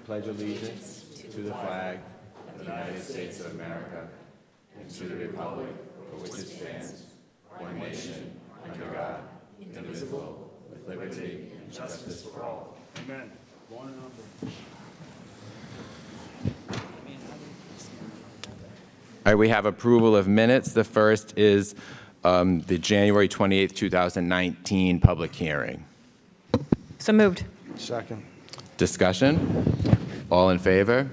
pledge allegiance to the flag of the United States of America and to the republic for which it stands, one nation, under God, indivisible, with liberty and justice for all. Amen. One and all. All right, we have approval of minutes. The first is the January 28th, 2019 public hearing. So moved. Second. Discussion? All in favor?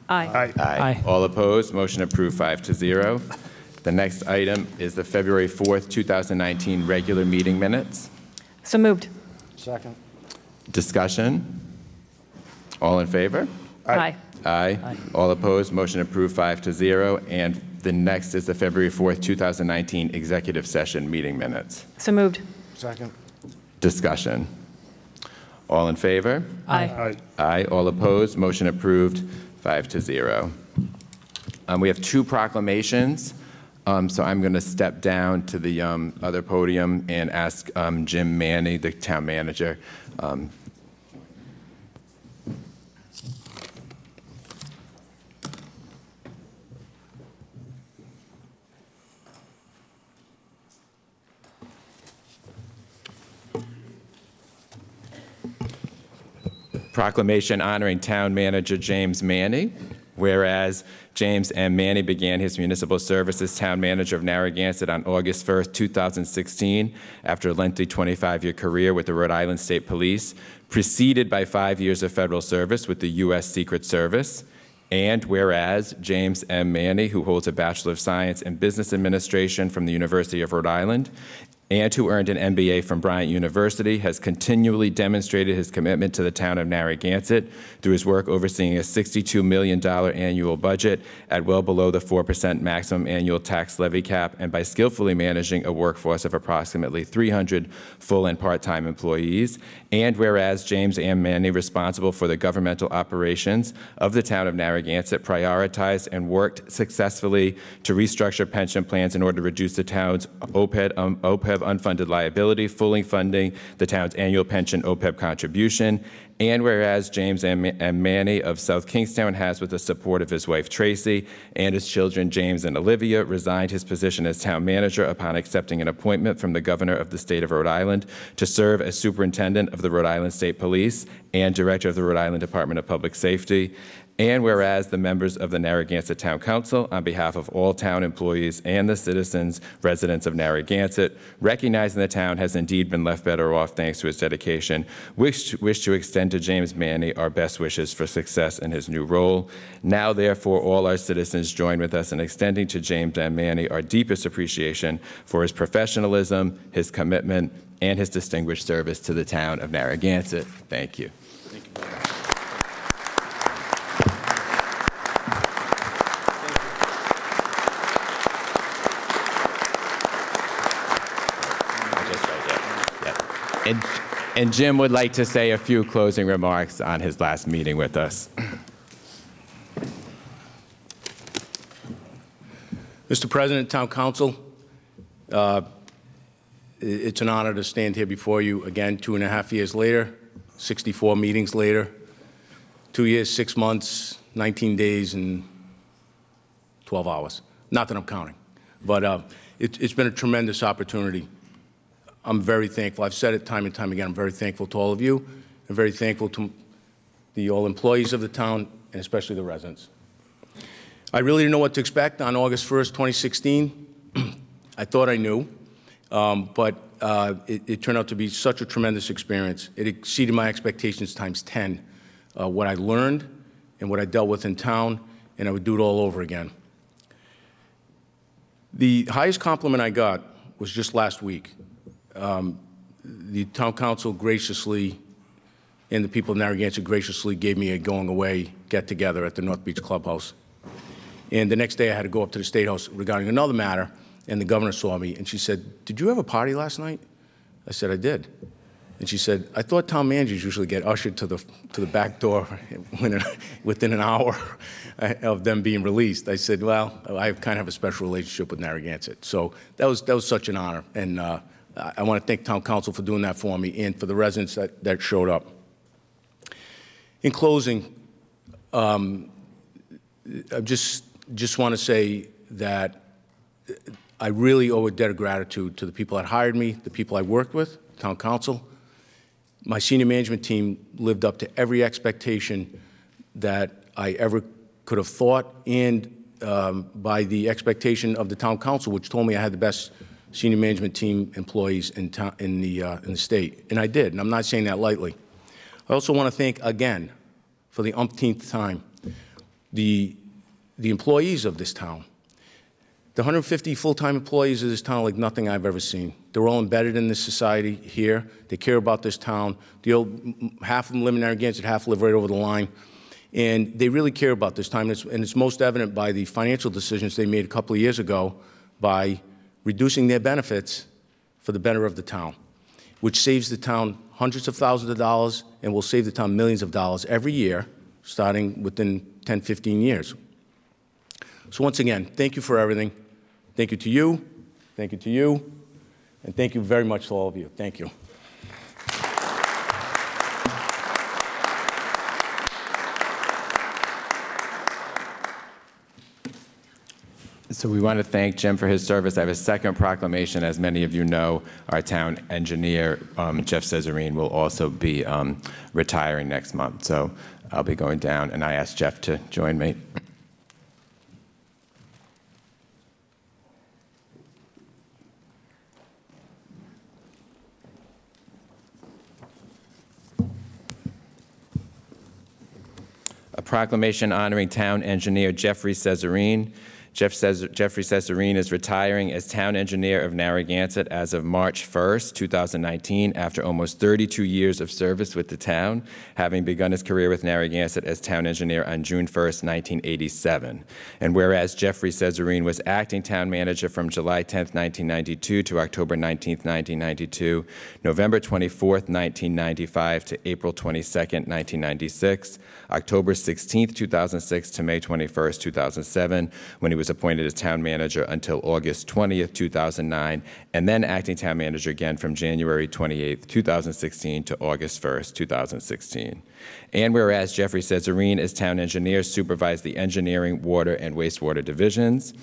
Aye. Aye. All opposed? Motion approved 5-0. The next item is the February 4th, 2019 regular meeting minutes. So moved. Second. Discussion? All in favor? Aye. Aye. All opposed? Motion approved 5-0. And the next is the February 4th, 2019 executive session meeting minutes. So moved. Second. Discussion? All in favor? Aye. Aye. All opposed? Motion approved 5-0. We have two proclamations. So I'm going to step down to the other podium and ask Jim Manny, the town manager. Proclamation honoring Town Manager James Manny. Whereas James M. Manny began his municipal service as Town Manager of Narragansett on August 1st, 2016, after a lengthy 25-year career with the Rhode Island State Police, preceded by 5 years of federal service with the U.S. Secret Service. And whereas James M. Manny, who holds a Bachelor of Science in Business Administration from the University of Rhode Island, and who earned an MBA from Bryant University, has continually demonstrated his commitment to the town of Narragansett through his work overseeing a $62 million annual budget at well below the 4% maximum annual tax levy cap, and by skillfully managing a workforce of approximately 300 full and part-time employees. And whereas James M. Manny, responsible for the governmental operations of the town of Narragansett, prioritized and worked successfully to restructure pension plans in order to reduce the town's OPEB unfunded liability, fully funding the town's annual pension OPEB contribution. And whereas James M. Manny of South Kingstown has, with the support of his wife Tracy and his children James and Olivia, resigned his position as town manager upon accepting an appointment from the governor of the state of Rhode Island to serve as superintendent of the Rhode Island State Police and director of the Rhode Island Department of Public Safety. And whereas the members of the Narragansett Town Council, on behalf of all town employees and the citizens, residents of Narragansett, recognizing the town has indeed been left better off thanks to his dedication, wish to extend to James Manny our best wishes for success in his new role. Now, therefore, all our citizens join with us in extending to James M. Manny our deepest appreciation for his professionalism, his commitment, and his distinguished service to the town of Narragansett. Thank you. Thank you. And Jim would like to say a few closing remarks on his last meeting with us. Mr. President, Town Council, it's an honor to stand here before you again 2.5 years later, 64 meetings later, 2 years, 6 months, 19 days, and 12 hours. Not that I'm counting, but it's been a tremendous opportunity. I'm very thankful. I've said it time and time again. I'm very thankful to all of you. I'm very thankful to all employees of the town, and especially the residents. I really didn't know what to expect on August 1st, 2016. I thought I knew, but it turned out to be such a tremendous experience. It exceeded my expectations times 10. What I learned and what I dealt with in town, and I would do it all over again. The highest compliment I got was just last week. The town council graciously, and the people of Narragansett graciously gave me a going away get-together at the North Beach Clubhouse. And the next day I had to go up to the State House regarding another matter, and the governor saw me, and she said, "Did you have a party last night?" I said, "I did." And she said, "I thought town managers usually get ushered to the back door within an hour of them being released." I said, "Well, I kind of have a special relationship with Narragansett." So that was such an honor, and I want to thank town council for doing that for me and for the residents that showed up. In closing, I just want to say that I really owe a debt of gratitude to the people that hired me, the people I worked with, town council. My senior management team lived up to every expectation that I ever could have thought, and by the expectation of the town council, which told me I had the best senior management team employees in the state, and I did, and I'm not saying that lightly. I also want to thank again, for the umpteenth time, the employees of this town. The 150 full-time employees of this town like nothing I've ever seen. They're all embedded in this society here. They care about this town. Half of them live in Narragansett, half live right over the line. And they really care about this time, and it's most evident by the financial decisions they made a couple of years ago by reducing their benefits for the better of the town, which saves the town hundreds of thousands of dollars and will save the town millions of dollars every year, starting within 10, 15 years. So once again, thank you for everything. Thank you to you, thank you to you, and thank you very much to all of you. Thank you. So we want to thank Jim for his service. I have a second proclamation. As many of you know, our town engineer, Jeff Cesarine, will also be retiring next month. So I'll be going down, and I asked Jeff to join me. A proclamation honoring town engineer Jeffrey Cesarine. Jeffrey Cesarine is retiring as town engineer of Narragansett as of March 1st, 2019, after almost 32 years of service with the town, having begun his career with Narragansett as town engineer on June 1st, 1987. And whereas Jeffrey Cesarine was acting town manager from July 10th, 1992 to October 19th, 1992, November 24th, 1995 to April 22nd, 1996, October 16th, 2006 to May 21st, 2007, when he was appointed as town manager until August 20th, 2009, and then acting town manager again from January 28th, 2016 to August 1st, 2016. And whereas Jeffrey Cesarine as town engineer supervised the engineering, water, and wastewater divisions,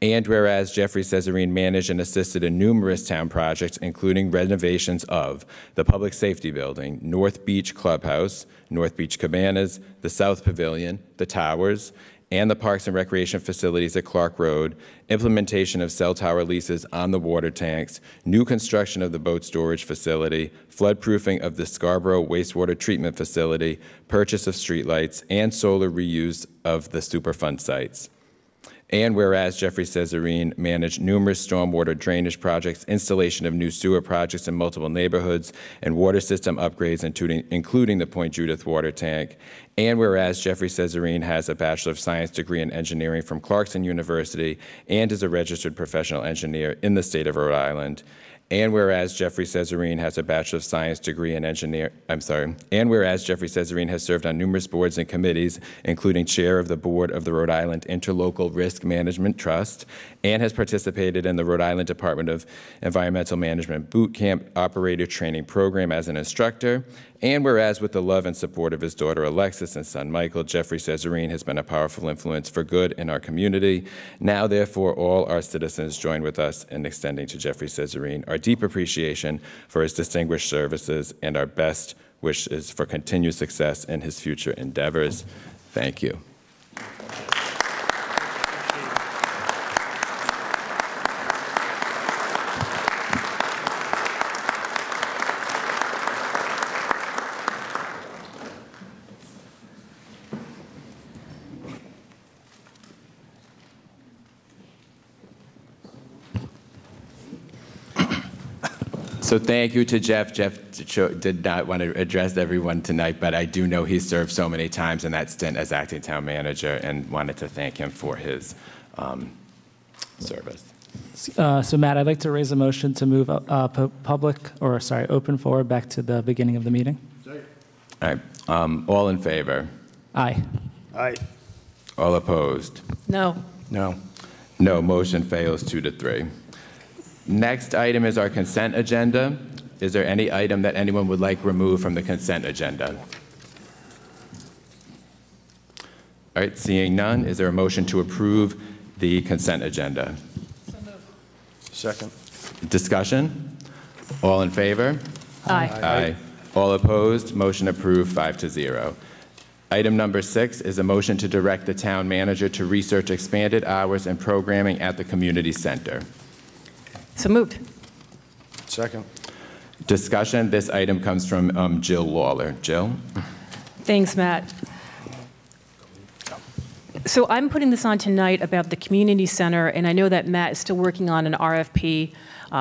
and whereas Jeffrey Cesarine managed and assisted in numerous town projects, including renovations of the Public Safety Building, North Beach Clubhouse, North Beach Cabanas, the South Pavilion, the Towers, and the Parks and Recreation facilities at Clark Road, implementation of cell tower leases on the water tanks, new construction of the boat storage facility, floodproofing of the Scarborough wastewater treatment facility, purchase of streetlights, and solar reuse of the Superfund sites. And whereas Jeffrey Cesarine managed numerous stormwater drainage projects, installation of new sewer projects in multiple neighborhoods, and water system upgrades, including the Point Judith water tank. And whereas Jeffrey Cesarine has a Bachelor of Science degree in engineering from Clarkson University and is a registered professional engineer in the state of Rhode Island. And whereas Jeffrey Cesarine has a Bachelor of Science degree in and whereas Jeffrey Cesarine has served on numerous boards and committees, including chair of the board of the Rhode Island Interlocal Risk Management Trust, and has participated in the Rhode Island Department of Environmental Management Boot Camp Operator Training Program as an instructor. And whereas with the love and support of his daughter Alexis and son Michael, Jeffrey Cesarine has been a powerful influence for good in our community. Now, therefore, all our citizens join with us in extending to Jeffrey Cesarine our deep appreciation for his distinguished services and our best wishes for continued success in his future endeavors. Thank you. So thank you to Jeff. Jeff did not want to address everyone tonight, but I do know he served so many times in that stint as acting town manager and wanted to thank him for his service. So Matt, I'd like to raise a motion to move open forward back to the beginning of the meeting. Sorry. All right, all in favor? Aye. Aye. All opposed? No. No. No, motion fails 2-3. Next item is our consent agenda. Is there any item that anyone would like removed from the consent agenda? All right, seeing none, is there a motion to approve the consent agenda? Second. Discussion? All in favor? Aye. Aye. All opposed? Motion approved, 5-0. Item number 6 is a motion to direct the town manager to research expanded hours and programming at the community center. So moved. Second. Discussion, this item comes from Jill Lawler. Jill? Thanks, Matt. So I'm putting this on tonight about the community center, and I know that Matt is still working on an RFP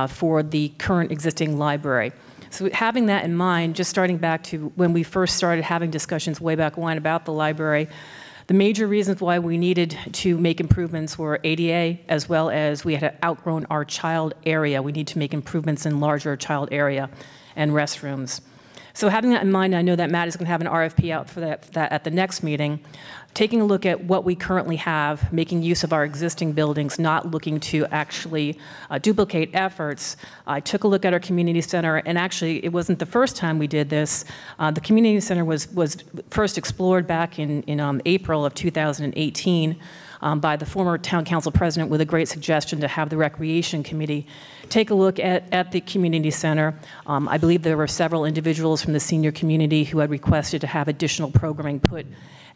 for the current existing library. So having that in mind, just starting back to when we first started having discussions way back when about the library, the major reasons why we needed to make improvements were ADA, as well as we had outgrown our child area. We need to make improvements in larger child area and restrooms. So having that in mind, I know that Matt is going to have an RFP out for that at the next meeting. Taking a look at what we currently have, making use of our existing buildings, not looking to actually duplicate efforts. I took a look at our community center, and actually it wasn't the first time we did this. The community center was first explored back in April of 2018 by the former town council president with a great suggestion to have the recreation committee take a look at the community center. I believe there were several individuals from the senior community who had requested to have additional programming put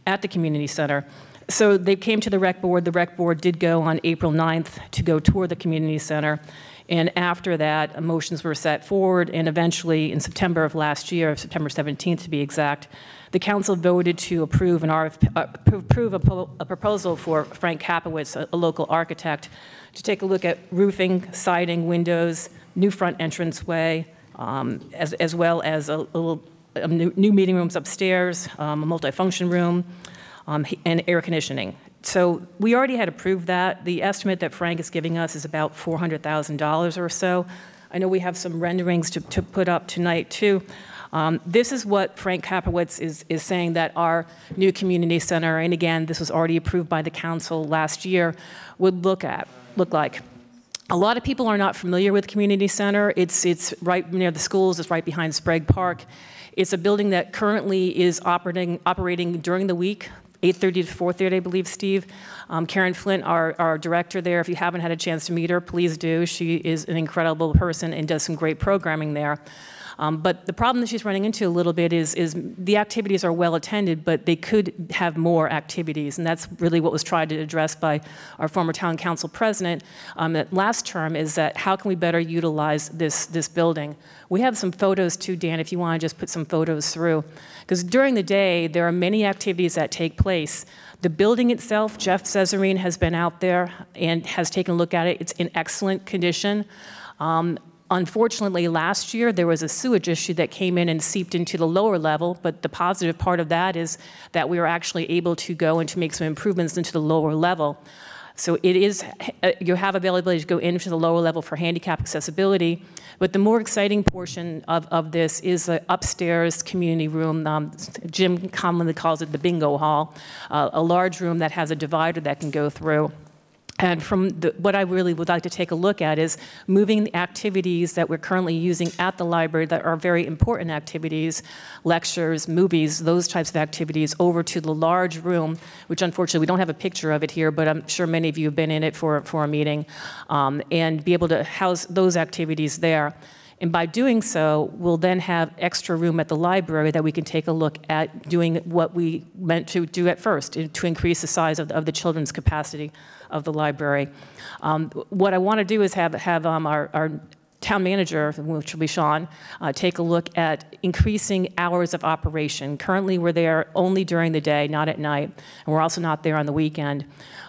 at the community center. So they came to the rec board. The rec board did go on April 9th to go tour the community center. And after that, motions were set forward, and eventually in September of last year, September 17th to be exact, the council voted to approve a proposal for Frank Kapowitz, a local architect, to take a look at roofing, siding, windows, new front entranceway, as well as new meeting rooms upstairs, a multifunction room, and air conditioning. So we already had approved that. The estimate that Frank is giving us is about $400,000 or so. I know we have some renderings to put up tonight too. This is what Frank Kapowitz is saying that our new community center, and again, this was already approved by the council last year, would look like. A lot of people are not familiar with community center. It's right near the schools. It's right behind Sprague Park. It's a building that currently is operating during the week, 8:30 to 4:30, I believe, Steve. Karen Flint, our director there, if you haven't had a chance to meet her, please do. She is an incredible person and does some great programming there. But the problem that she's running into a little bit is the activities are well attended, but they could have more activities, and that's really what was tried to address by our former town council president last term, is that how can we better utilize this building? We have some photos too, Dan, if you want to just put some photos through. Because during the day, there are many activities that take place. The building itself, Jeff Cesarine has been out there and has taken a look at it. It's in excellent condition. Unfortunately, last year, there was a sewage issue that came in and seeped into the lower level, but the positive part of that is that we were actually able to go and to make some improvements into the lower level. So it is, you have availability to go into the lower level for handicap accessibility, but the more exciting portion of this is the upstairs community room. Jim commonly calls it the bingo hall, a large room that has a divider that can go through. And from what I really would like to take a look at is moving the activities that we're currently using at the library that are very important activities, lectures, movies, those types of activities, over to the large room, which unfortunately we don't have a picture of it here, but I'm sure many of you have been in it for a meeting, and be able to house those activities there. And by doing so, we'll then have extra room at the library that we can take a look at doing what we meant to do at first, to increase the size of the children's capacity of the library. What I want to do is have our town manager, which will be Sean, take a look at increasing hours of operation. Currently, we're there only during the day, not at night, and we're also not there on the weekend.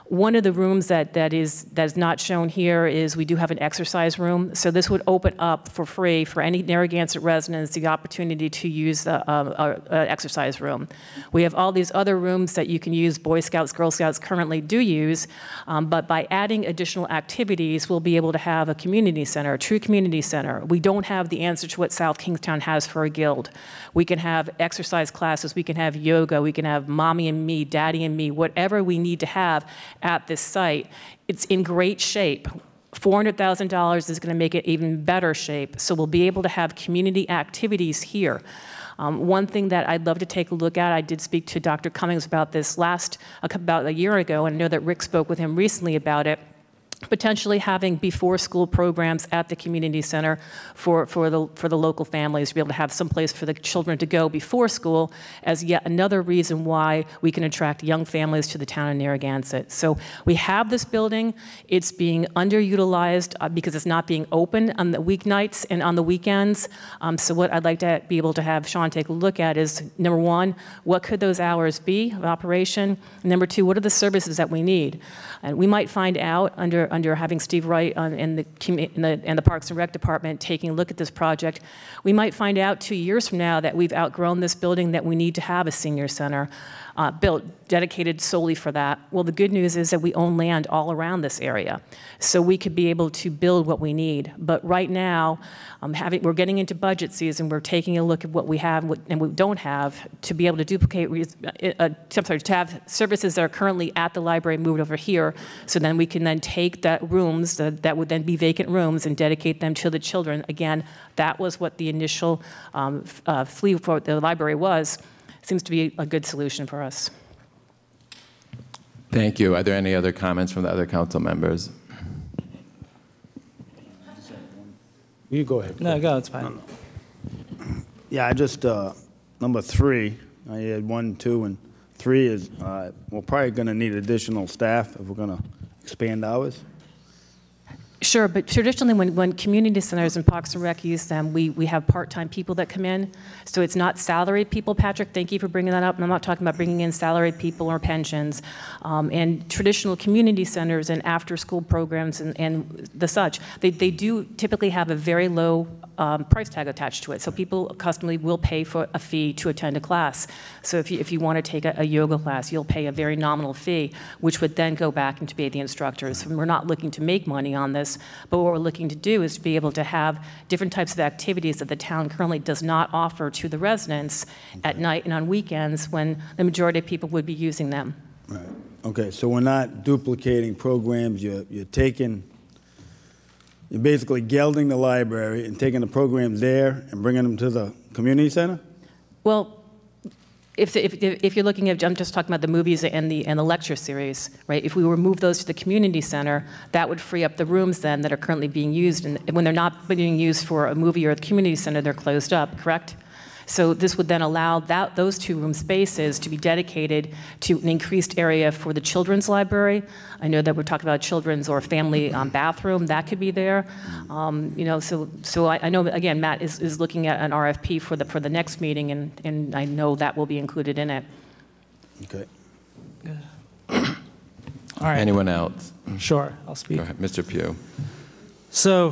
One of the rooms that's not shown here is we do have an exercise room. So this would open up for free for any Narragansett residents the opportunity to use our exercise room. We have all these other rooms that you can use. Boy Scouts, Girl Scouts currently do use, but by adding additional activities, we'll be able to have a community center, a true community center. We don't have the answer to what South Kingstown has for a guild. We can have exercise classes, we can have yoga, we can have mommy and me, daddy and me, whatever we need to have at this site. It's in great shape. $400,000 is going to make it even better shape, so we'll be able to have community activities here. One thing that I'd love to take a look at, I did speak to Dr. Cummings about this about a year ago, and I know that Rick spoke with him recently about it, potentially having before-school programs at the community center for the local families to be able to have some place for the children to go before school, as yet another reason why we can attract young families to the town of Narragansett. So we have this building. It's being underutilized because it's not being open on the weeknights and on the weekends. So what I'd like to be able to have Sean take a look at is, number one, what could those hours be of operation? And number two, what are the services that we need? And we might find out under having Steve Wright and the Parks and Rec Department taking a look at this project, we might find out 2 years from now that we've outgrown this building, that we need to have a senior center built, dedicated solely for that. Well, the good news is that we own land all around this area, so we could be able to build what we need. But right now, we're getting into budget season. We're taking a look at what we have and what we don't have to be able to duplicate, to have services that are currently at the library moved over here, so then we can then take that rooms, that would then be vacant rooms, and dedicate them to the children. Again, that was what the initial fee for the library was. Seems to be a good solution for us. Thank you. Are there any other comments from the other council members? You go ahead. No, go, it's fine. Yeah, I just, number 3, I had 1, 2, and 3 is, we're probably going to need additional staff if we're going to expand hours. Sure, but traditionally when community centers and Parks and Rec use them, we have part-time people that come in. So it's not salaried people, Patrick. Thank you for bringing that up. And I'm not talking about bringing in salaried people or pensions. And traditional community centers and after-school programs and the such, they do typically have a very low price tag attached to it. So people customly will pay for a fee to attend a class. So if you want to take a yoga class, you'll pay a very nominal fee, which would then go back and to pay the instructors. We're not looking to make money on this, but what we're looking to do is to be able to have different types of activities that the town currently does not offer to the residents at night and on weekends when the majority of people would be using them. Right. Okay, so we're not duplicating programs. You're basically gelding the library and taking the programs there and bringing them to the community center? Well, if you're looking at, I'm just talking about the movies and the lecture series, right? If we remove those to the community center, that would free up the rooms then that are currently being used. And when they're not being used for a movie or the community center, they're closed up, correct? So this would then allow those 2 room spaces to be dedicated to an increased area for the children's library. I know that we're talking about children's or family bathroom, that could be there. You know, so I know, again, Matt is looking at an RFP for the next meeting, and I know that will be included in it. Okay. All right. Anyone else? Sure, I'll speak. Go ahead, Mr. Pugh. So,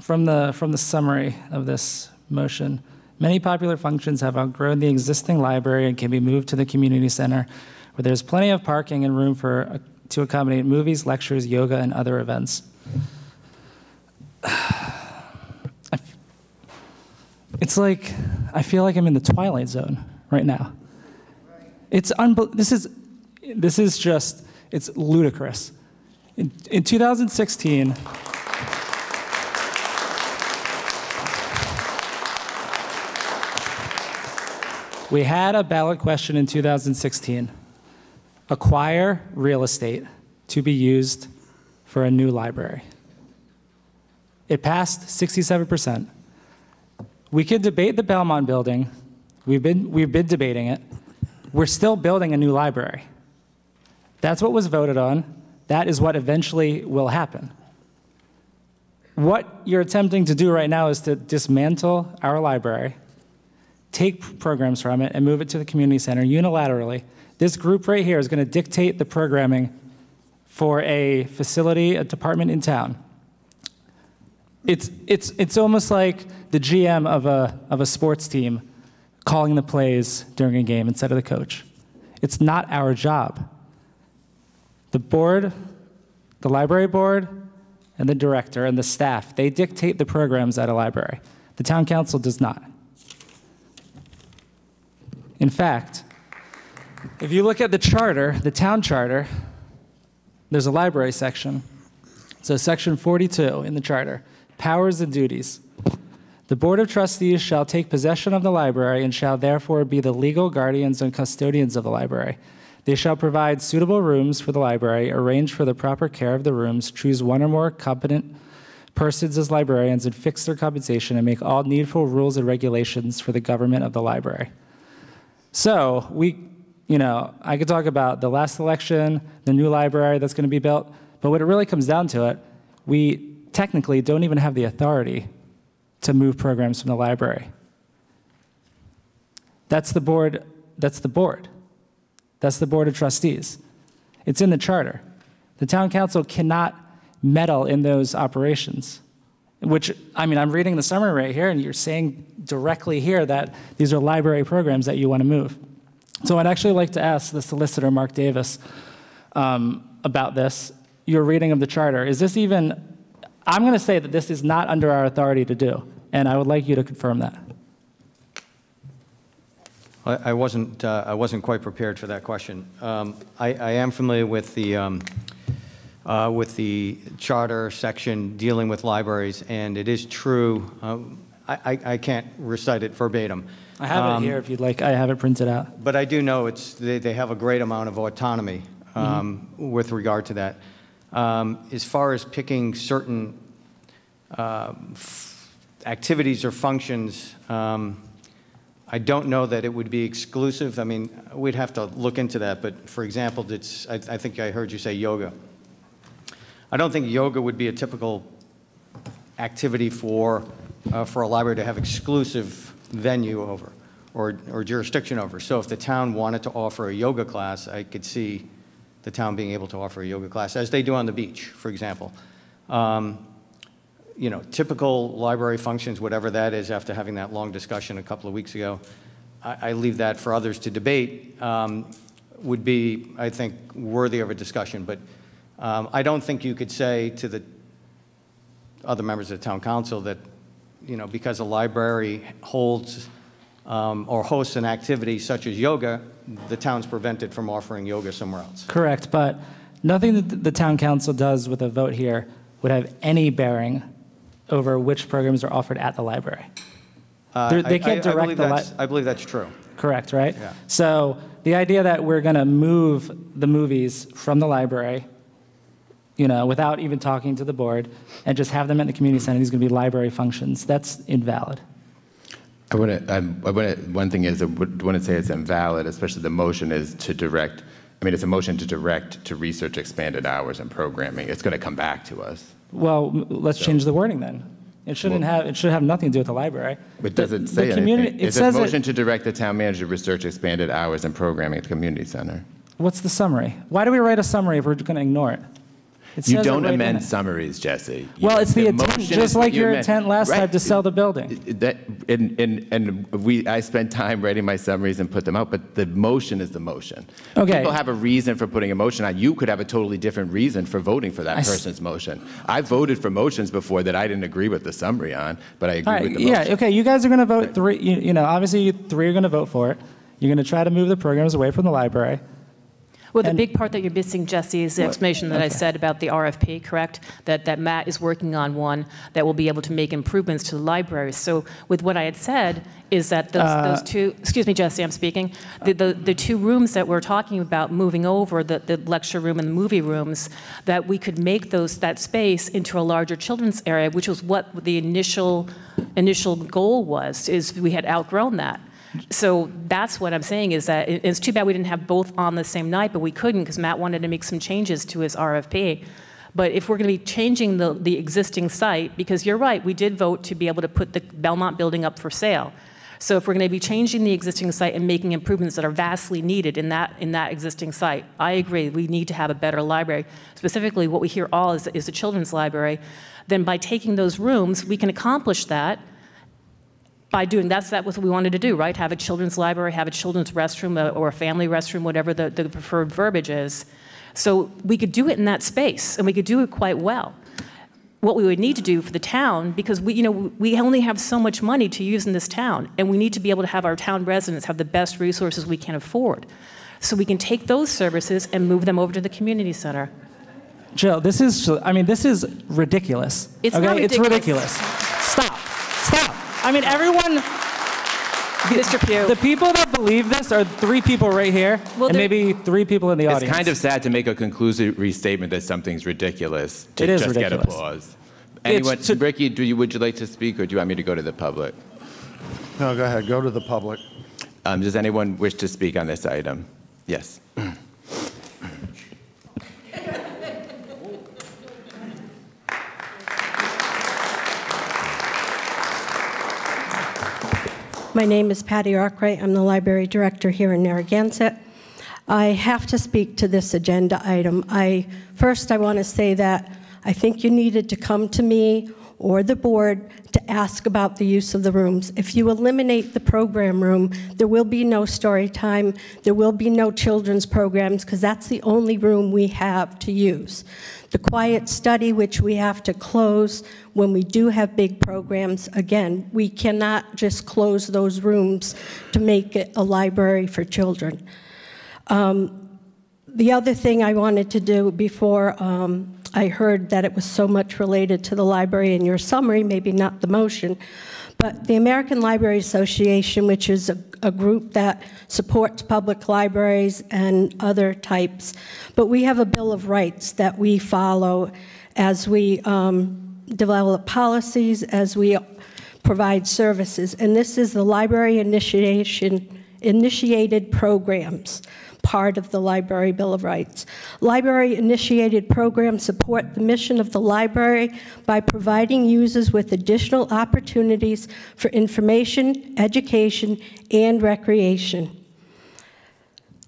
from the summary of this motion, many popular functions have outgrown the existing library and can be moved to the community center, where there's plenty of parking and room to accommodate movies, lectures, yoga, and other events. It's like, I feel like I'm in the Twilight Zone right now. It's this is just, it's ludicrous. In 2016, we had a ballot question in 2016. Acquire real estate to be used for a new library. It passed 67%. We could debate the Belmont building. We've been debating it. We're still building a new library. That's what was voted on. That is what eventually will happen. What you're attempting to do right now is to dismantle our library, take programs from it, and move it to the community center unilaterally. This group right here is going to dictate the programming for a facility, a department in town. It's almost like the GM of a sports team calling the plays during a game instead of the coach. It's not our job. The board, the library board, and the director and the staff, they dictate the programs at a library. The town council does not. In fact, if you look at the charter, the town charter, there's a library section. So section 42 in the charter, powers and duties. The Board of Trustees shall take possession of the library and shall therefore be the legal guardians and custodians of the library. They shall provide suitable rooms for the library, arrange for the proper care of the rooms, choose one or more competent persons as librarians, and fix their compensation, and make all needful rules and regulations for the government of the library. So I could talk about the last election, the new library that's going to be built, but when it really comes down to it, we technically don't even have the authority to move programs from the library. That's the board. That's the board. That's the Board of Trustees. It's in the charter. The town council cannot meddle in those operations, which, I'm reading the summary right here, and you're saying directly here that these are library programs that you want to move. So I'd actually like to ask the solicitor, Mark Davis, about this. Your reading of the charter. Is this even, I'm going to say that this is not under our authority to do, and I would like you to confirm that. I wasn't quite prepared for that question. I am familiar with the charter section dealing with libraries, and it is true. I can't recite it verbatim. I have it here if you'd like. I have it printed out. But I do know they have a great amount of autonomy with regard to that. As far as picking certain activities or functions, I don't know that it would be exclusive. We'd have to look into that. But for example, I think I heard you say yoga. I don't think yoga would be a typical activity for a library to have exclusive venue over or jurisdiction over. So if the town wanted to offer a yoga class, I could see the town being able to offer a yoga class, as they do on the beach, for example. Typical library functions, whatever that is, after having that long discussion a couple of weeks ago, I leave that for others to debate, would be, I think, worthy of a discussion. But I don't think you could say to the other members of the town council that, because a library holds or hosts an activity such as yoga, the town's prevented from offering yoga somewhere else. Correct, but nothing that the town council does with a vote here would have any bearing over which programs are offered at the library. They can't direct the I believe that's true. Correct, right? Yeah. So the idea that we're going to move the movies from the library, without even talking to the board, and just have them at the community center, these are going to be library functions, that's invalid. One thing is, I wouldn't say it's invalid, especially the motion is to direct. It's a motion to direct to research expanded hours and programming. It's going to come back to us. Well, let's change the wording then. It should have nothing to do with the library. But does it say anything? It says motion to direct the town manager to research expanded hours and programming at the community center. What's the summary? Why do we write a summary if we're going to ignore it? You don't amend summaries, Jesse. Well, it's the intent, just like your intent last time to sell the building. I spent time writing my summaries and put them out, but the motion is the motion. Okay. People have a reason for putting a motion on. You could have a totally different reason for voting for that person's motion. I voted for motions before that I didn't agree with the summary on, but I agree with the motion. Yeah, okay, you guys are going to vote three, obviously you three are going to vote for it. You're going to try to move the programs away from the library. Well, the big part that you're missing, Jesse, is the explanation that I said about the RFP, correct? That Matt is working on one that will be able to make improvements to the libraries. So with what I had said is that those two, excuse me, Jesse, I'm speaking, the two rooms that we're talking about moving over, the lecture room and the movie rooms, that we could make that space into a larger children's area, which was what the initial goal was, is we had outgrown that. So that's what I'm saying, is that it's too bad we didn't have both on the same night, but we couldn't because Matt wanted to make some changes to his RFP. But if we're going to be changing the existing site, because you're right, we did vote to be able to put the Belmont building up for sale. So if we're going to be changing the existing site and making improvements that are vastly needed in that existing site, I agree, we need to have a better library. Specifically, what we hear all is a children's library. Then by taking those rooms, we can accomplish that by doing, that was what we wanted to do, right? Have a children's library, have a children's restroom or a family restroom, whatever the preferred verbiage is. So we could do it in that space, and we could do it quite well. What we would need to do for the town, because we only have so much money to use in this town, and we need to be able to have our town residents have the best resources we can afford. So we can take those services and move them over to the community center. Jill, this is ridiculous. It's not ridiculous. It's ridiculous. Stop. I mean, everyone, Mr. Pugh. the people that believe this are 3 people right here, Well, and there- maybe 3 people in the audience. It's kind of sad to make a conclusory statement that something's ridiculous to It is just ridiculous. get applause. Anyone, so- Ricky, would you like to speak, or do you want me to go to the public? No, go ahead. Go to the public. Does anyone wish to speak on this item? Yes. My name is Patty Arkwright. I'm the library director here in Narragansett. I have to speak to this agenda item. First, I want to say that I think you needed to come to me or the board to ask about the use of the rooms. If you eliminate the program room, there will be no story time, there will be no children's programs, because that's the only room we have to use. The quiet study, which we have to close when we do have big programs, again, we cannot just close those rooms to make it a library for children. The other thing I wanted to do before I heard that it was so much related to the library in your summary, maybe not the motion, but the American Library Association, which is a group that supports public libraries and other types, but we have a Bill of Rights that we follow as we develop policies, as we provide services, and this is the library initiated programs, part of the Library Bill of Rights. Library-initiated programs support the mission of the library by providing users with additional opportunities for information, education, and recreation.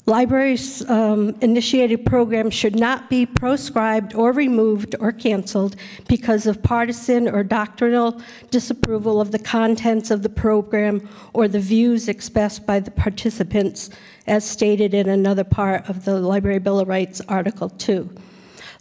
Libraries' initiated programs should not be proscribed or removed or canceled because of partisan or doctrinal disapproval of the contents of the program or the views expressed by the participants, as stated in another part of the Library Bill of Rights, Article 2.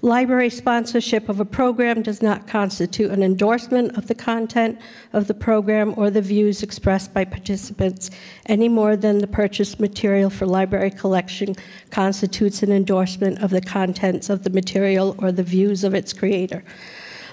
Library sponsorship of a program does not constitute an endorsement of the content of the program or the views expressed by participants any more than the purchased material for library collection constitutes an endorsement of the contents of the material or the views of its creator.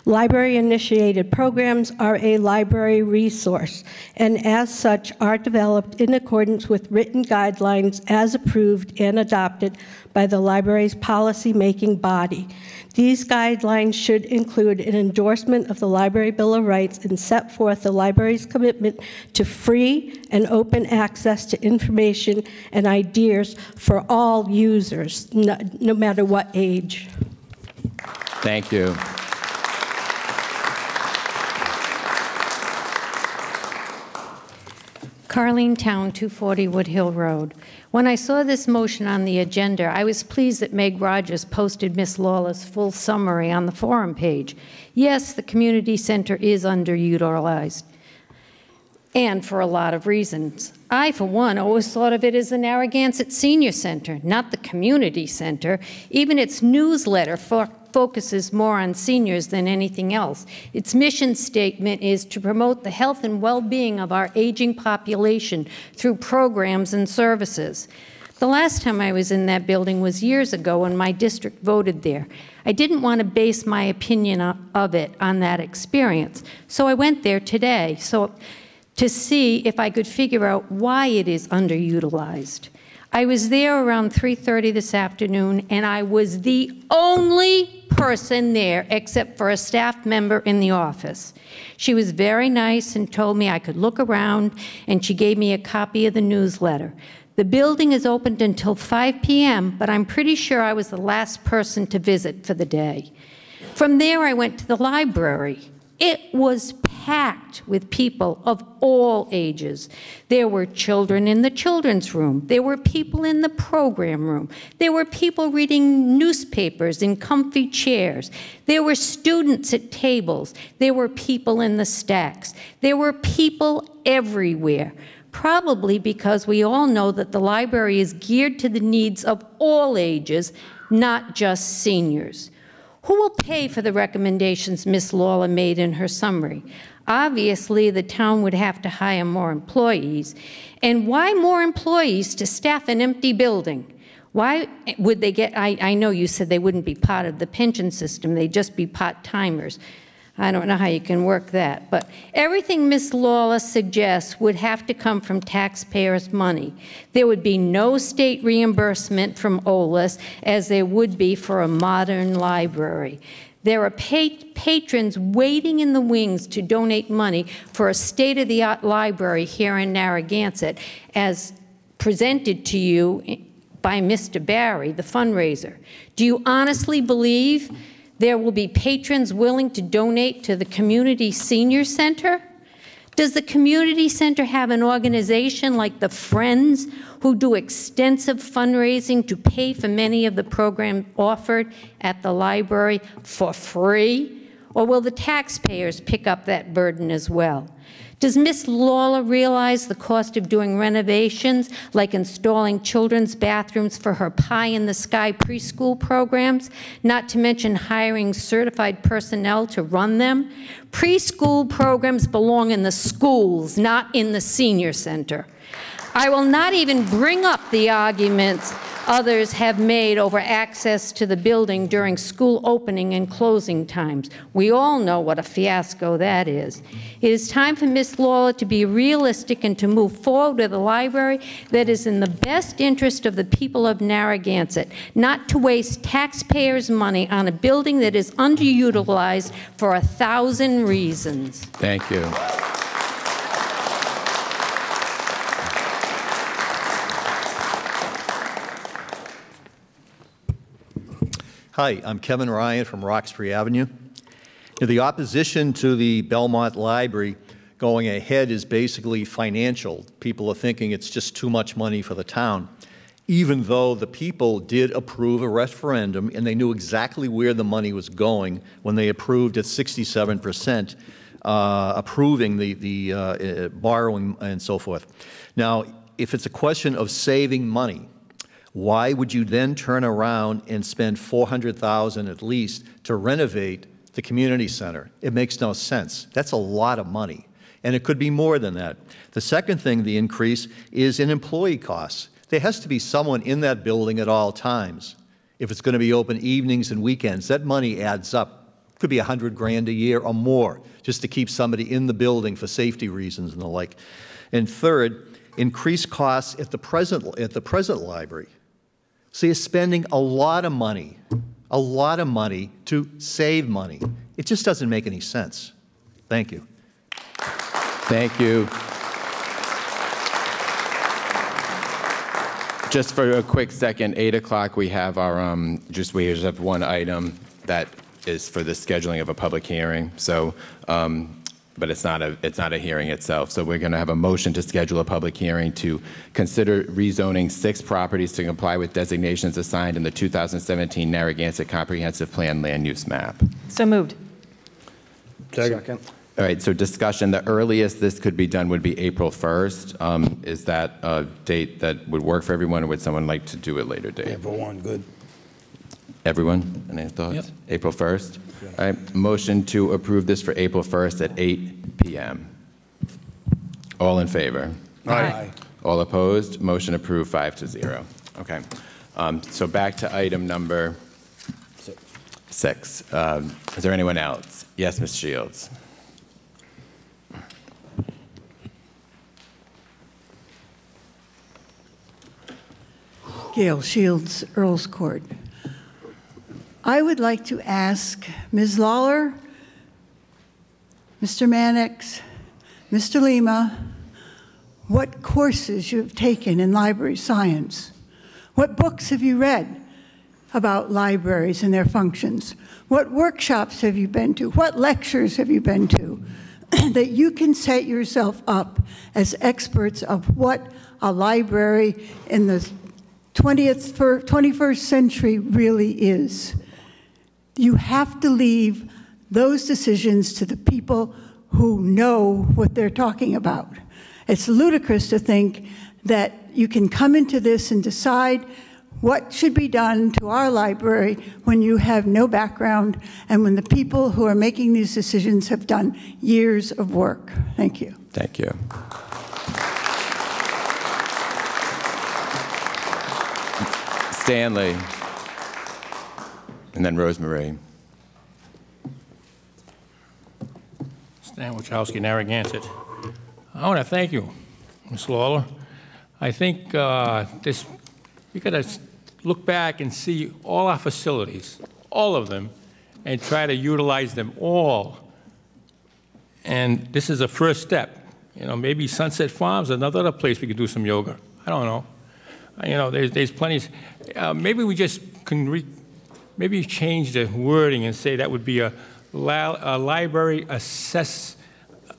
Library-initiated programs are a library resource, and as such are developed in accordance with written guidelines as approved and adopted by the library's policy-making body. These guidelines should include an endorsement of the Library Bill of Rights and set forth the library's commitment to free and open access to information and ideas for all users, no matter what age. Thank you. Carleen Town, 240 Wood Hill Road. When I saw this motion on the agenda, I was pleased that Meg Rogers posted Ms. Lawler's full summary on the forum page. Yes, the community center is underutilized, and for a lot of reasons. I, for one, always thought of it as the Narragansett Senior Center, not the community center. Even its newsletter focuses more on seniors than anything else. Its mission statement is to promote the health and well-being of our aging population through programs and services. The last time I was in that building was years ago when my district voted there. I didn't want to base my opinion of it on that experience, so I went there today to see if I could figure out why it is underutilized. I was there around 3:30 this afternoon, and I was the only person there except for a staff member in the office. She was very nice and told me I could look around, and she gave me a copy of the newsletter. The building is opened until 5 p.m., but I'm pretty sure I was the last person to visit for the day. From there, I went to the library. It was packed with people of all ages. There were children in the children's room. There were people in the program room. There were people reading newspapers in comfy chairs. There were students at tables. There were people in the stacks. There were people everywhere, probably because we all know that the library is geared to the needs of all ages, not just seniors. Who will pay for the recommendations Ms. Lawler made in her summary? Obviously, the town would have to hire more employees. And why more employees to staff an empty building? Why would they get, I know you said they wouldn't be part of the pension system, they'd just be part-timers. I don't know how you can work that, but everything Ms. Lawler suggests would have to come from taxpayers' money. There would be no state reimbursement from OLS as there would be for a modern library. There are patrons waiting in the wings to donate money for a state-of-the-art library here in Narragansett, as presented to you by Mr. Barry, the fundraiser. Do you honestly believe there will be patrons willing to donate to the Community Senior Center? Does the Community Center have an organization like the Friends who do extensive fundraising to pay for many of the programs offered at the library for free? Or will the taxpayers pick up that burden as well? Does Ms. Lawler realize the cost of doing renovations, like installing children's bathrooms for her pie-in-the-sky preschool programs, not to mention hiring certified personnel to run them? Preschool programs belong in the schools, not in the senior center. I will not even bring up the arguments others have made over access to the building during school opening and closing times. We all know what a fiasco that is. It is time for Ms. Lawler to be realistic and to move forward with a library that is in the best interest of the people of Narragansett, not to waste taxpayers' money on a building that is underutilized for 1,000 reasons. Thank you. Hi, I'm Kevin Ryan from Roxbury Avenue. The opposition to the Belmont Library going ahead is basically financial. People are thinking it's just too much money for the town, even though the people did approve a referendum and they knew exactly where the money was going when they approved at 67%, approving the borrowing and so forth. Now, if it's a question of saving money, why would you then turn around and spend $400,000 at least to renovate the community center? It makes no sense. That's a lot of money, and it could be more than that. The second thing, the increase, is in employee costs. There has to be someone in that building at all times. If it's going to be open evenings and weekends, that money adds up. It could be $100 grand a year or more just to keep somebody in the building for safety reasons and the like. And third, increased costs at the present library. So you're spending a lot of money to save money. It just doesn't make any sense. Thank you. Thank you. Just for a quick second, 8 o'clock, we have our, we just have one item that is for the scheduling of a public hearing. So, but it's not a hearing itself. So we're going to have a motion to schedule a public hearing to consider rezoning 6 properties to comply with designations assigned in the 2017 Narragansett Comprehensive Plan land use map. So moved. Second. All right, so discussion, the earliest this could be done would be April 1st. Is that a date that would work for everyone, or would someone like to do a later date? Everyone good. Everyone, any thoughts? Yep. April 1st? All right, motion to approve this for April 1st at 8 p.m. All in favor? Aye. All opposed? Motion approved 5-0. Okay, so back to item number 6. Is there anyone else? Yes, Ms. Shields. Gail Shields, Earls Court. I would like to ask Ms. Lawler, Mr. Mannix, Mr. Lima, what courses you have taken in library science. What books have you read about libraries and their functions? What workshops have you been to? What lectures have you been to? That you can set yourself up as experts of what a library in the 21st century really is. You have to leave those decisions to the people who know what they're talking about. It's ludicrous to think that you can come into this and decide what should be done to our library when you have no background and when the people who are making these decisions have done years of work. Thank you. Thank you. Stanley, and then Rosemary. Stan Wachowski, Narragansett. I want to thank you, Ms. Lawler. I think we got to look back and see all our facilities, all of them, and try to utilize them all. And this is a first step. You know, maybe Sunset Farms, another place we could do some yoga. I don't know. You know, there's plenty. Maybe we just can maybe change the wording and say that would be a library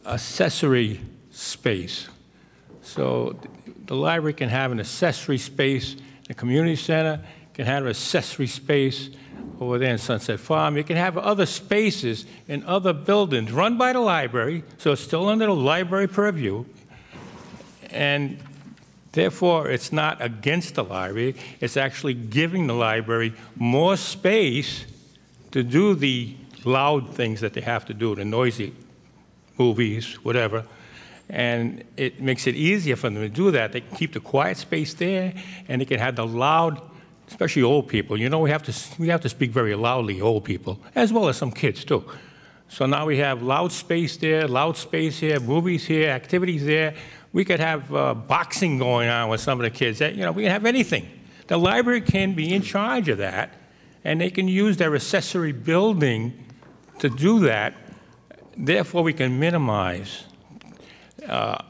accessory space. So the library can have an accessory space. The community center can have an accessory space over there in Sunset Farm. You can have other spaces in other buildings run by the library, so it's still under the library purview. And therefore, it's not against the library. It's actually giving the library more space to do the loud things that they have to do, the noisy movies, whatever. And it makes it easier for them to do that. They can keep the quiet space there, and they can have the loud, especially old people. You know, we have to speak very loudly, old people, as well as some kids too. So now we have loud space there, loud space here, movies here, activities there. We could have boxing going on with some of the kids. You know, we can have anything. The library can be in charge of that, and they can use their accessory building to do that. Therefore, we can minimize. I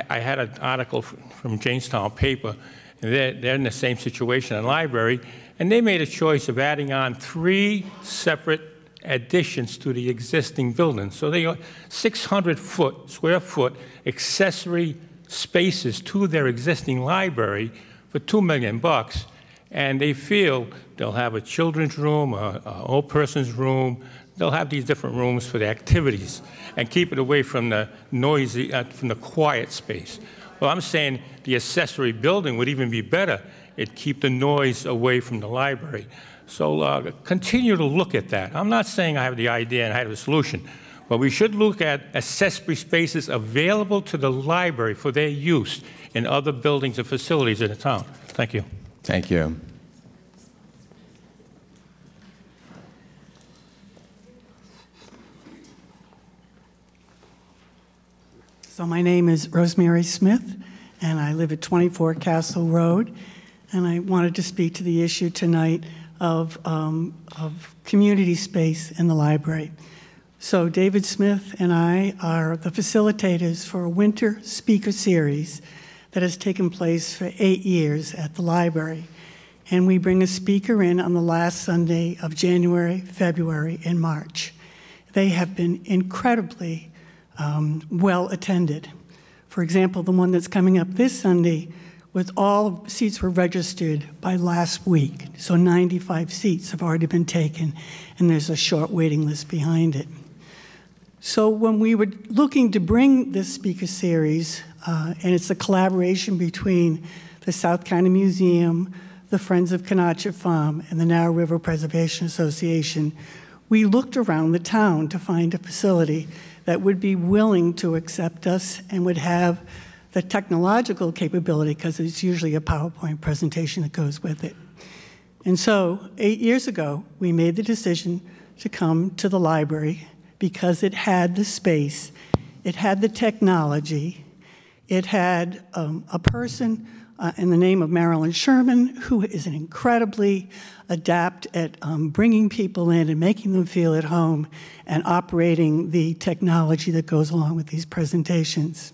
had an article from Jamestown paper, and they're in the same situation in the library, and they made a choice of adding on 3 separate additions to the existing building. So they got 600 square foot accessory spaces to their existing library for $2 million, and they feel they'll have a children's room, an old person's room. They'll have these different rooms for the activities and keep it away from the noisy, from the quiet space. Well, I'm saying the accessory building would even be better. It'd keep the noise away from the library. So continue to look at that. I'm not saying I have the idea and I have the solution, but we should look at accessory spaces available to the library for their use in other buildings and facilities in the town. Thank you. Thank you. So my name is Rosemary Smith, and I live at 24 Castle Road, and I wanted to speak to the issue tonight of community space in the library. So David Smith and I are the facilitators for a winter speaker series that has taken place for 8 years at the library. And we bring a speaker in on the last Sunday of January, February, and March. They have been incredibly well attended. For example, the one that's coming up this Sunday, with all seats were registered by last week. So 95 seats have already been taken, and there's a short waiting list behind it. So when we were looking to bring this speaker series, and it's a collaboration between the South County Museum, the Friends of Canachet Farm, and the Narrow River Preservation Association, we looked around the town to find a facility that would be willing to accept us and would have the technological capability, because it's usually a PowerPoint presentation that goes with it. And so 8 years ago, we made the decision to come to the library because it had the space, it had the technology, it had a person in the name of Marilyn Sherman, who is an incredibly adept at bringing people in and making them feel at home and operating the technology that goes along with these presentations.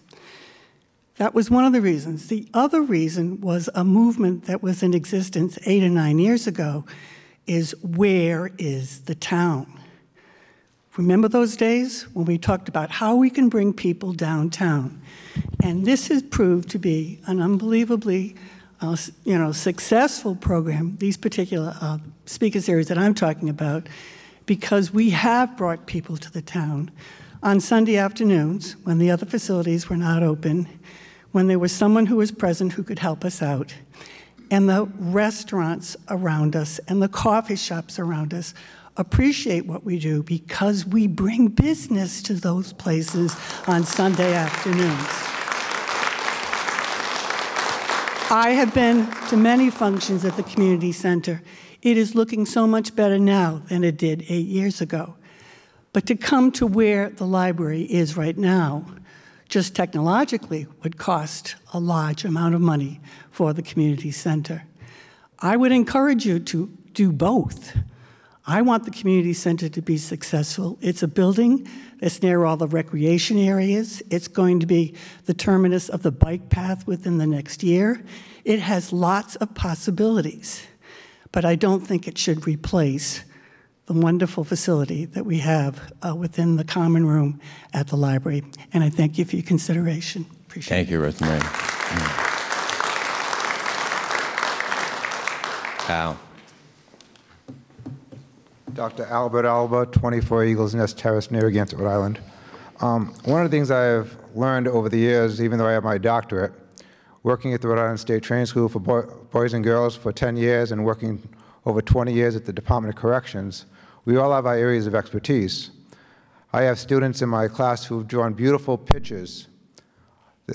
That was one of the reasons. The other reason was a movement that was in existence 8 or 9 years ago, is where is the town? Remember those days when we talked about how we can bring people downtown? And this has proved to be an unbelievably successful program, these particular speaker series that I'm talking about, because we have brought people to the town on Sunday afternoons when the other facilities were not open, when there was someone who was present who could help us out. And the restaurants around us and the coffee shops around us appreciate what we do because we bring business to those places on Sunday afternoons. I have been to many functions at the community center. It is looking so much better now than it did 8 years ago. But to come to where the library is right now, just technologically, would cost a large amount of money for the community center. I would encourage you to do both. I want the community center to be successful. It's a building that's near all the recreation areas. It's going to be the terminus of the bike path within the next year. It has lots of possibilities, but I don't think it should replace the wonderful facility that we have within the common room at the library. And I thank you for your consideration. Appreciate it. Thank you, Rosemary. Al. Dr. Albert Alba, 24 Eagles Nest Terrace, Narragansett, Rhode Island. One of the things I've learned over the years, even though I have my doctorate, working at the Rhode Island State Training School for boys and girls for 10 years and working over 20 years at the Department of Corrections, we all have our areas of expertise. I have students in my class who've drawn beautiful pictures.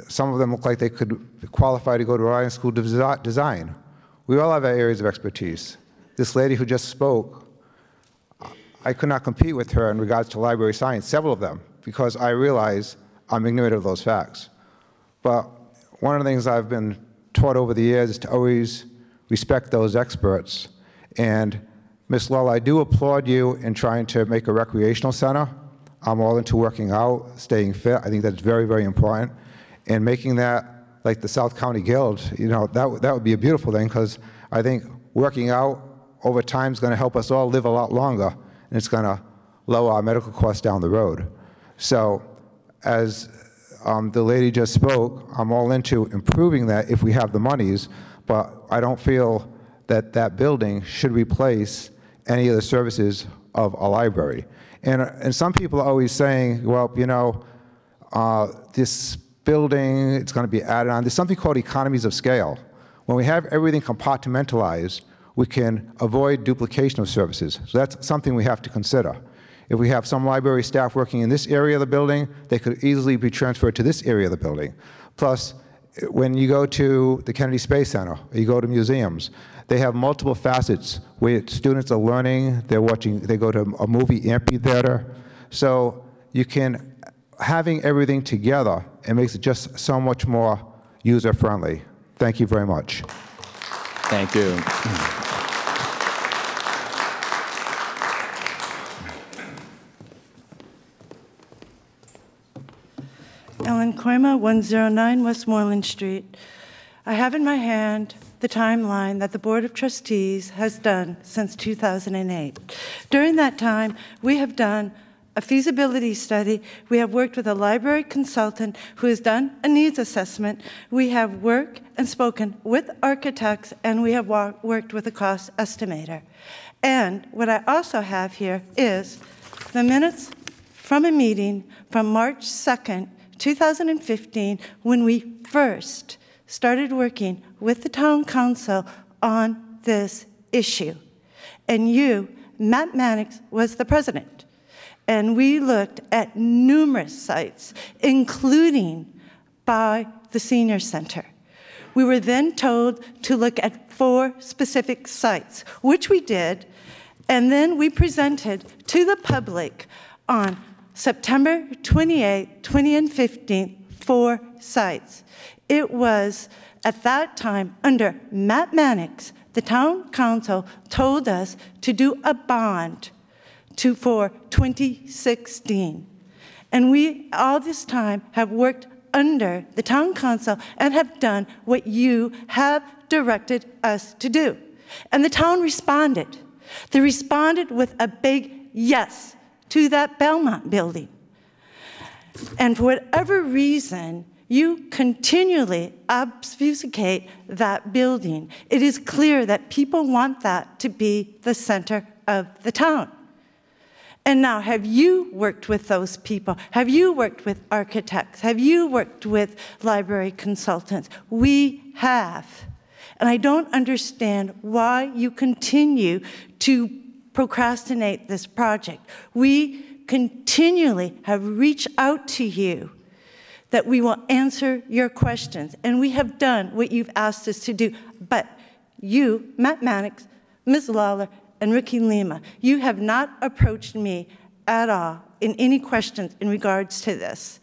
Some of them look like they could qualify to go to Rhode Island School of Design. We all have our areas of expertise. This lady who just spoke, I could not compete with her in regards to library science, several of them, because I realize I'm ignorant of those facts. But one of the things I've been taught over the years is to always respect those experts. And Ms. Lawler, I do applaud you in trying to make a recreational center. I'm all into working out, staying fit. I think that's very, very important. And making that like the South County Guild, you know, that would be a beautiful thing, because I think working out over time is going to help us all live a lot longer, and it's going to lower our medical costs down the road. So as the lady just spoke, I'm all into improving that if we have the monies, but I don't feel that that building should replace any of the services of a library. And some people are always saying, well, you know, this building, it's going to be added on. There's something called economies of scale. When we have everything compartmentalized, we can avoid duplication of services. So that's something we have to consider. If we have some library staff working in this area of the building, they could easily be transferred to this area of the building. Plus, when you go to the Kennedy Space Center, or you go to museums, they have multiple facets where students are learning, they're watching, they go to a movie amphitheater. So you can, having everything together, it makes it just so much more user-friendly. Thank you very much. Thank you. Ellen Koima, 109 Westmoreland Street. I have in my hand the timeline that the Board of Trustees has done since 2008. During that time, we have done a feasibility study. We have worked with a library consultant who has done a needs assessment. We have worked and spoken with architects, and we have worked with a cost estimator. And what I also have here is the minutes from a meeting from March 2nd, 2015, when we first started working with the town council on this issue. And you, Matt Mannix, was the president. And we looked at numerous sites, including by the senior center. We were then told to look at 4 specific sites, which we did, and then we presented to the public on September 28, 2015, 4 sites. It was, at that time, under Matt Mannix, the town council told us to do a bond for 2016. And we, all this time, have worked under the town council and have done what you have directed us to do. And the town responded. They responded with a big yes to that Belmont building. And for whatever reason, you continually obfuscate that building. It is clear that people want that to be the center of the town. And now, have you worked with those people? Have you worked with architects? Have you worked with library consultants? We have. And I don't understand why you continue to procrastinate this project. We continually have reached out to you that we will answer your questions, and we have done what you've asked us to do. But you, Matt Mannix, Ms. Lawler, and Ricky Lima, you have not approached me at all in any questions in regards to this,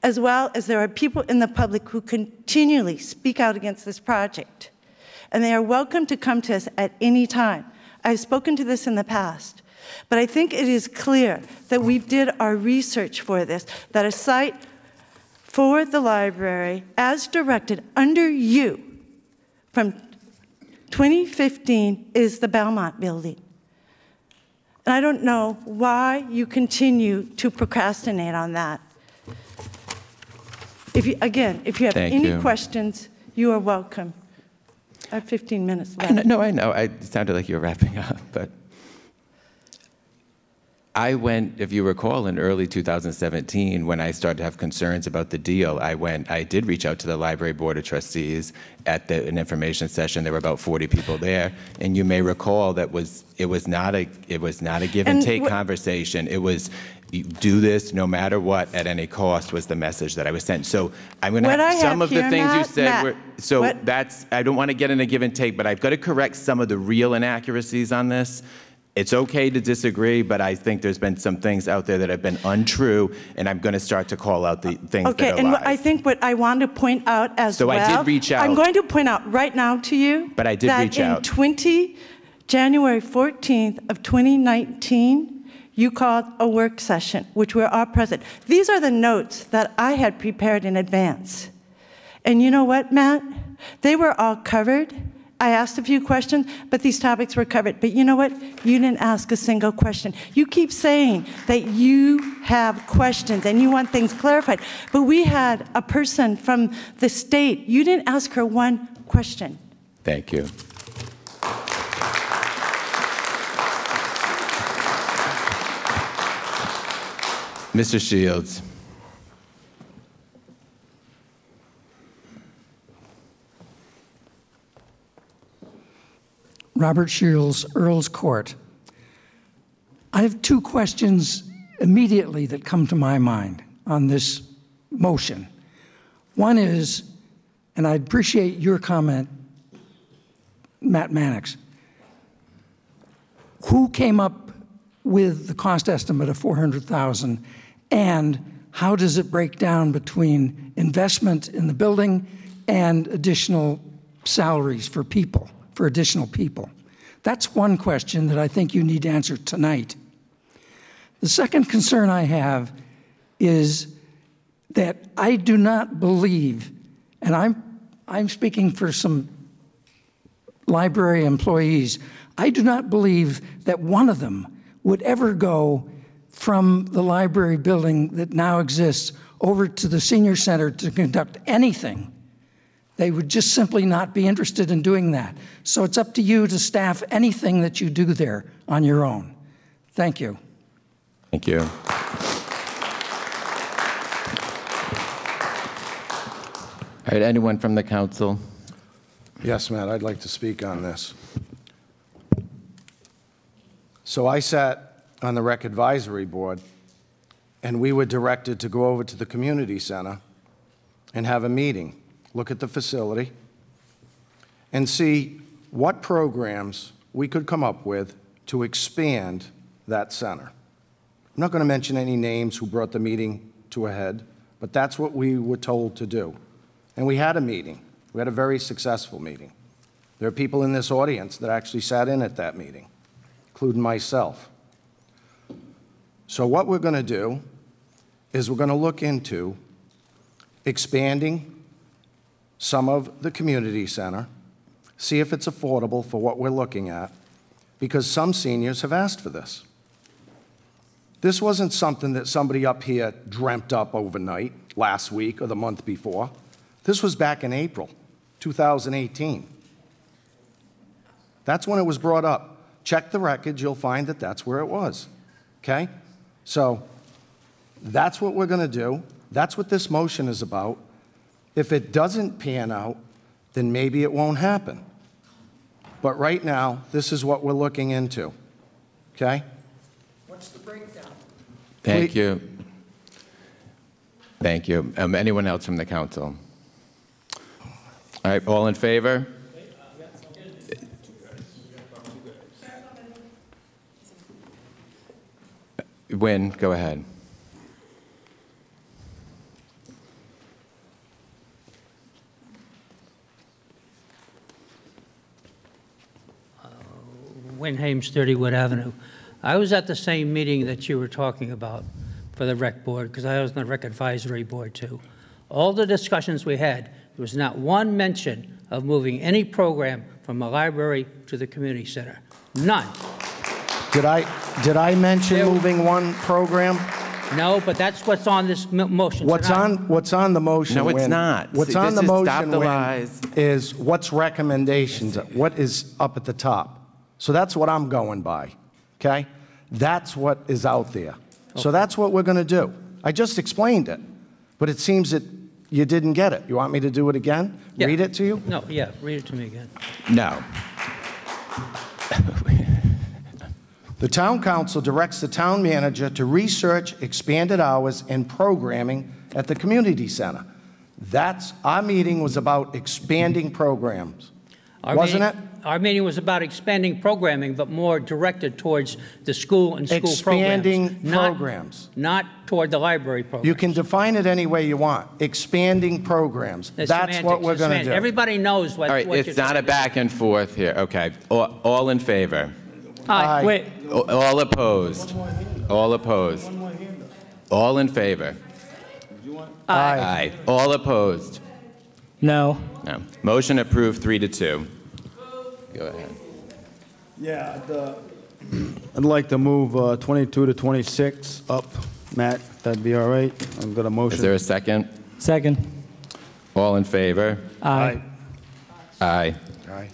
as well as there are people in the public who continually speak out against this project. And they are welcome to come to us at any time. I've spoken to this in the past, but I think it is clear that we did our research for this, that a site for the library, as directed under you from 2015, is the Belmont building. And I don't know why you continue to procrastinate on that. If you have any questions, you are welcome. I have 15 minutes left. No, I know. It sounded like you were wrapping up, but I went, if you recall, in early 2017, when I started to have concerns about the deal, I did reach out to the Library Board of Trustees at an information session. There were about 40 people there, and you may recall that it was not a give and take conversation. It was, you do this no matter what, at any cost, was the message that I was sent. So I'm going to have some of the things you said I don't want to get in a give and take, but I've got to correct some of the real inaccuracies on this. It's okay to disagree, but I think there's been some things out there that have been untrue, and I'm going to start to call out the things that are Okay, and lies. I think what I want to point out as well. So I did reach out. I'm going to point out right now to you. But I did reach out. That January 14th of 2019, you called a work session, which we're all present. These are the notes that I had prepared in advance. And you know what, Matt? They were all covered. I asked a few questions, but these topics were covered. But you know what? You didn't ask a single question. You keep saying that you have questions and you want things clarified. But we had a person from the state. You didn't ask her one question. Thank you. Mr. Shields. Robert Shields, Earl's Court. I have two questions immediately that come to my mind on this motion. One is, and I'd appreciate your comment, Matt Mannix, who came up with the cost estimate of $400,000, and how does it break down between investment in the building and additional salaries for people, for additional people? That's one question that I think you need to answer tonight. The second concern I have is that I do not believe, and I'm speaking for some library employees, I do not believe that one of them would ever go from the library building that now exists over to the senior center to conduct anything. They would just simply not be interested in doing that. So it's up to you to staff anything that you do there on your own. Thank you. Thank you. All right, anyone from the council? Yes, Matt, I'd like to speak on this. So I sat on the Rec Advisory Board, and we were directed to go over to the community center and have a meeting, look at the facility, and see what programs we could come up with to expand that center. I'm not going to mention any names who brought the meeting to a head, but that's what we were told to do. And we had a meeting. We had a very successful meeting. There are people in this audience that actually sat in at that meeting, including myself. So what we're going to do is we're going to look into expanding some of the community center, see if it's affordable for what we're looking at, because some seniors have asked for this. This wasn't something that somebody up here dreamt up overnight last week or the month before. This was back in April 2018. That's when it was brought up. Check the records, you'll find that that's where it was, okay? So that's what we're going to do. That's what this motion is about. If it doesn't pan out, then maybe it won't happen. But right now, this is what we're looking into, okay? What's the breakdown? Thank you. Thank you. Anyone else from the council? All right, all in favor? Wynn, go ahead. Win Hames, 30 Wood Avenue. I was at the same meeting that you were talking about for the rec board, because I was on the rec advisory board too. All the discussions we had, there was not one mention of moving any program from the library to the community center. None. Did I mention moving one program? No, but that's what's on this motion What's tonight. on the motion? No, it's Win? not. What's See, on the this is motion? stop the Win, lies. is what's recommendations? What is up at the top? So that's what I'm going by. Okay, that's what is out there. So that's what we're going to do. I just explained it, but it seems that you didn't get it. You want me to do it again? Yeah. Read it to you? No, yeah, read it to me again. No. The town council directs the town manager to research expanded hours and programming at the community center. Our meeting was about expanding programs, wasn't it? Our meeting was about expanding programming, but more directed towards the school and school Expanding programs. Not toward the library program. You can define it any way you want. Expanding programs. That's what we're going to do. Everybody knows what. All right, it's not a back and forth here. Okay. All in favor? Aye. Wait. All opposed? All opposed? All in favor? Aye. Aye. All opposed? No. No. Motion approved 3-2. Go ahead. Yeah, I'd like to move 22 to 26 up, Matt. That'd be all right. I've got a motion. Is there a second? Second. All in favor? Aye. Aye. Aye.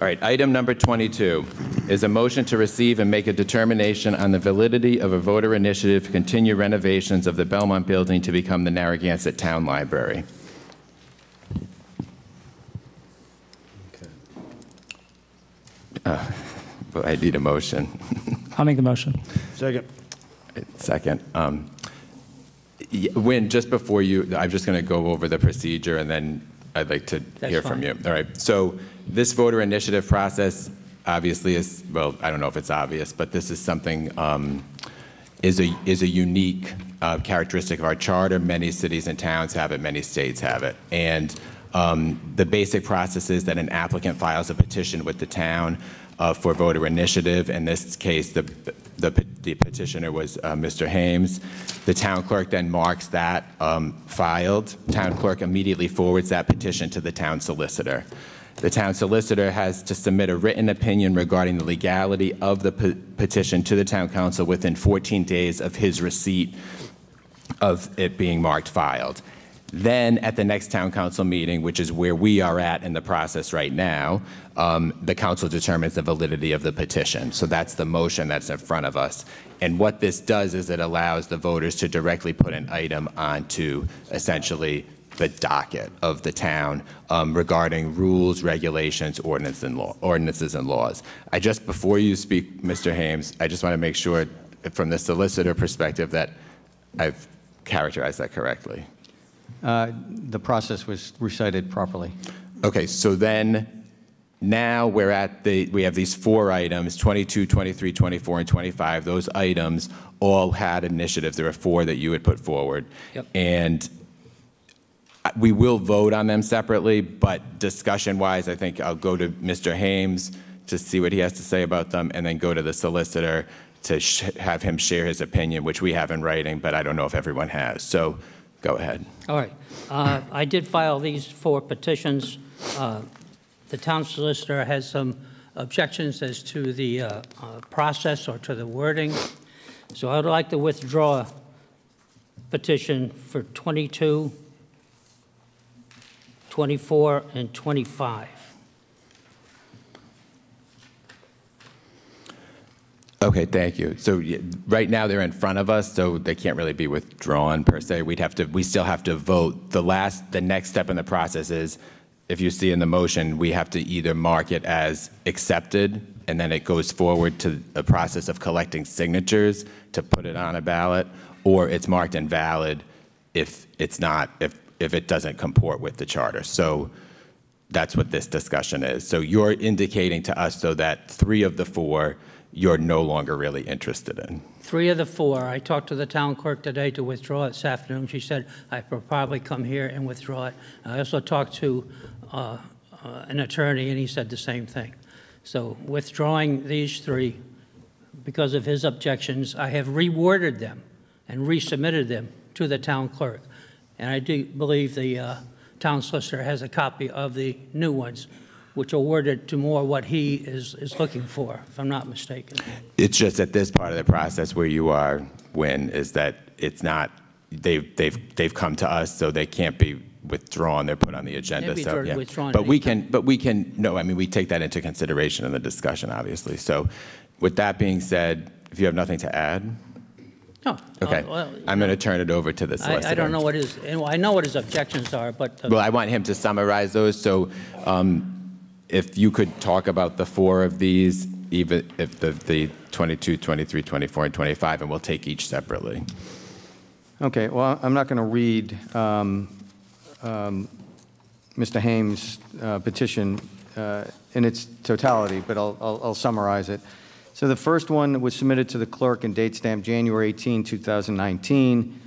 All right, item number 22 is a motion to receive and make a determination on the validity of a voter initiative to continue renovations of the Belmont building to become the Narragansett Town Library. But I need a motion. I'll make the motion. Second. Second. Win, just before you, I'm just going to go over the procedure, and then I'd like to hear from you. All right. So this voter initiative process obviously is, well, I don't know if it's obvious, but this is something, is a unique characteristic of our charter. Many cities and towns have it, many states have it. And the basic process is that an applicant files a petition with the town for voter initiative. In this case, the petitioner was Mr. Hames. The town clerk then marks that filed. Town clerk immediately forwards that petition to the town solicitor. The town solicitor has to submit a written opinion regarding the legality of the petition to the town council within 14 days of his receipt of it being marked filed. Then at the next town council meeting, which is where we are at in the process right now, the council determines the validity of the petition. So that's the motion that's in front of us. And what this does is it allows the voters to directly put an item onto essentially the docket of the town regarding rules, regulations, ordinances, and laws. Before you speak, Mr. Hames, I just want to make sure from the solicitor perspective that I've characterized that correctly. The process was recited properly. Okay, so then now we have these 4 items, 22, 23, 24, and 25. Those items all had initiatives. There were 4 that you had put forward. Yep. And we will vote on them separately, but discussion-wise, I think I'll go to Mr. Hames to see what he has to say about them, and then go to the solicitor to have him share his opinion, which we have in writing, but I don't know if everyone has. So go ahead. All right. I did file these 4 petitions. The town solicitor has some objections as to the process or to the wording. So I would like to withdraw petition for 22, 24, and 25. Okay, thank you. So right now they're in front of us, so they can't really be withdrawn per se. We still have to vote. The next step in the process is, if you see in the motion, we have to either mark it as accepted, and then it goes forward to a process of collecting signatures to put it on a ballot, or it's marked invalid if it doesn't comport with the charter. So that's what this discussion is. So you're indicating to us, though, that 3 of the 4 you're no longer really interested in. 3 of the 4. I talked to the town clerk today to withdraw it this afternoon. She said I could probably come here and withdraw it. I also talked to an attorney, and he said the same thing. So withdrawing these three, because of his objections, I have reworded them and resubmitted them to the town clerk. And I do believe the town solicitor has a copy of the new ones, which are worded to more what he is looking for, if I'm not mistaken. It's just at this part of the process where you are, Wynn, is that it's not, they've come to us, so they can't be withdrawn. They're put on the agenda. Maybe So they're yeah, withdrawn but we can. No, I mean we take that into consideration in the discussion, obviously. So, with that being said, if you have nothing to add. No. Okay. Well, I'm going to turn it over to the solicitor. I don't know what his, I know what his objections are, but. Well, I want him to summarize those. So, if you could talk about the four of these, even if the 22, 23, 24, and 25, and we'll take each separately. Okay, well, I'm not going to read Mr. Hames' petition in its totality, but I'll summarize it. So the first one was submitted to the clerk and date stamped January 18, 2019.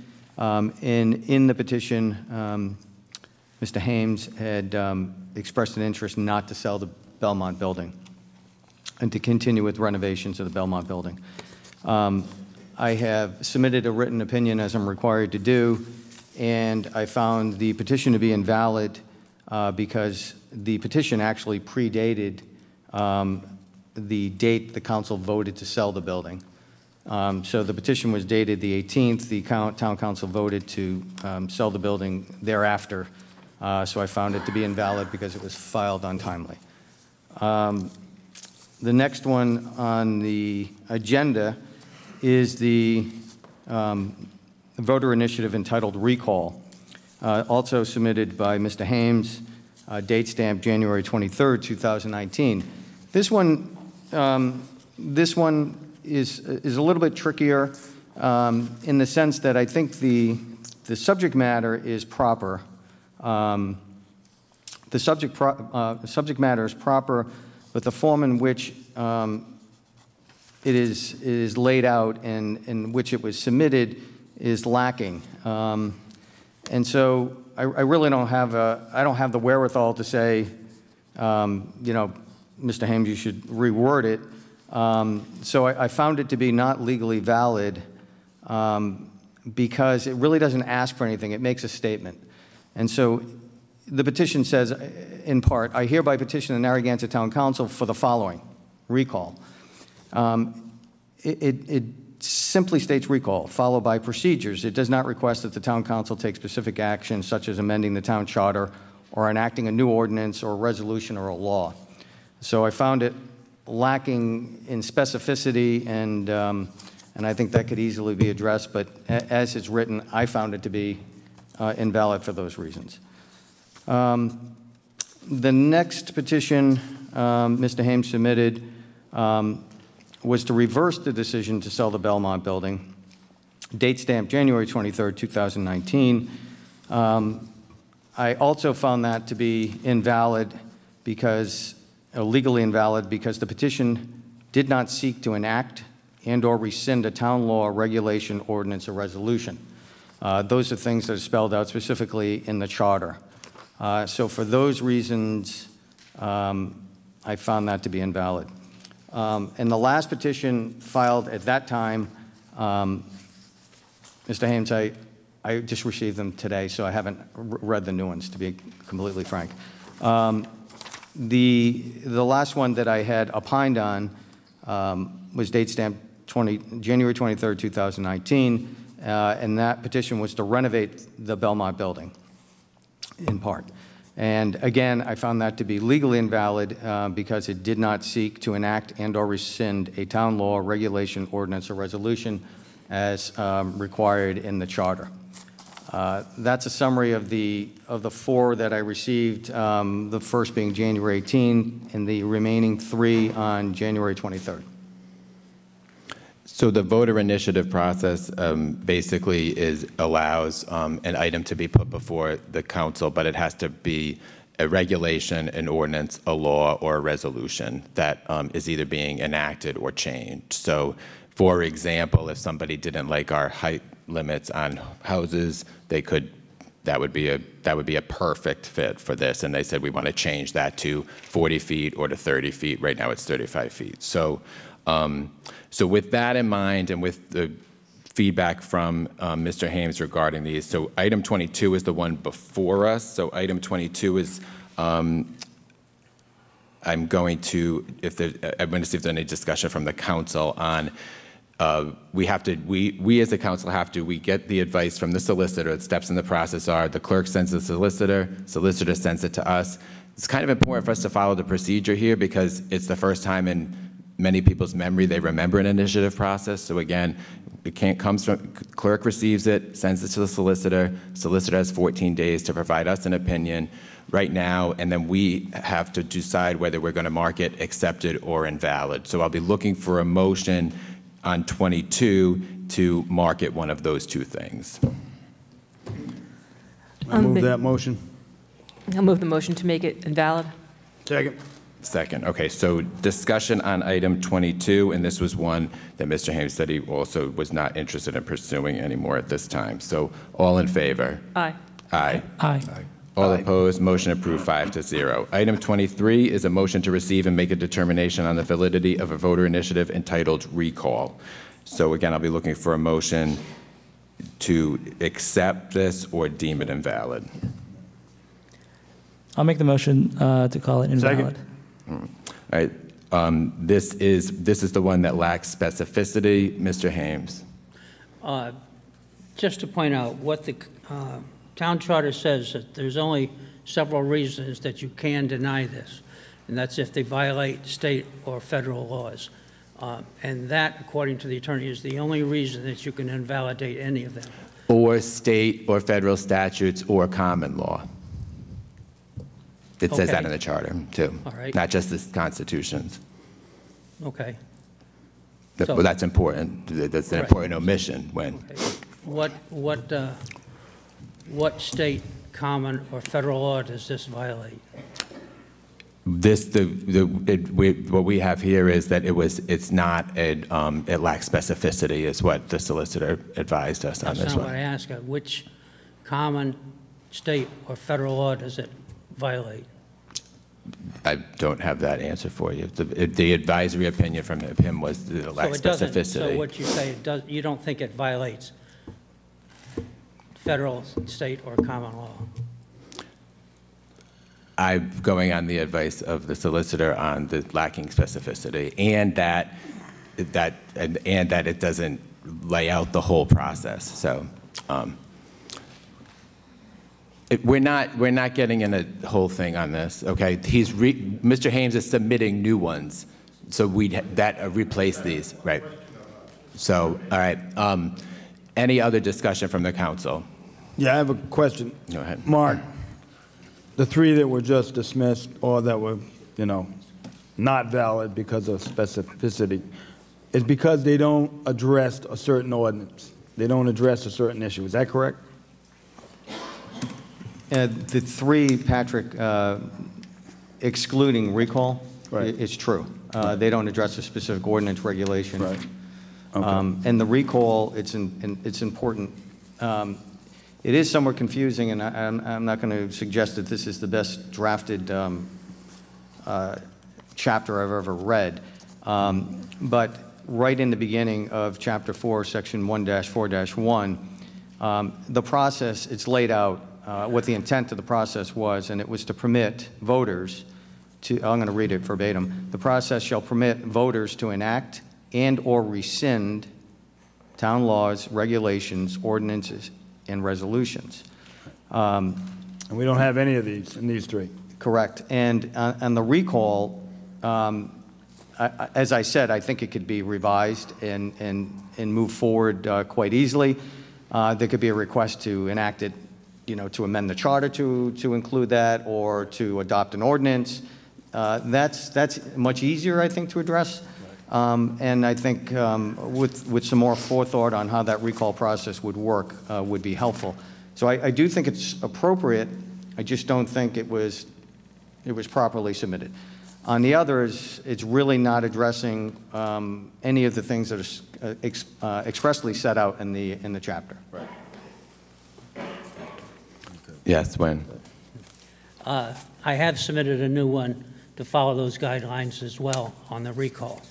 In the petition, Mr. Hames had expressed an interest not to sell the Belmont building and to continue with renovations of the Belmont building. I have submitted a written opinion, as I'm required to do, and I found the petition to be invalid because the petition actually predated the date the council voted to sell the building. So the petition was dated the 18th. The town council voted to sell the building thereafter. So I found it to be invalid because it was filed untimely. The next one on the agenda is the voter initiative entitled Recall, also submitted by Mr. Hames, date stamped January 23rd, 2019. This one is a little bit trickier in the sense that I think the subject matter is proper. The subject matter is proper, but the form in which it is laid out and in which it was submitted is lacking. And so I really don't have the wherewithal to say, Mr. Hames, you should reword it. So I found it to be not legally valid because it really doesn't ask for anything. It makes a statement. And so the petition says, in part, I hereby petition the Narragansett Town Council for the following, recall. It simply states recall, followed by procedures. It does not request that the Town Council take specific action, such as amending the town charter or enacting a new ordinance or resolution or a law. So I found it lacking in specificity, and I think that could easily be addressed, but as it's written, I found it to be invalid for those reasons. The next petition Mr. Hames submitted was to reverse the decision to sell the Belmont building, date stamped January 23rd, 2019. I also found that to be invalid because, legally invalid, because the petition did not seek to enact and/or rescind a town law, regulation, ordinance, or resolution. Those are things that are spelled out specifically in the charter. So for those reasons, I found that to be invalid. And the last petition filed at that time, Mr. Hames, I just received them today, so I haven't read the new ones, to be completely frank. The last one that I had opined on was date stamped January 23rd, 2019, and that petition was to renovate the Belmont building, in part. And again, I found that to be legally invalid because it did not seek to enact and/or rescind a town law, regulation, ordinance, or resolution as required in the charter. That's a summary of the four that I received, the first being January 18, and the remaining three on January 23rd. So the voter initiative process basically allows an item to be put before the council, but it has to be a regulation, an ordinance, a law, or a resolution that is either being enacted or changed. So, for example, if somebody didn't like our height limits on houses, they could that would be a perfect fit for this. And they said we want to change that to 40 feet or to 30 feet. Right now it's 35 feet. So, so with that in mind and with the feedback from Mr. Hames regarding these, so item 22 is the one before us. So item 22 is, I'm going to see if there's any discussion from the council on, we as a council we get the advice from the solicitor. The steps in the process are the clerk sends the solicitor sends it to us. It's kind of important for us to follow the procedure here because it's the first time in many people's memory they remember an initiative process. So again, comes from, clerk receives it, sends it to the solicitor. Solicitor has 14 days to provide us an opinion right now, and then we have to decide whether we're going to mark it accepted or invalid. So I'll be looking for a motion on 22 to mark it one of those two things. I move that motion. I'll move the motion to make it invalid. Second. Second. Okay, so discussion on item 22, and this was one that Mr. Hames said he also was not interested in pursuing anymore at this time. So all in favor? Aye. Aye. Aye. All opposed, motion approved 5-0. Item 23 is a motion to receive and make a determination on the validity of a voter initiative entitled Recall. So again, I'll be looking for a motion to accept this or deem it invalid. I'll make the motion to call it invalid. Second. All right. This is the one that lacks specificity. Mr. Hames. Just to point out, what the town charter says that there's only several reasons that you can deny this, and that's if they violate state or federal laws. And that, according to the attorney, is the only reason that you can invalidate any of them. Or state or federal statutes or common law. It says that in the charter, too. All right. Not just the constitutions. Okay. Well, that's important. That's an important omission when. Okay. What state, common, or federal law does this violate? What we have here is that it lacks specificity, is what the solicitor advised us on this one. That's not what I asked. Which common, state, or federal law does it violate? I don't have that answer for you. The advisory opinion from him was that it lacks specificity. So what you say, you don't think it violates federal, state, or common law? I'm going on the advice of the solicitor on the lacking specificity, and that it doesn't lay out the whole process. So we're not getting in a whole thing on this. Okay, Mr. Hames is submitting new ones, so replace these, right? So all right. Any other discussion from the council? Yeah, I have a question. Go ahead. Mark, the three that were just dismissed or that were, not valid because of specificity, is because they don't address a certain ordinance. They don't address a certain issue. Is that correct? The three, Patrick, excluding recall, it's true. They don't address a specific ordinance regulation. Right. Okay. And the recall, it's important. It is somewhat confusing, and I'm not going to suggest that this is the best drafted chapter I've ever read. But right in the beginning of Chapter 4, Section 1-4-1, the process, it's laid out what the intent of the process was, and it was to permit voters to, I'm going to read it verbatim, the process shall permit voters to enact and or rescind town laws, regulations, ordinances, and resolutions. And we don't have any of these in these three. Correct. And on the recall, as I said, I think it could be revised and move forward quite easily. There could be a request to enact it, to amend the charter to include that, or to adopt an ordinance. That's much easier, I think, to address. And I think with some more forethought on how that recall process would work would be helpful. So I do think it's appropriate. I just don't think it was properly submitted. On the others, it's really not addressing any of the things that are expressly set out in the chapter. Right. Yes, when? I have submitted a new one to follow those guidelines as well on the recall.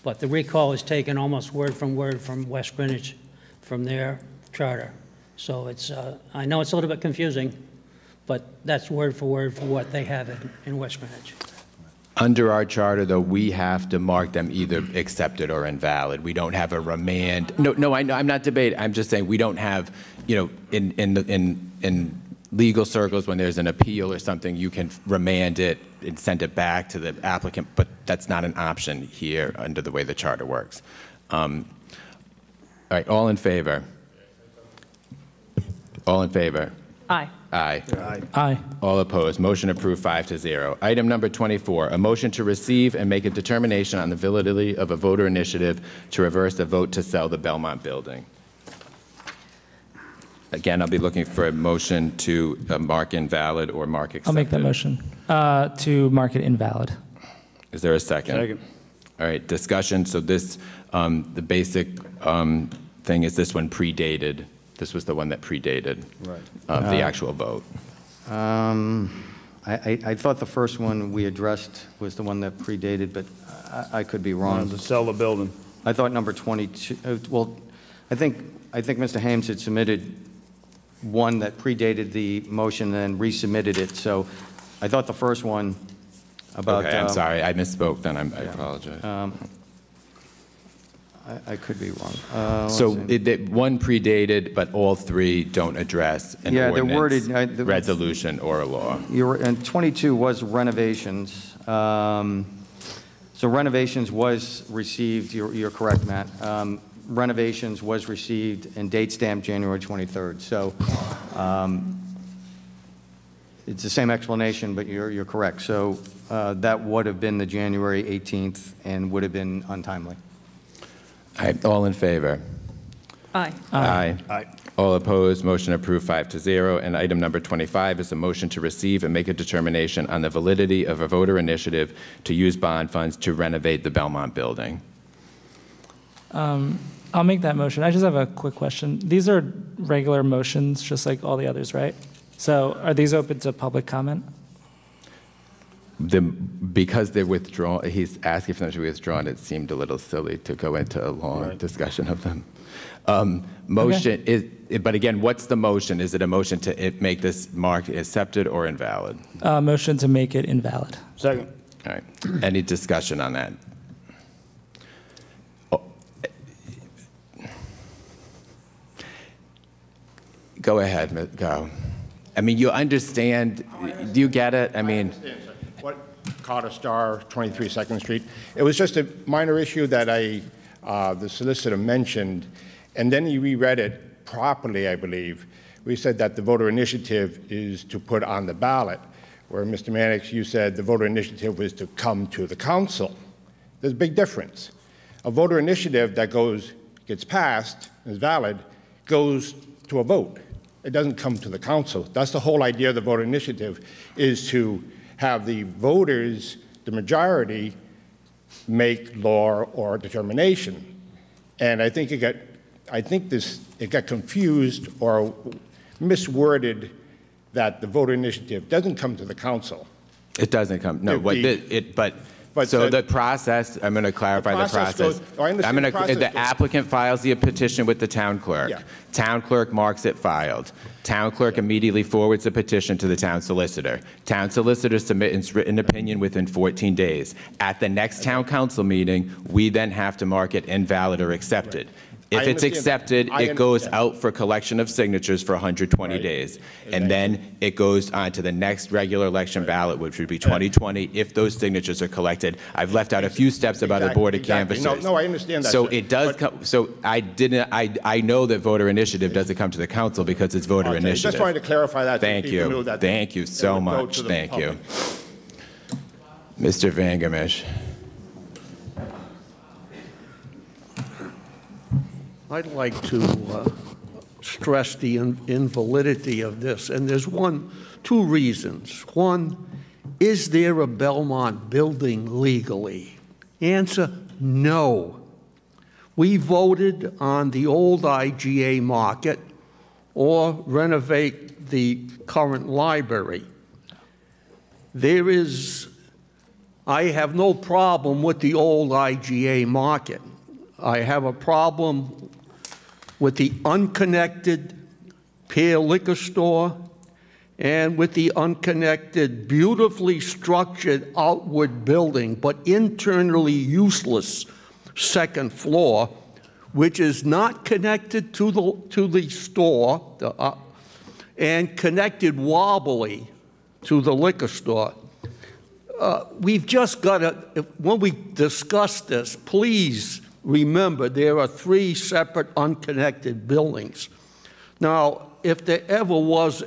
But the recall is taken almost word from West Greenwich, from their charter. So it's, I know it's a little bit confusing, but that's word for what they have in West Greenwich. Under our charter, though, we have to mark them either accepted or invalid. We don't have a remand. No, I know, I'm not debating. I'm just saying we don't have, you know, in legal circles, when there's an appeal or something, you can remand it and send it back to the applicant, but that's not an option here under the way the charter works. All right, all in favor? All in favor? Aye. Aye. Aye. Aye. All opposed. Motion approved 5-0. Item number 24, a motion to receive and make a determination on the validity of a voter initiative to reverse a vote to sell the Belmont building. Again, I'll be looking for a motion to mark invalid or mark accepted. I'll make that motion to mark it invalid. Is there a second? Second. All right, discussion. So this, the basic thing is this one predated. This was the one that predated the actual vote. I thought the first one we addressed was the one that predated, but I could be wrong. To sell the building. I thought number 22, well, I think Mr. Hames had submitted one that predated the motion and then resubmitted it. So I thought the first one about... Okay, I'm sorry. I misspoke then. I apologize. I could be wrong. So one predated, but all three don't address an ordinance, resolution, or a law. And 22 was renovations. So renovations was received, you're correct, Matt. Renovations was received and date stamped January 23rd. So it's the same explanation, but you're correct. So that would have been the January 18th and would have been untimely. All right, all in favor? Aye. Aye. Aye. All opposed, motion approved 5-0. And item number 25 is a motion to receive and make a determination on the validity of a voter initiative to use bond funds to renovate the Belmont building. I'll make that motion. I just have a quick question. These are regular motions, just like all the others, right? So are these open to public comment? Because they're withdrawn, he's asking for them to be withdrawn, it seemed a little silly to go into a long discussion of them. Motion is, but again, what's the motion? Is it a motion to make this marked accepted or invalid? Motion to make it invalid. Second. All right. Any discussion on that? Go ahead, go. I mean, you understand, do you get it? I mean, what Carter Star, 23 2nd Street. It was just a minor issue that the solicitor mentioned, and then he reread it properly, I believe. We said that the voter initiative is to put on the ballot, where Mr. Mannix, you said the voter initiative was to come to the council. There's a big difference. A voter initiative that gets passed, is valid, goes to a vote. It doesn't come to the council. That's the whole idea of the voter initiative, is to have the voters, the majority, make law or determination. And I think it got confused or misworded that the voter initiative doesn't come to the council. It doesn't come, no, so the process, I'm going to clarify the process. The applicant files the petition with the town clerk. Yeah. Town clerk marks it filed. Town clerk immediately forwards the petition to the town solicitor. Town solicitor submits written opinion within 14 days. At the next town council meeting, we then have to mark it invalid or accepted. If it's accepted, it goes out for collection of signatures for 120 days. And then it goes on to the next regular election ballot, which would be 2020, if those signatures are collected. I've left out a few steps about a board of canvassers. No, I understand that. So it does come, so I know that voter initiative doesn't come to the council because it's voter initiative. Just wanted to clarify that. Thank you. Thank you so much. Thank you. Mr. Vangamish. I'd like to stress the invalidity of this, and there's two reasons. One, is there a Belmont building legally? Answer, no. We voted on the old IGA market or renovate the current library. I have no problem with the old IGA market. I have a problem with the unconnected Pear Liquor Store and with the unconnected, beautifully structured outward building, but internally useless second floor, which is not connected to the store and connected wobbly to the liquor store. We've just got to, when we discuss this, please remember there are 3 separate unconnected buildings. Now, if there ever was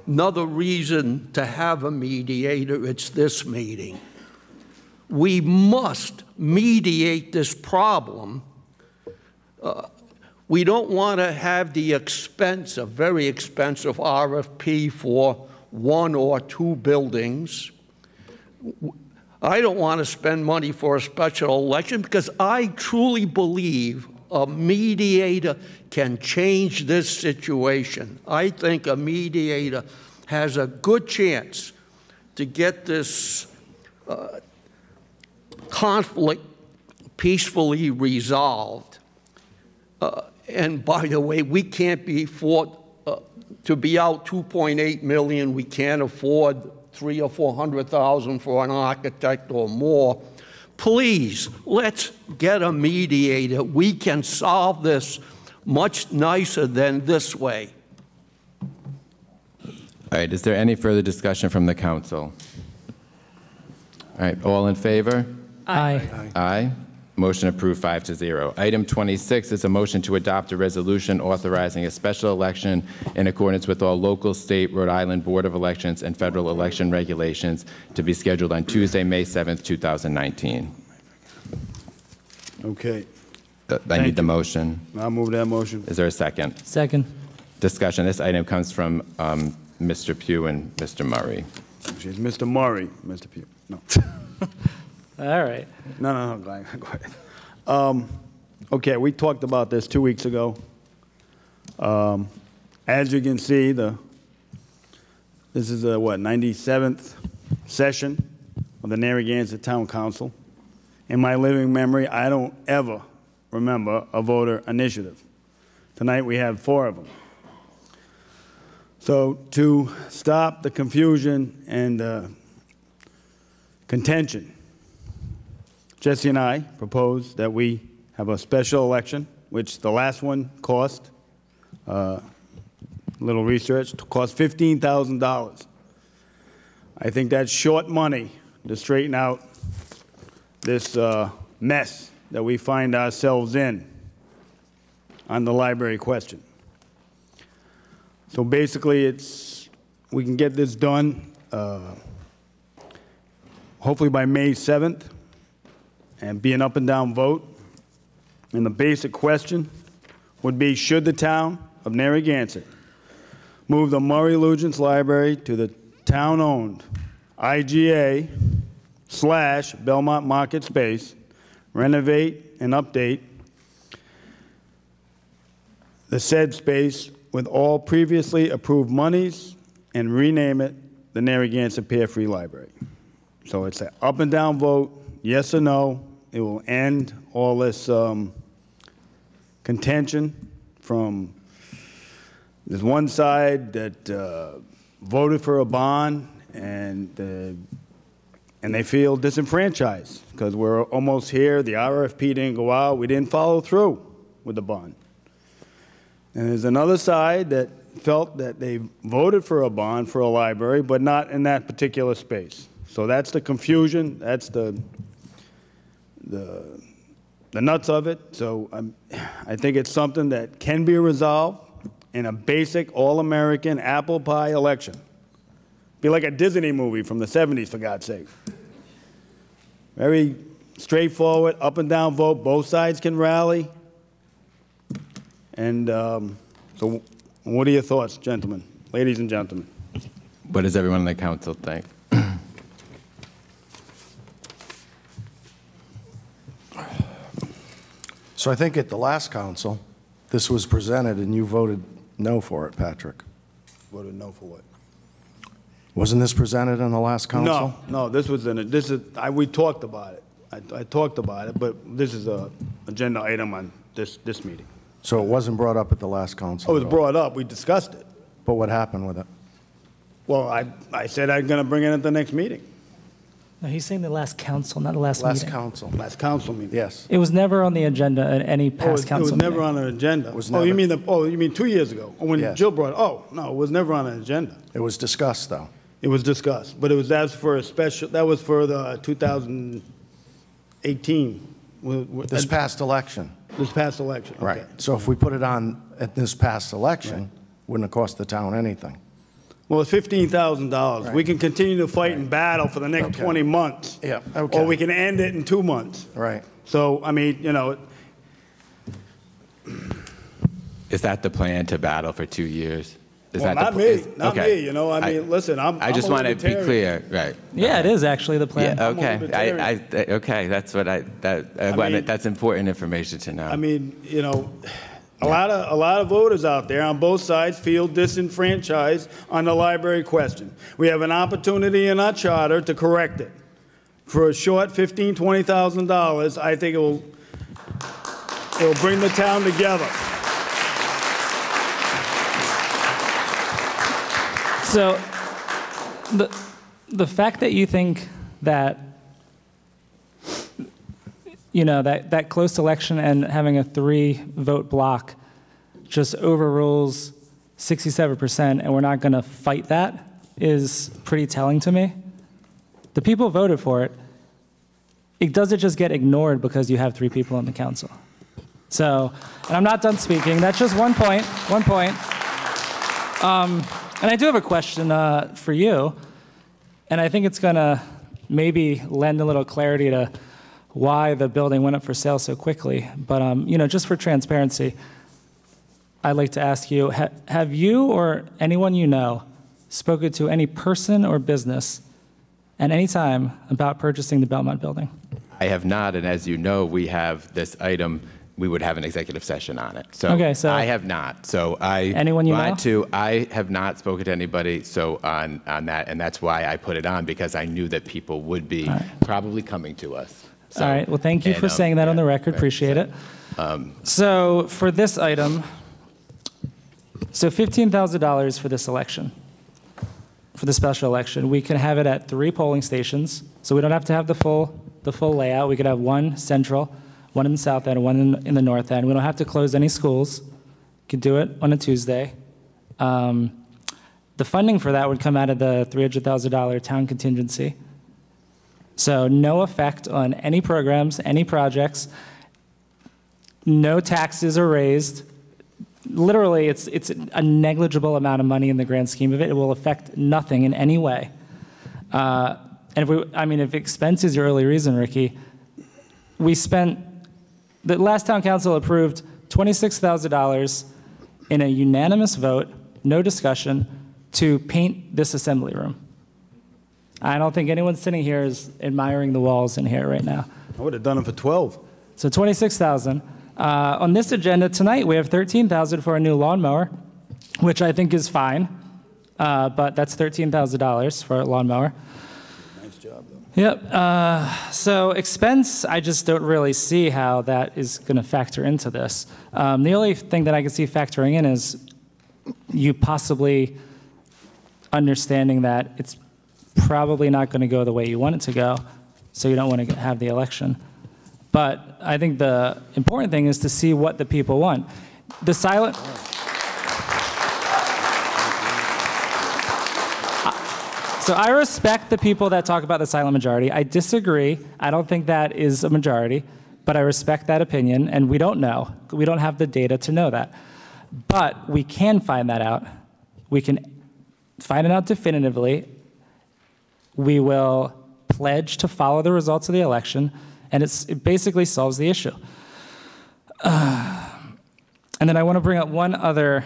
another reason to have a mediator, it's this meeting. We must mediate this problem. We don't want to have the expense, a very expensive RFP for 1 or 2 buildings. I don't want to spend money for a special election because I truly believe a mediator can change this situation. I think a mediator has a good chance to get this conflict peacefully resolved. And by the way, we can't be afford to be out $2.8 million. We can't afford $300,000 or $400,000 for an architect or more. Please, let's get a mediator. We can solve this much nicer than this way. All right, is there any further discussion from the council? All right, all in favor? Aye. Aye. Motion approved 5-0. Item 26 is a motion to adopt a resolution authorizing a special election in accordance with all local, state, Rhode Island Board of Elections and federal election regulations to be scheduled on Tuesday, May 7th, 2019. Okay. I need the motion. I'll move that motion. Is there a second? Second. Discussion. This item comes from Mr. Pugh and Mr. Murray. It's Mr. Murray, Mr. Pugh. No. All right. No, go ahead. Okay, we talked about this 2 weeks ago. As you can see, this is the, 97th session of the Narragansett Town Council. In my living memory, I don't ever remember a voter initiative. Tonight we have 4 of them. So to stop the confusion and contention, Jesse and I propose that we have a special election, which the last one cost, little research, cost $15,000. I think that's short money to straighten out this mess that we find ourselves in on the library question. So basically, we can get this done hopefully by May 7th. And be an up and down vote. And the basic question would be, should the town of Narragansett move the Murray-Lugence Library to the town-owned IGA/Belmont Market space, renovate and update the said space with all previously approved monies and rename it the Narragansett Pear-Free Library? So it's an up and down vote, yes or no. It will end all this contention from there's one side that voted for a bond and they feel disenfranchised because we're almost here. The RFP didn't go out. We didn't follow through with the bond. And there's another side that felt that they voted for a bond for a library, but not in that particular space. So that's the confusion. That's the nuts of it. So I think it's something that can be resolved in a basic all-American apple pie election. Be like a Disney movie from the 70s, for God's sake. Very straightforward, up and down vote. Both sides can rally. And so what are your thoughts, gentlemen, ladies and gentlemen? What does everyone on the council think? So I think at the last council, this was presented and you voted No for it, Patrick. Voted no for what? Wasn't this presented in the last council? No, this was we talked about it. I talked about it, but this is a agenda item on this meeting. So it wasn't brought up at the last council? Oh, it was brought up, we discussed it. But what happened with it? Well, I said I'm gonna bring it at the next meeting. No, he's saying the last council, not the last Last meeting. council. Last council meeting. Yes. It was never on the agenda at any past council It was never meeting. on an agenda. Was Oh, you never. mean 2 years ago, when Yes. Jill brought it? Oh, no, it was never on an agenda. It was discussed, though. It was discussed, but that was for the 2018. This past election. This past election, okay. Right. So if we put it on at this past election, wouldn't have cost the town anything. Well, it's $15,000. Right. We can continue to fight and battle for the next 20 months. Yeah, okay. Or we can end it in 2 months. Right. So, I mean, Is that the plan, to battle for 2 years? Is well, that not the, me, is- not okay. me, I mean, listen, I'm I just I'm a want to be libertarian. clear, right? Yeah, it is actually the plan. Yeah, I'm a okay. libertarian. Okay, that's what that's important information to know. I mean, a lot of voters out there on both sides feel disenfranchised on the library question. We have an opportunity in our charter to correct it. For a short $15,000, $20,000, I think it will bring the town together. So the fact that you think that, that close election and having a 3-vote block just overrules 67% and we're not going to fight that is pretty telling to me. The people voted for it. It doesn't just get ignored because you have 3 people on the council. So, and I'm not done speaking. That's just one point. And I do have a question for you, and I think it's going to maybe lend a little clarity to why the building went up for sale so quickly. But just for transparency, I'd like to ask you: have you or anyone you know spoken to any person or business at any time about purchasing the Belmont building? I have not, and as you know, we have this item. We would have an executive session on it. So, okay, so I have not. So anyone you know? I have not spoken to anybody on that, and that's why I put it on, because I knew that people would be probably coming to us. So, all right. Well, thank you for saying that on the record. Appreciate it. So for this item, so $15,000 for this election, for the special election. We can have it at 3 polling stations, so we don't have to have the full layout. We could have 1 central, 1 in the south end, 1 in the north end. We don't have to close any schools. We could do it on a Tuesday. The funding for that would come out of the $300,000 town contingency. So no effect on any programs, any projects. No taxes are raised. Literally, it's a negligible amount of money in the grand scheme of it. It will affect nothing in any way. And if expense is your early reason, Ricky, the last town council approved $26,000 in a unanimous vote, no discussion, to paint this assembly room. I don't think anyone sitting here is admiring the walls in here right now. I would have done it for 12. So $26,000. On this agenda tonight, we have $13,000 for a new lawnmower, which I think is fine, but that's $13,000 for a lawnmower. Nice job, though. Yep. So expense, I just don't really see how that is going to factor into this. The only thing that I can see factoring in is you possibly understanding that it's probably not going to go the way you want it to go, so you don't want to have the election. But I think the important thing is to see what the people want. The silent... So I respect the people that talk about the silent majority. I disagree. I don't think that is a majority, but I respect that opinion, and we don't know. We don't have the data to know that. But we can find that out. We can find it out definitively. We will pledge to follow the results of the election, and it basically solves the issue. And then I want to bring up one other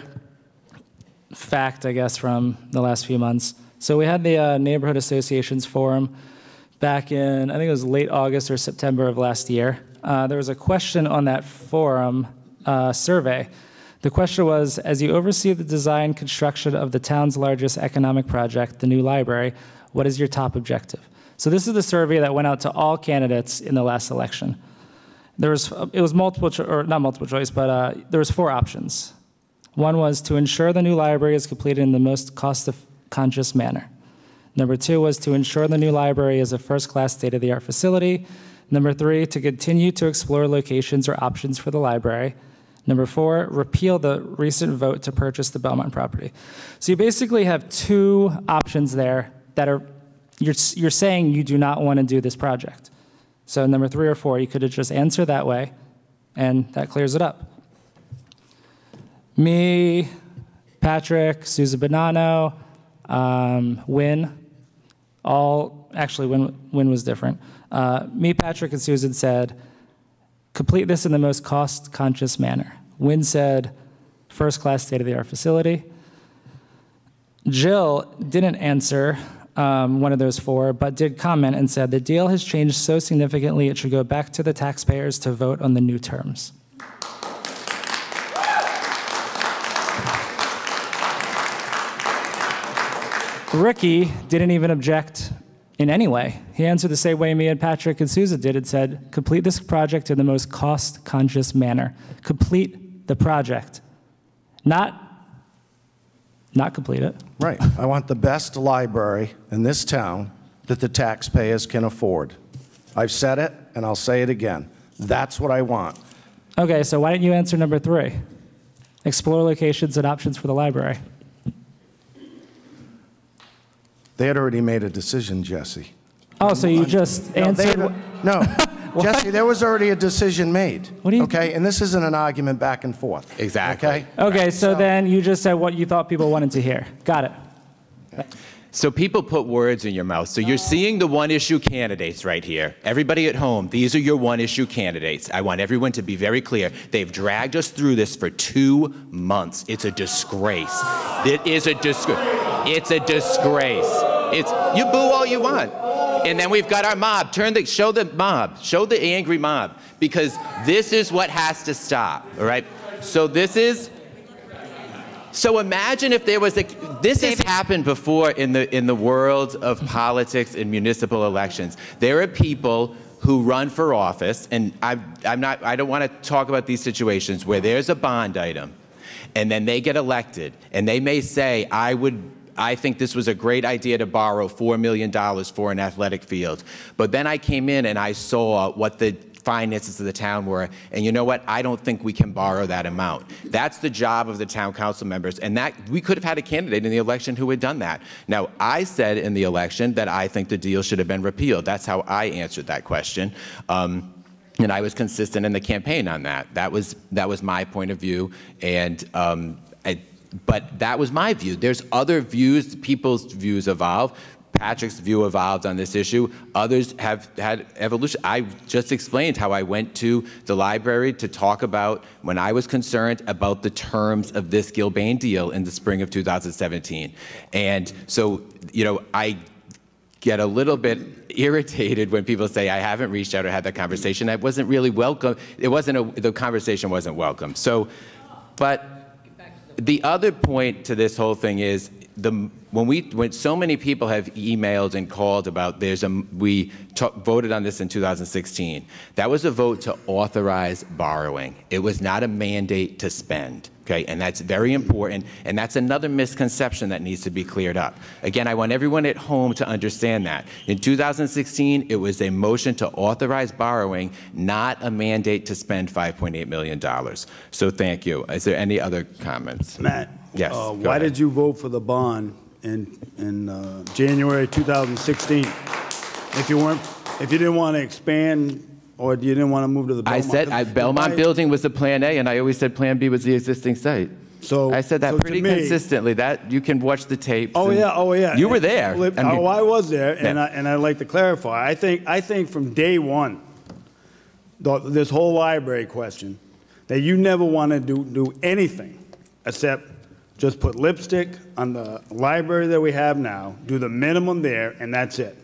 fact, I guess, from the last few months. So we had the Neighborhood Associations Forum back in, I think it was late August or September of last year. There was a question on that forum survey The question was, as you oversee the design construction of the town's largest economic project, the new library, what is your top objective? So this is the survey that went out to all candidates in the last election. It was multiple, or not multiple choice, but there was 4 options. One was to ensure the new library is completed in the most cost-conscious manner. Number 2 was to ensure the new library is a first-class state-of-the-art facility. Number 3, to continue to explore locations or options for the library. Number 4, repeal the recent vote to purchase the Belmont property. So you basically have 2 options there that are, you're saying you do not want to do this project. So number 3 or 4, you could have just answered that way, and that clears it up. Me, Patrick, Susan Bonanno, Wynn, actually Wynn was different. Me, Patrick, and Susan said, complete this in the most cost-conscious manner. Wynn said, first-class state-of-the-art facility. Jill didn't answer one of those 4, but did comment and said, the deal has changed so significantly it should go back to the taxpayers to vote on the new terms. Ricky didn't even object in any way. He answered the same way me and Patrick and Susan did and said, complete this project in the most cost-conscious manner. Complete the project. Not complete it. Right. I want the best library in this town that the taxpayers can afford. I've said it, and I'll say it again. That's what I want. Okay, so why didn't you answer number 3? Explore locations and options for the library. They had already made a decision, Jesse. Oh, so you just answered? No, Jesse, there was already a decision made. What do you? Okay, and this isn't an argument back and forth. Exactly. Okay. Okay, so then you just said what you thought people wanted to hear. Got it. So people put words in your mouth. So you're seeing the one-issue candidates right here. Everybody at home, these are your one-issue candidates. I want everyone to be very clear. They've dragged us through this for 2 months. It's a disgrace. It is a disgrace. It's a disgrace. You boo all you want. And then we've got our mob. Show the mob. Show the angry mob. Because this is what has to stop, all right? So imagine if there was this has happened before in the world of politics and municipal elections. There are people who run for office, and I don't want to talk about these situations where there's a bond item, and then they get elected, and they may say, I think this was a great idea to borrow $4 million for an athletic field. But then I came in and I saw what the finances of the town were, and you know what? I don't think we can borrow that amount. That's the job of the town council members, and that we could have had a candidate in the election who had done that. Now, I said in the election that I think the deal should have been repealed. That's how I answered that question. And I was consistent in the campaign on that. That was my point of view, and but that was my view. There's other views, people's views evolve. Patrick's view evolved on this issue. Others have had evolution. I just explained how I went to the library to talk about when I was concerned about the terms of this Gilbane deal in the spring of 2017. And so, I get a little bit irritated when people say I haven't reached out or had that conversation. I wasn't really welcome. The conversation wasn't welcome. So, but the other point to this whole thing is when so many people have emailed and called about we voted on this in 2016. That was a vote to authorize borrowing. It was not a mandate to spend. Okay, and that's very important, and that's another misconception that needs to be cleared up. Again, I want everyone at home to understand that. In 2016, it was a motion to authorize borrowing, not a mandate to spend $5.8 million. So thank you. Is there any other comments? Matt, yes. Why did you vote for the bond in January 2016? If you didn't want to expand, or you didn't want to move to the Belmont? I said Belmont building was the plan A, and I always said plan B was the existing site. So I said that pretty consistently. That you can watch the tapes. Oh yeah. You were there. I was there, and I'd like to clarify. I think from day one, this whole library question, that you never wanted to do anything except just put lipstick on the library that we have now, do the minimum there, and that's it.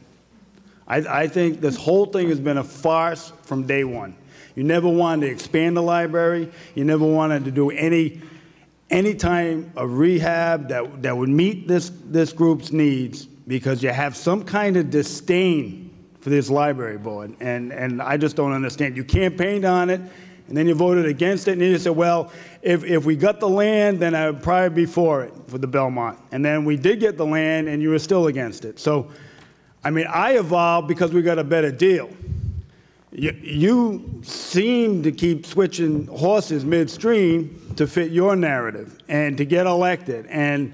I think this whole thing has been a farce from day one. You never wanted to expand the library. You never wanted to do any anytime a rehab that would meet this group's needs, because you have some kind of disdain for this library board, and I just don't understand. You campaigned on it, and then you voted against it, and then you said, well, if we got the land, then I would probably be for it, for the Belmont. And then we did get the land, and you were still against it. So, I mean, I evolved because we got a better deal. You seem to keep switching horses midstream to fit your narrative and to get elected and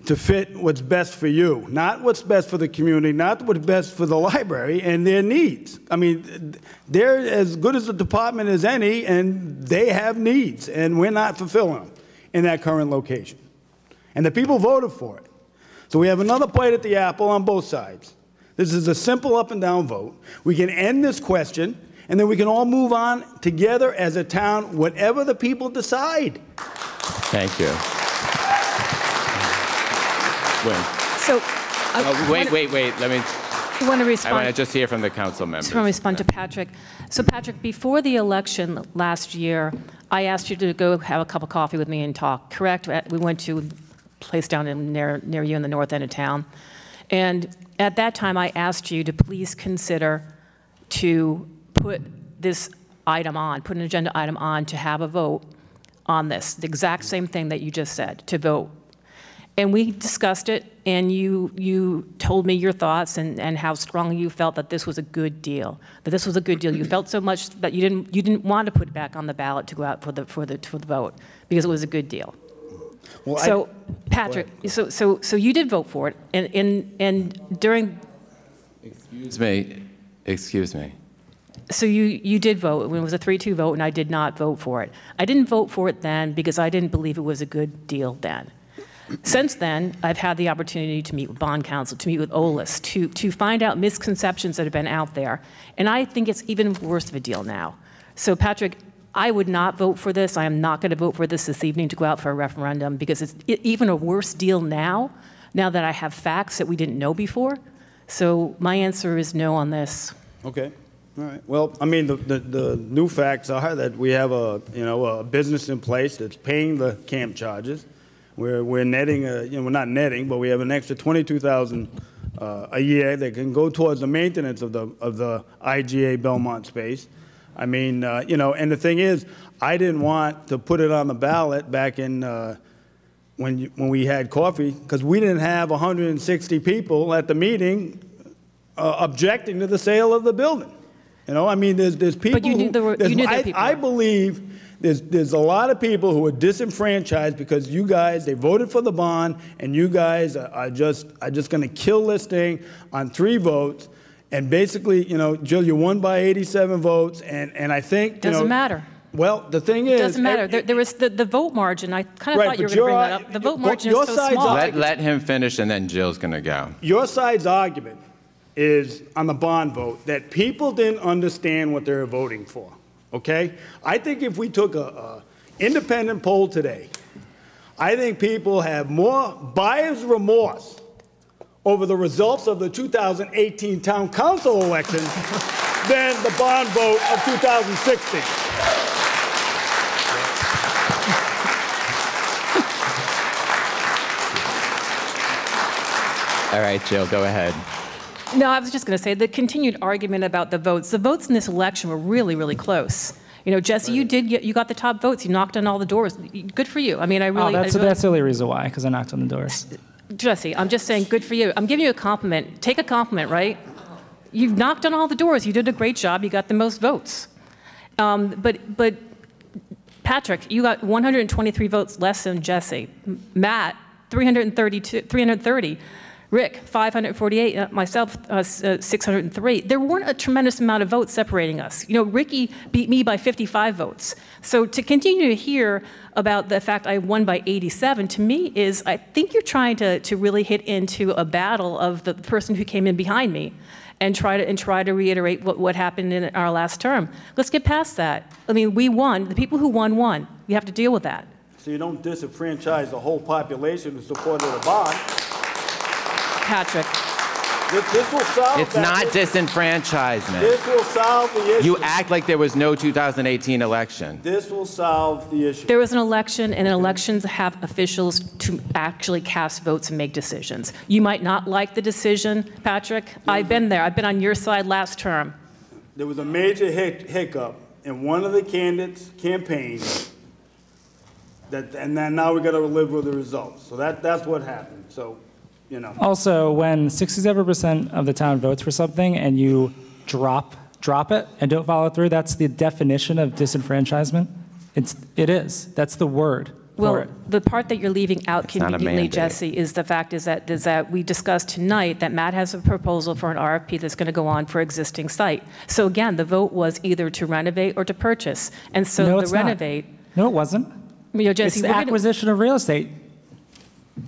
to fit what's best for you, not what's best for the community, not what's best for the library and their needs. I mean, they're as good as a department as any, and they have needs, and we're not fulfilling them in that current location. And the people voted for it. So we have another bite at the apple on both sides. This is a simple up and down vote. We can end this question, and then we can all move on together as a town, whatever the people decide. Thank you. So, wait. Let me. I want to respond. I want to just hear from the council members. I just want to respond to Patrick. So, Patrick, before the election last year, I asked you to go have a cup of coffee with me and talk. Correct? We went to a place down near you in the north end of town, and at that time, I asked you to please consider to put this item on, put an agenda item on to have a vote on this, the exact same thing that you just said, to vote. And we discussed it, and you told me your thoughts and how strongly you felt that this was a good deal. That this was a good deal. You felt so much that you didn't want to put it back on the ballot to go out for the vote because it was a good deal. Well, so, Patrick, so you did vote for it, and during. Excuse me. So you did vote. It was a 3-2 vote, and I did not vote for it. I didn't vote for it then because I didn't believe it was a good deal then. Since then, I've had the opportunity to meet with bond counsel, to meet with OLIS, to find out misconceptions that have been out there. And I think it's even worse of a deal now. So, Patrick, I would not vote for this. I am not going to vote for this evening to go out for a referendum because it's even a worse deal now that I have facts that we didn't know before. So my answer is no on this. Okay. All right. Well, I mean, the new facts are that we have a business in place that's paying the camp charges. We're netting, we're not netting, but we have an extra $22,000 a year that can go towards the maintenance of the IGA Belmont space. I mean, and the thing is, I didn't want to put it on the ballot back in when we had coffee because we didn't have 160 people at the meeting objecting to the sale of the building. I mean, there's people. But you knew there were people. I believe. There's a lot of people who are disenfranchised because you guys, they voted for the bond, and you guys are just going to kill this thing on 3 votes. And basically, Jill, you won by 87 votes, and I think doesn't matter. Well, the thing is, it doesn't matter. There was the vote margin. I kind of thought you were going to bring that up. The vote margin is so small. Let him finish, and then Jill's going to go. Your side's argument is on the bond vote that people didn't understand what they were voting for. Okay? I think if we took an independent poll today, I think people have more buyer's remorse over the results of the 2018 town council election than the bond vote of 2016. All right, Jill, go ahead. No, I was just going to say the continued argument about the votes. The votes in this election were really, really close. Jesse, you got the top votes. You knocked on all the doors. Good for you. I mean, that's the only reason why, because I knocked on the doors. Jesse, I'm just saying, good for you. I'm giving you a compliment. Take a compliment, right? You've knocked on all the doors. You did a great job. You got the most votes. But Patrick, you got 123 votes less than Jesse. Matt, 330. Rick, 548, myself, 603. There weren't a tremendous amount of votes separating us. Ricky beat me by 55 votes. So to continue to hear about the fact I won by 87, to me is, I think you're trying to really hit into a battle of the person who came in behind me and try to reiterate what happened in our last term. Let's get past that. I mean, we won. The people who won. You have to deal with that. So you don't disenfranchise the whole population who supported the bond. Patrick. This will solve It's not disenfranchisement. This will solve the issue. You act like there was no 2018 election. This will solve the issue. There was an election, and elections have officials to actually cast votes and make decisions. You might not like the decision, Patrick. I've been there. I've been on your side last term. There was a major hiccup in one of the candidates' campaigns, and then now we got to live with the results. So that's what happened. So, you know. Also, when 67% of the town votes for something and you drop it and don't follow through, that's the definition of disenfranchisement. It is. That's the word for Well, it. the part that you're leaving out not a conveniently, mandate. Jesse, is the fact is that we discussed tonight that Matt has a proposal for an RFP that's going to go on for existing site. So again, the vote was either to renovate or to purchase. And so No, the it's not. renovate. No, it wasn't. Jesse, It's the acquisition of real estate.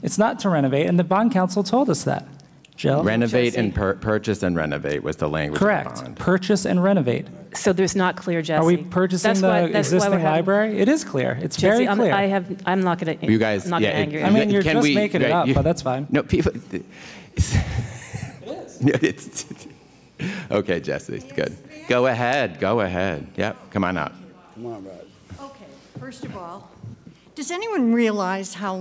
It's not to renovate, and the bond council told us that. Jill? Renovate and purchase and renovate was the language. Correct. Of the bond. Purchase and renovate. So there's not clear, Jesse. Are we purchasing That's why the existing we're having- library? It is clear. It's Jesse, very clear. I'm not going to. You guys, I'm not yeah, going to anger you. I mean, you're can just we- making it right, up, you- but that's fine. No, people. It's okay, Jesse. Good. Go ahead. Go ahead. Yep. Come on up. Come on, Rod. Okay, first of all, does anyone realize how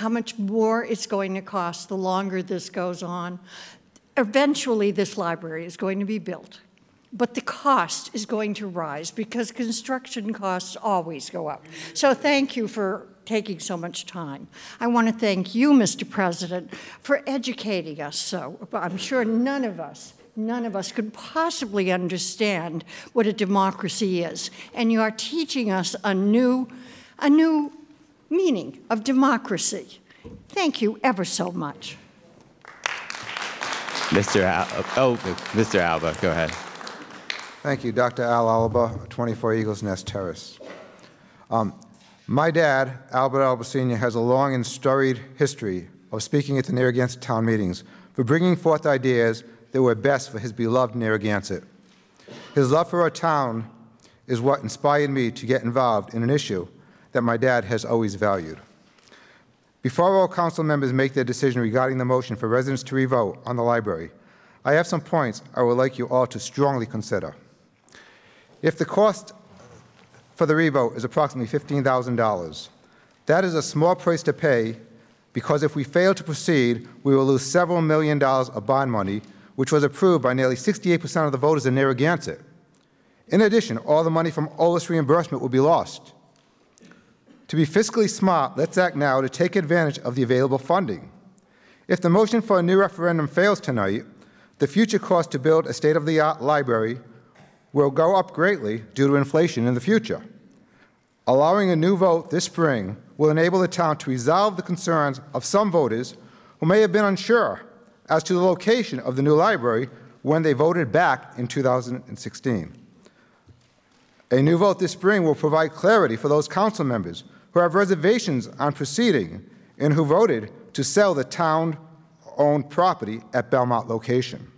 much more it's going to cost the longer this goes on? Eventually, this library is going to be built, but the cost is going to rise because construction costs always go up. So thank you for taking so much time. I want to thank you, Mr. President, for educating us so. I'm sure none of us could possibly understand what a democracy is. And you are teaching us a new meaning of democracy. Thank you ever so much. Mr. Alba, go ahead. Thank you, Dr. Al Alba, 24 Eagles Nest Terrace. My dad, Albert Alba Sr., has a long and storied history of speaking at the Narragansett town meetings for bringing forth ideas that were best for his beloved Narragansett. His love for our town is what inspired me to get involved in an issue that my dad has always valued. Before all council members make their decision regarding the motion for residents to revote on the library, I have some points I would like you all to strongly consider. If the cost for the revote is approximately $15,000, that is a small price to pay because if we fail to proceed, we will lose several $1 million of bond money, which was approved by nearly 68% of the voters in Narragansett. In addition, all the money from OLS reimbursement will be lost. To be fiscally smart, let's act now to take advantage of the available funding. If the motion for a new referendum fails tonight, the future cost to build a state-of-the-art library will go up greatly due to inflation in the future. Allowing a new vote this spring will enable the town to resolve the concerns of some voters who may have been unsure as to the location of the new library when they voted back in 2016. A new vote this spring will provide clarity for those council members who have reservations on proceeding and who voted to sell the town-owned property at Belmont location.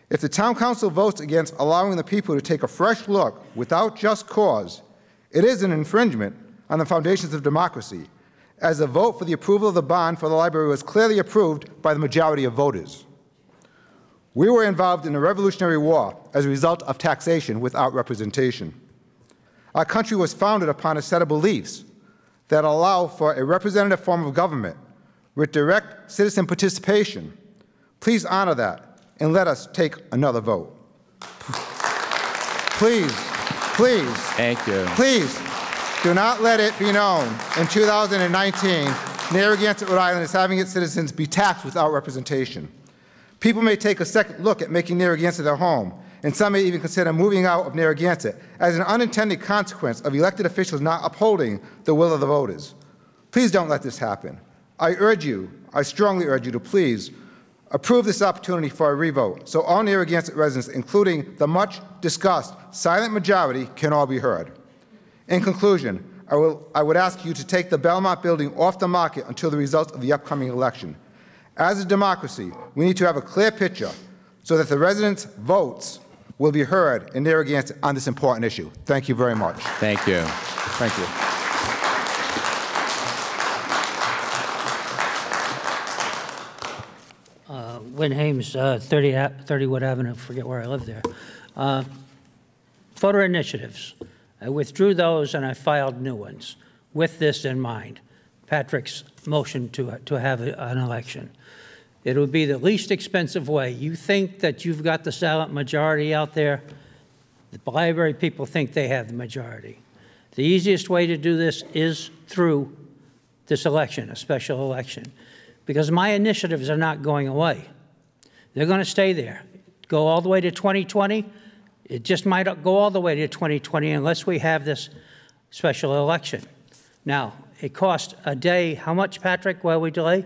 If the town council votes against allowing the people to take a fresh look without just cause, it is an infringement on the foundations of democracy, as the vote for the approval of the bond for the library was clearly approved by the majority of voters. We were involved in a Revolutionary War as a result of taxation without representation. Our country was founded upon a set of beliefs that allow for a representative form of government with direct citizen participation. Please honor that and let us take another vote. Please, please. Thank you. Please do not let it be known in 2019 Narragansett, Rhode Island is having its citizens be taxed without representation. People may take a second look at making Narragansett their home, and some may even consider moving out of Narragansett as an unintended consequence of elected officials not upholding the will of the voters. Please don't let this happen. I strongly urge you to please approve this opportunity for a revote so all Narragansett residents, including the much-discussed silent majority, can all be heard. In conclusion, I would ask you to take the Belmont building off the market until the results of the upcoming election. As a democracy, we need to have a clear picture so that the residents' votes will be heard in Narragansett on this important issue. Thank you very much. Thank you. Thank you. Portland, Hames, 30 Wood Avenue, forget where I live there. Voter initiatives. I withdrew those and I filed new ones with this in mind, Patrick's motion to have an election. It would be the least expensive way. You think that you've got the silent majority out there. The library people think they have the majority. The easiest way to do this is through this election, a special election, because my initiatives are not going away. They're going to stay there. Go all the way to 2020. It just might go all the way to 2020 unless we have this special election. Now, it costs a day, how much, Patrick, while we delay?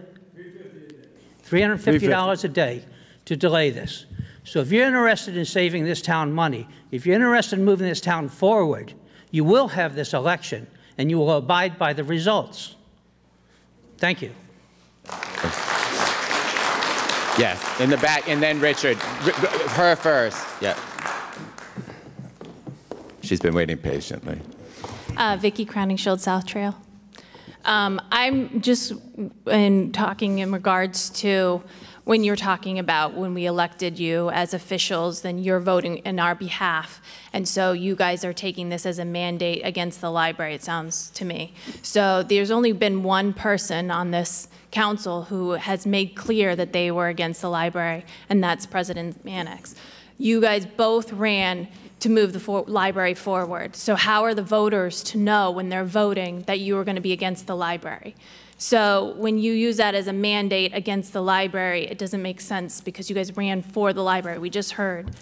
$350 a day to delay this. So if you're interested in saving this town money, if you're interested in moving this town forward, you will have this election, and you will abide by the results. Thank you. Yes, in the back, and then Richard. Her first. Yeah. She's been waiting patiently. Vicki Crowning-Shield, South Trail. I'm just talking in regards to when you're talking about when we elected you as officials, then you're voting in our behalf. And so you guys are taking this as a mandate against the library, it sounds to me. So there's only been one person on this council who has made clear that they were against the library, and that's President Mannix. You guys both ran to move the library forward. So how are the voters to know when they're voting that you are going to be against the library? So when you use that as a mandate against the library, it doesn't make sense because you guys ran for the library. We just heard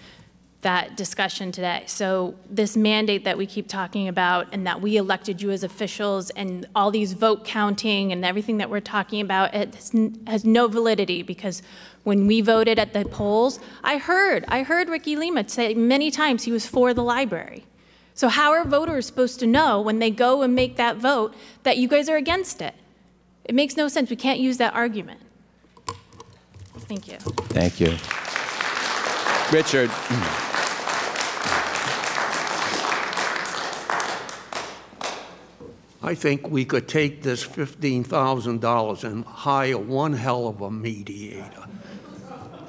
that discussion today. So this mandate that we keep talking about and that we elected you as officials and all these vote counting and everything that we're talking about, it has no validity because when we voted at the polls, I heard Ricky Lima say many times he was for the library. So how are voters supposed to know when they go and make that vote that you guys are against it? It makes no sense. We can't use that argument. Thank you. Thank you. Richard. I think we could take this $15,000 and hire one hell of a mediator.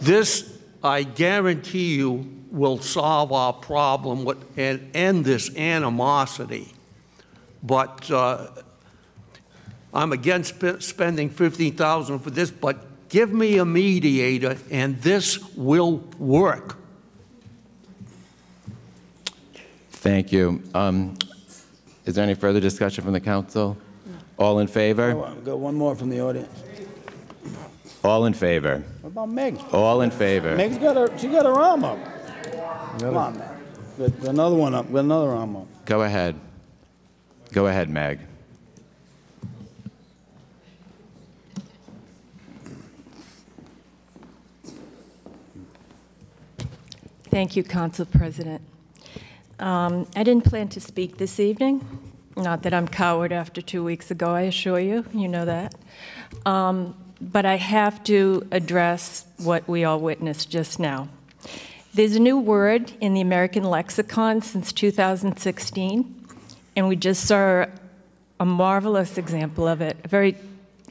This, I guarantee you, will solve our problem and end this animosity. But I'm against spending $15,000 for this, but give me a mediator and this will work. Thank you. Is there any further discussion from the council? No. All in favor? I've got one more from the audience. All in favor? What about Meg? All in favor? Meg's got her arm up. Come on, Meg. Got another one up. Got another arm up. Go ahead. Go ahead, Meg. Thank you, Council President. I didn't plan to speak this evening. Not that I'm a coward after 2 weeks ago, I assure you. You know that. But I have to address what we all witnessed just now. There's a new word in the American lexicon since 2016, and we just saw a marvelous example of it, a very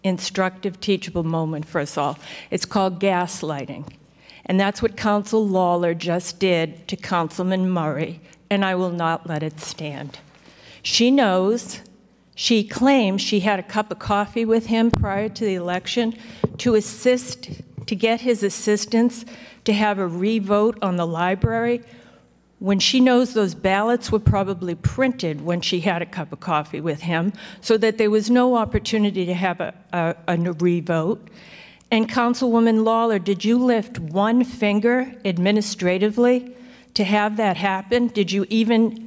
instructive, teachable moment for us all. It's called gaslighting. And that's what Council Lawler just did to Councilman Murray, and I will not let it stand. She knows, she claims she had a cup of coffee with him prior to the election to get his assistance to have a revote on the library, when she knows those ballots were probably printed when she had a cup of coffee with him, so that there was no opportunity to have a revote. And Councilwoman Lawler, did you lift one finger administratively to have that happen? Did you even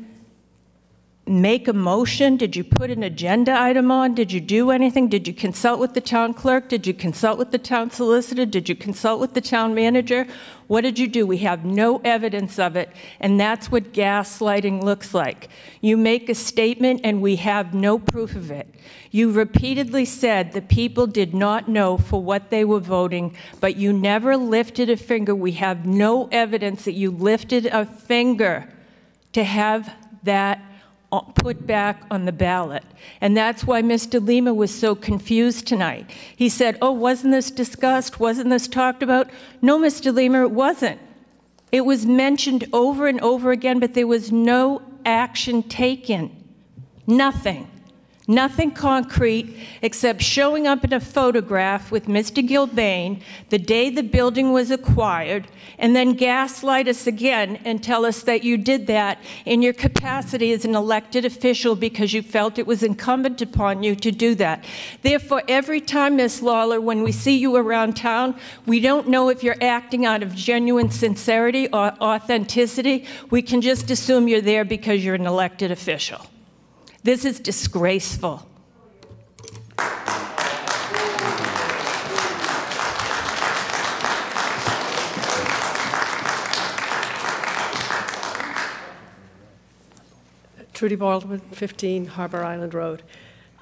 make a motion? Did you put an agenda item on? Did you do anything? Did you consult with the town clerk? Did you consult with the town solicitor? Did you consult with the town manager? What did you do? We have no evidence of it, and that's what gaslighting looks like. You make a statement and we have no proof of it. You repeatedly said the people did not know for what they were voting, but you never lifted a finger. We have no evidence that you lifted a finger to have that put back on the ballot. And that's why Mr. Lima was so confused tonight. He said, oh, wasn't this discussed? Wasn't this talked about? No, Mr. Lima, it wasn't. It was mentioned over and over again, but there was no action taken. Nothing. Nothing concrete except showing up in a photograph with Mr. Gilbane the day the building was acquired, and then gaslight us again and tell us that you did that in your capacity as an elected official because you felt it was incumbent upon you to do that. Therefore, every time, Ms. Lawler, when we see you around town, we don't know if you're acting out of genuine sincerity or authenticity. We can just assume you're there because you're an elected official. This is disgraceful. Trudy Baldwin, 15 Harbor Island Road.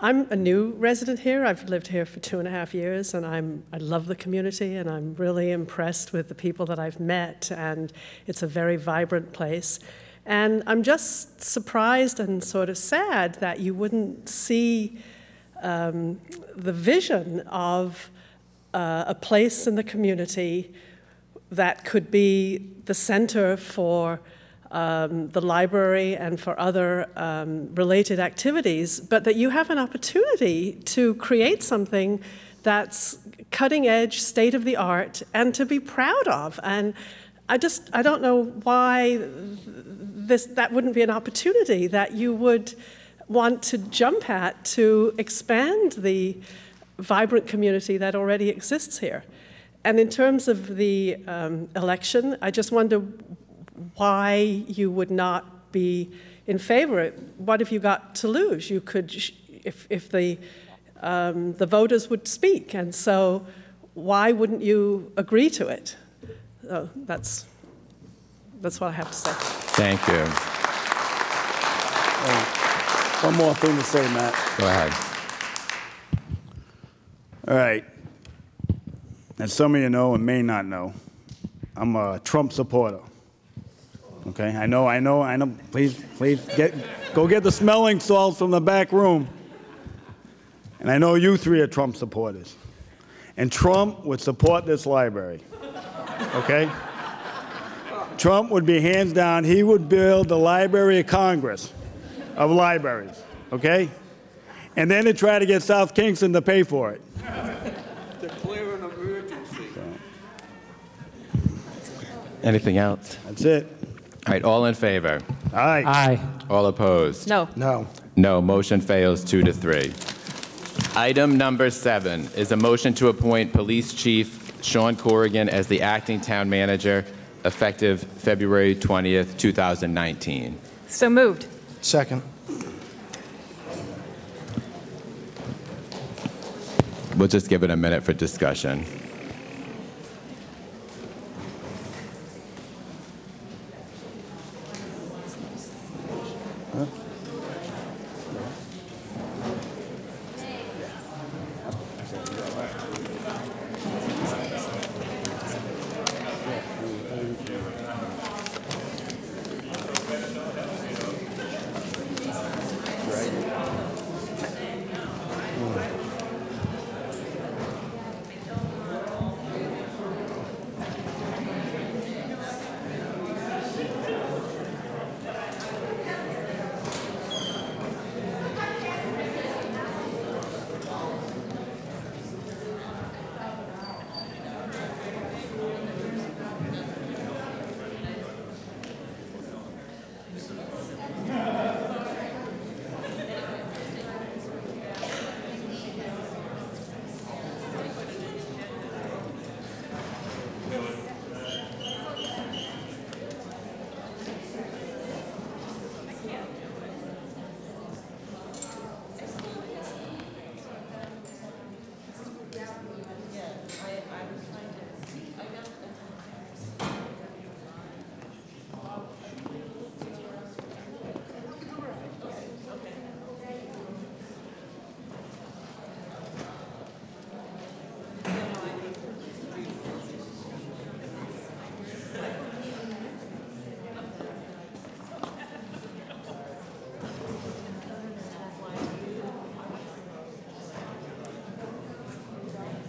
I'm a new resident here. I've lived here for 2.5 years, and I love the community, and I'm really impressed with the people that I've met, and it's a very vibrant place. And I'm just surprised and sort of sad that you wouldn't see the vision of a place in the community that could be the center for the library and for other related activities, but that you have an opportunity to create something that's cutting edge, state of the art, and to be proud of. And I don't know why that wouldn't be an opportunity that you would want to jump at to expand the vibrant community that already exists here. And in terms of the election, I just wonder why you would not be in favor. What have you got to lose? You could, if the voters would speak, and so why wouldn't you agree to it? So that's what I have to say. Thank you. One more thing to say, Matt. Go ahead. All right. As some of you know and may not know, I'm a Trump supporter. Okay, I know. Please go get the smelling salts from the back room. And I know you three are Trump supporters. And Trump would support this library. Okay? Trump would be hands down, he would build the Library of Congress of libraries, okay? And then he'd try to get South Kingston to pay for it. Declare an emergency. Anything else? That's it. All right, all in favor? Aye. Aye. All opposed? No. No. No, motion fails 2-3. Item number 7 is a motion to appoint Police Chief Sean Corrigan as the acting town manager effective February 20th, 2019. So moved. Second. We'll just give it a minute for discussion.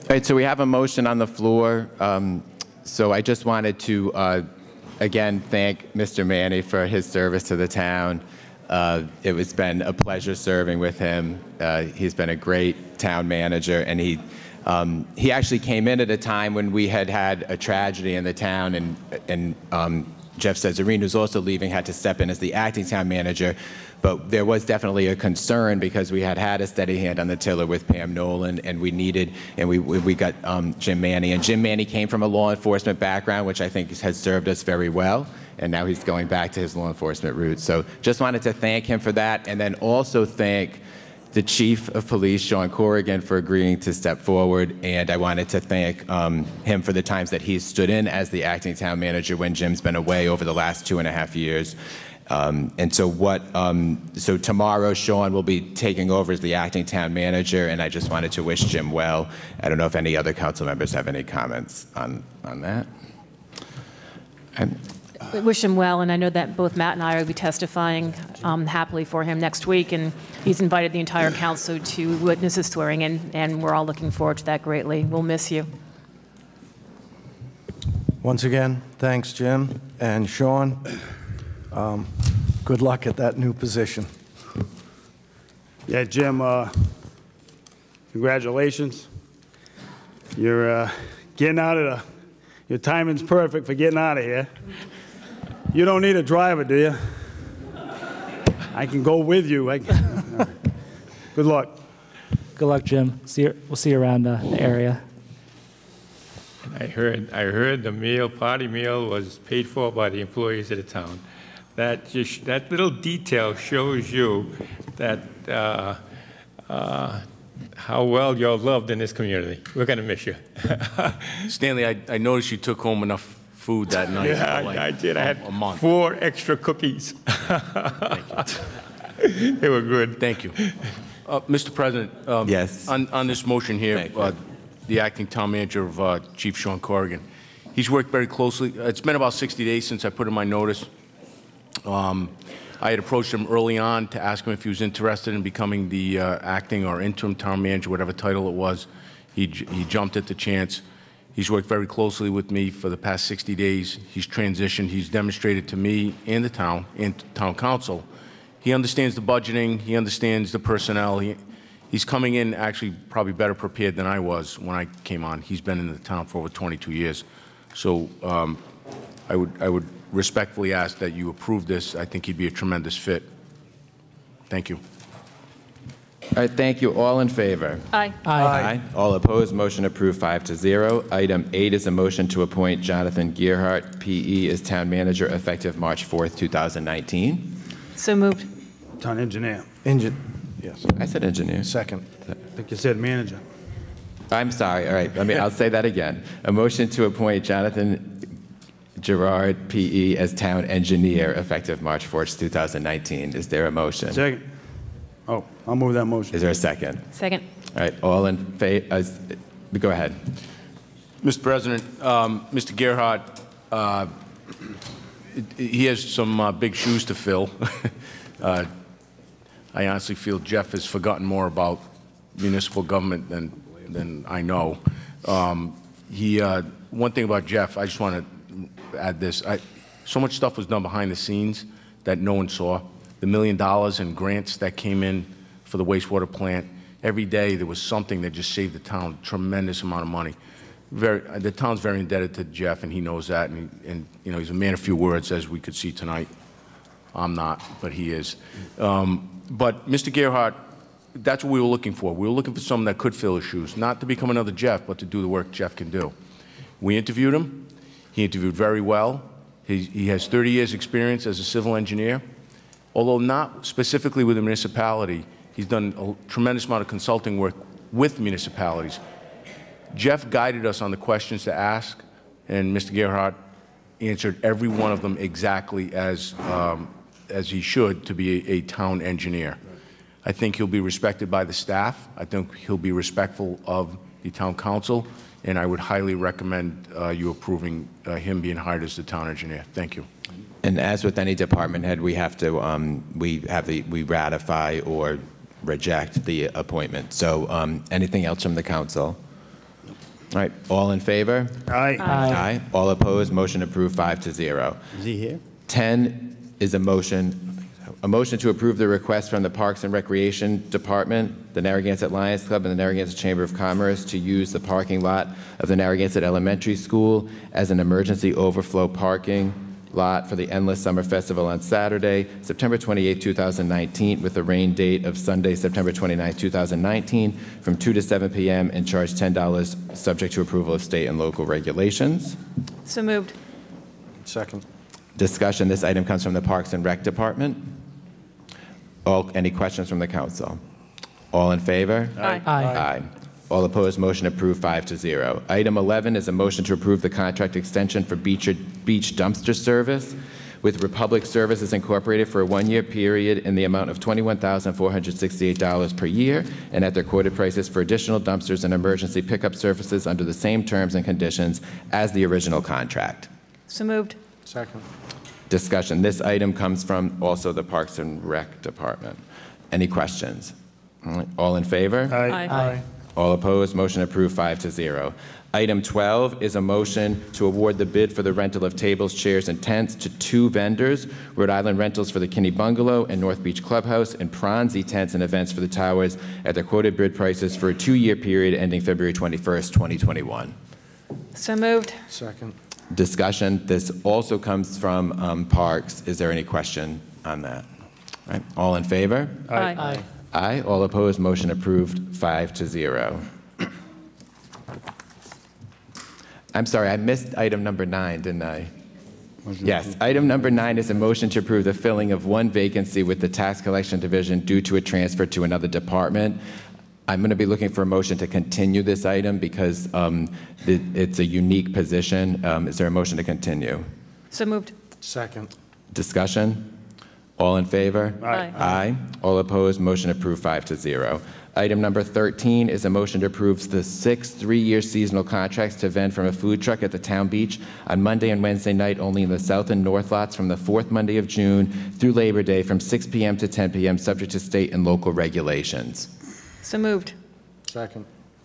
right, so we have a motion on the floor. So I just wanted to, again, thank Mr. Manny for his service to the town. It has been a pleasure serving with him. He's been a great town manager, and he actually came in at a time when we had a tragedy in the town, and Jeff Cesarine, who's also leaving, had to step in as the acting town manager. But there was definitely a concern because we had a steady hand on the tiller with Pam Nolan, and we got Jim Manny. And Jim Manny came from a law enforcement background, which I think has served us very well. And now he's going back to his law enforcement roots. So just wanted to thank him for that, and then also thank the Chief of Police, Sean Corrigan, for agreeing to step forward. And I wanted to thank him for the times that he's stood in as the acting town manager when Jim's been away over the last 2.5 years. And so tomorrow, Sean will be taking over as the acting town manager, and I just wanted to wish Jim well. I don't know if any other council members have any comments on that. We wish him well, and I know that both Matt and I will be testifying happily for him next week, and he's invited the entire council to witness his swearing in, and we're all looking forward to that greatly. We'll miss you. Once again, thanks, Jim and Sean. Good luck at that new position. Yeah, Jim, congratulations. You're getting out of your timing's perfect for getting out of here. You don't need a driver, do you? I can go with you. Good luck. Good luck, Jim. We'll see you around the area. I heard the party meal was paid for by the employees of the town. That little detail shows you that how well you're loved in this community. We're going to miss you. Stanley, I noticed you took home enough food that night. Yeah, like I did. I had a month. 4 extra cookies. Thank you. They were good. Thank you. Mr. President, yes. On this motion here, the acting town manager of Chief Sean Corrigan, he's worked very closely. It's been about 60 days since I put in my notice. I had approached him early on to ask him if he was interested in becoming the acting or interim town manager, whatever title it was. He jumped at the chance. He's worked very closely with me for the past 60 days. He's transitioned. He's demonstrated to me and the town and town council. He understands the budgeting. He understands the personnel. He's coming in actually probably better prepared than I was when I came on. He's been in the town for over 22 years. So I would respectfully ask that you approve this. I think he'd be a tremendous fit. Thank you. All right, thank you. All in favor? Aye. Aye. All opposed? Motion approved 5-0. Item 8 is a motion to appoint Jonathan Gearhart, PE, as town manager effective March 4th, 2019. So moved. Town engineer. Yes. I said engineer. Second. I think you said manager. I'm sorry. All right. I'll say that again. A motion to appoint Jonathan Gerard, PE, as town engineer effective March 4th, 2019. Is there a motion? Second. Oh, I'll move that motion. Is there a second? Second. All right. All in favor? Go ahead. Mr. President, Mr. Gerhardt, he has some big shoes to fill. I honestly feel Jeff has forgotten more about municipal government than I know. One thing about Jeff, I just want to add this. So much stuff was done behind the scenes that no one saw. The $1 million in grants that came in for the wastewater plant. Every day there was something that just saved the town a tremendous amount of money. The town's very indebted to Jeff, and he knows that. And you know, he's a man of few words, as we could see tonight. I'm not, but he is. But Mr. Gerhardt, that's what we were looking for. We were looking for someone that could fill his shoes, not to become another Jeff, but to do the work Jeff can do. We interviewed him. He interviewed very well. He has 30 years' experience as a civil engineer. Although not specifically with the municipality, he's done a tremendous amount of consulting work with municipalities. Jeff guided us on the questions to ask, and Mr. Gerhardt answered every one of them exactly as he should to be a town engineer. I think he'll be respected by the staff. I think he'll be respectful of the town council, and I would highly recommend you approving him being hired as the town engineer. Thank you. And as with any department head, we have to we ratify or reject the appointment. So anything else from the council? All right, all in favor? Aye. Aye. All opposed, motion approved 5-0. Is he here? 10 is a motion to approve the request from the Parks and Recreation Department, the Narragansett Lions Club, and the Narragansett Chamber of Commerce to use the parking lot of the Narragansett Elementary School as an emergency overflow parking lot for the Endless Summer Festival on Saturday, September 28, 2019, with a rain date of Sunday, September 29, 2019, from 2 to 7 p.m. and charge $10, subject to approval of state and local regulations. So moved. Second. Discussion. This item comes from the Parks and Rec Department. Any questions from the council? All in favor? Aye. Aye. All opposed, motion approved 5-0. Item 11 is a motion to approve the contract extension for beach dumpster service with Republic Services Incorporated for a one-year period in the amount of $21,468 per year and at their quoted prices for additional dumpsters and emergency pickup services under the same terms and conditions as the original contract. So moved. Second. Discussion. This item comes from also the Parks and Rec Department. Any questions? All in favor? Aye. All opposed, motion approved 5-0. Item 12 is a motion to award the bid for the rental of tables, chairs, and tents to 2 vendors, Rhode Island Rentals for the Kinney Bungalow and North Beach Clubhouse, and Pronzi Tents and Events for the Towers at their quoted bid prices for a 2-year period ending February 21st, 2021. So moved. Second. Discussion. This also comes from Parks. Is there any question on that? All right. All in favor? Aye. Aye. Aye. All opposed, motion approved 5-0. I'm sorry, I missed item number 9, didn't I? Yes, item number 9 is a motion to approve the filling of 1 vacancy with the Tax Collection Division due to a transfer to another department. I'm going to be looking for a motion to continue this item because it's a unique position. Is there a motion to continue? So moved. Second. Discussion? All in favor? Aye. Aye. All opposed, motion approved 5-0. Item number 13 is a motion to approve the 6 3-year seasonal contracts to vend from a food truck at the town beach on Monday and Wednesday night only in the south and north lots from the 4th Monday of June through Labor Day from 6 p.m. to 10 p.m. subject to state and local regulations. So moved. Second.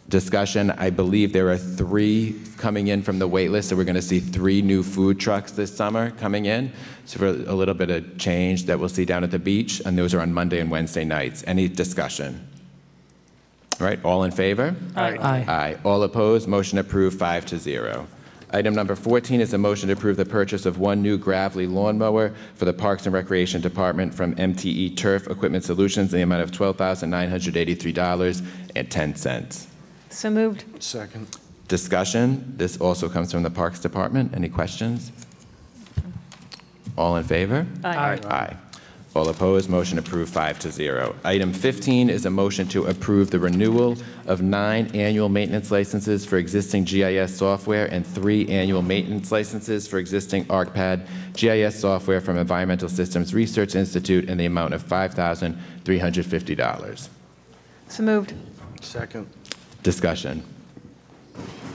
Discussion. I believe there are 3 coming in from the wait list, so we're going to see 3 new food trucks this summer coming in. So for a little bit of change that we'll see down at the beach, and those are on Monday and Wednesday nights. Any discussion? All right, all in favor? Aye. Aye. All opposed, motion approved 5-0. Item number 14 is a motion to approve the purchase of 1 new gravelly lawnmower for the Parks and Recreation Department from MTE Turf Equipment Solutions in the amount of $12,983.10. So moved. Second. Discussion. This also comes from the Parks Department. Any questions? All in favor? Aye. Aye. All opposed, motion approved 5-0. Item 15 is a motion to approve the renewal of 9 annual maintenance licenses for existing GIS software and 3 annual maintenance licenses for existing ArcPad GIS software from Environmental Systems Research Institute in the amount of $5,350. So moved. Second. Discussion.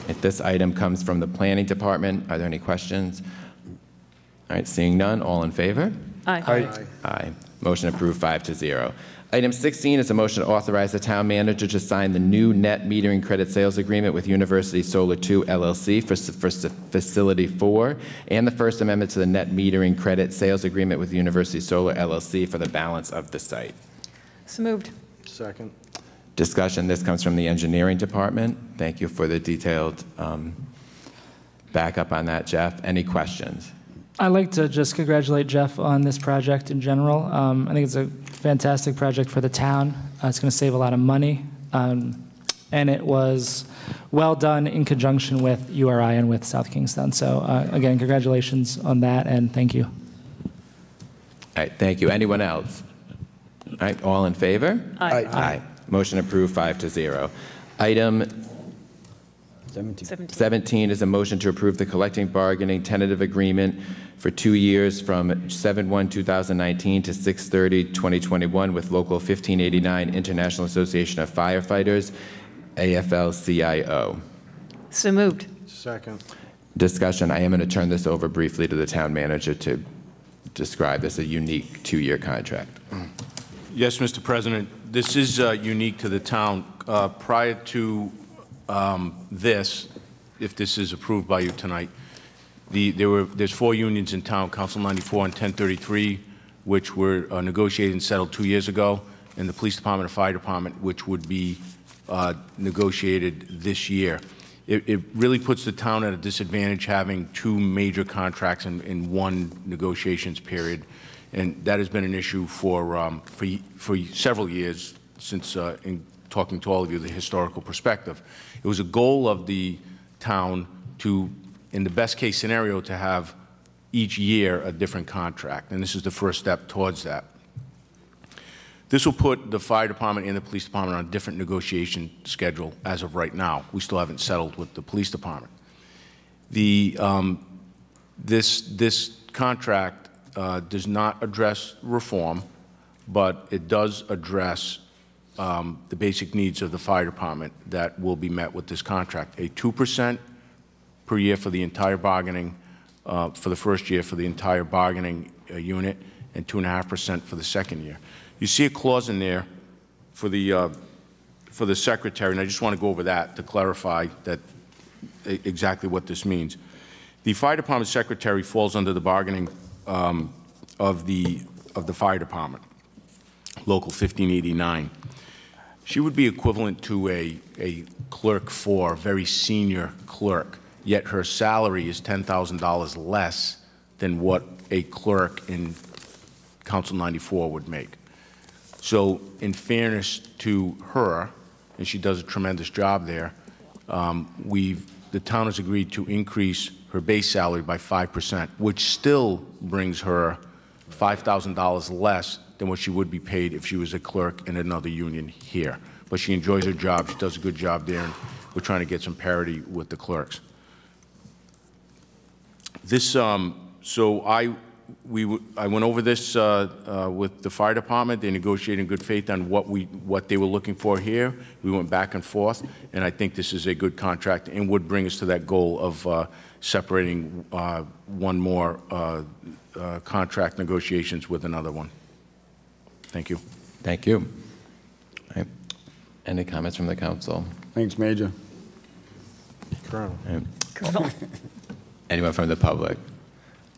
If this item comes from the Planning Department, are there any questions? All right, seeing none, all in favor? Aye. Aye. Aye. Motion approved 5-0. Item 16 is a motion to authorize the town manager to sign the new net metering credit sales agreement with University Solar 2 LLC for Facility 4 and the First Amendment to the net metering credit sales agreement with University Solar LLC for the balance of the site. So moved. Second. Discussion. This comes from the Engineering Department. Thank you for the detailed backup on that, Jeff. Any questions? I'd like to just congratulate Jeff on this project in general. I think it's a fantastic project for the town. It's going to save a lot of money. And it was well done in conjunction with URI and with South Kingstown. So again, congratulations on that, and thank you. All right, thank you. Anyone else? All right, all in favor? Aye. Aye. Motion approved 5-0. Item 17 is a motion to approve the collective bargaining tentative agreement for 2 years from 7/1/2019 to 6/30/2021 with Local 1589 International Association of Firefighters, Afl-Cio. So moved. Second. Discussion. I am going to turn this over briefly to the town manager to describe this, a unique 2-year contract. Yes, Mr. President. This is unique to the town. Prior to this, if this is approved by you tonight, there's 4 unions in town, Council 94 and 1033, which were negotiated and settled 2 years ago, and the police department and fire department, which would be negotiated this year. It really puts the town at a disadvantage having 2 major contracts in one negotiations period, and that has been an issue for several years since in talking to all of you, the historical perspective. It was a goal of the town to, in the best case scenario, to have each year a different contract, and this is the first step towards that. This will put the fire department and the police department on a different negotiation schedule as of right now. We still haven't settled with the police department. This contract does not address reform, but it does address the basic needs of the fire department that will be met with this contract. A 2% per year for the entire bargaining, for the first year for the entire bargaining unit, and 2.5% for the second year. You see a clause in there for the secretary, and I just want to go over that to clarify that exactly what this means. The fire department secretary falls under the bargaining of the fire department, Local 1589. She would be equivalent to a clerk 4, very senior clerk, yet her salary is $10,000 less than what a clerk in Council 94 would make. So in fairness to her, and she does a tremendous job there, the town has agreed to increase her base salary by 5%, which still brings her $5,000 less than what she would be paid if she was a clerk in another union here. But she enjoys her job, she does a good job there, and we're trying to get some parity with the clerks. This, I went over this with the fire department. They negotiated in good faith on what they were looking for here. We went back and forth, and I think this is a good contract and would bring us to that goal of separating one more contract negotiations with another one. Thank you. Thank you. All right. Any comments from the council? Thanks, Major. Colonel. Right. Anyone from the public?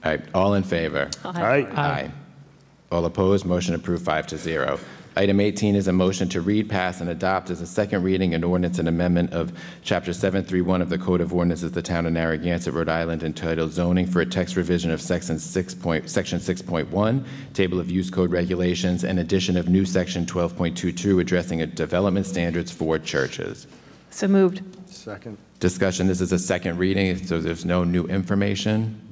All right, all in favor? Aye. Aye. All opposed? Motion approved 5-0. Item 18 is a motion to read, pass, and adopt as a second reading an ordinance and amendment of Chapter 731 of the Code of Ordinances of the Town of Narragansett, Rhode Island, entitled Zoning for a text revision of Section 6.1, Table of Use Code Regulations, and addition of new Section 12.22 addressing development standards for churches. So moved. Second. Discussion. This is a second reading, so there's no new information.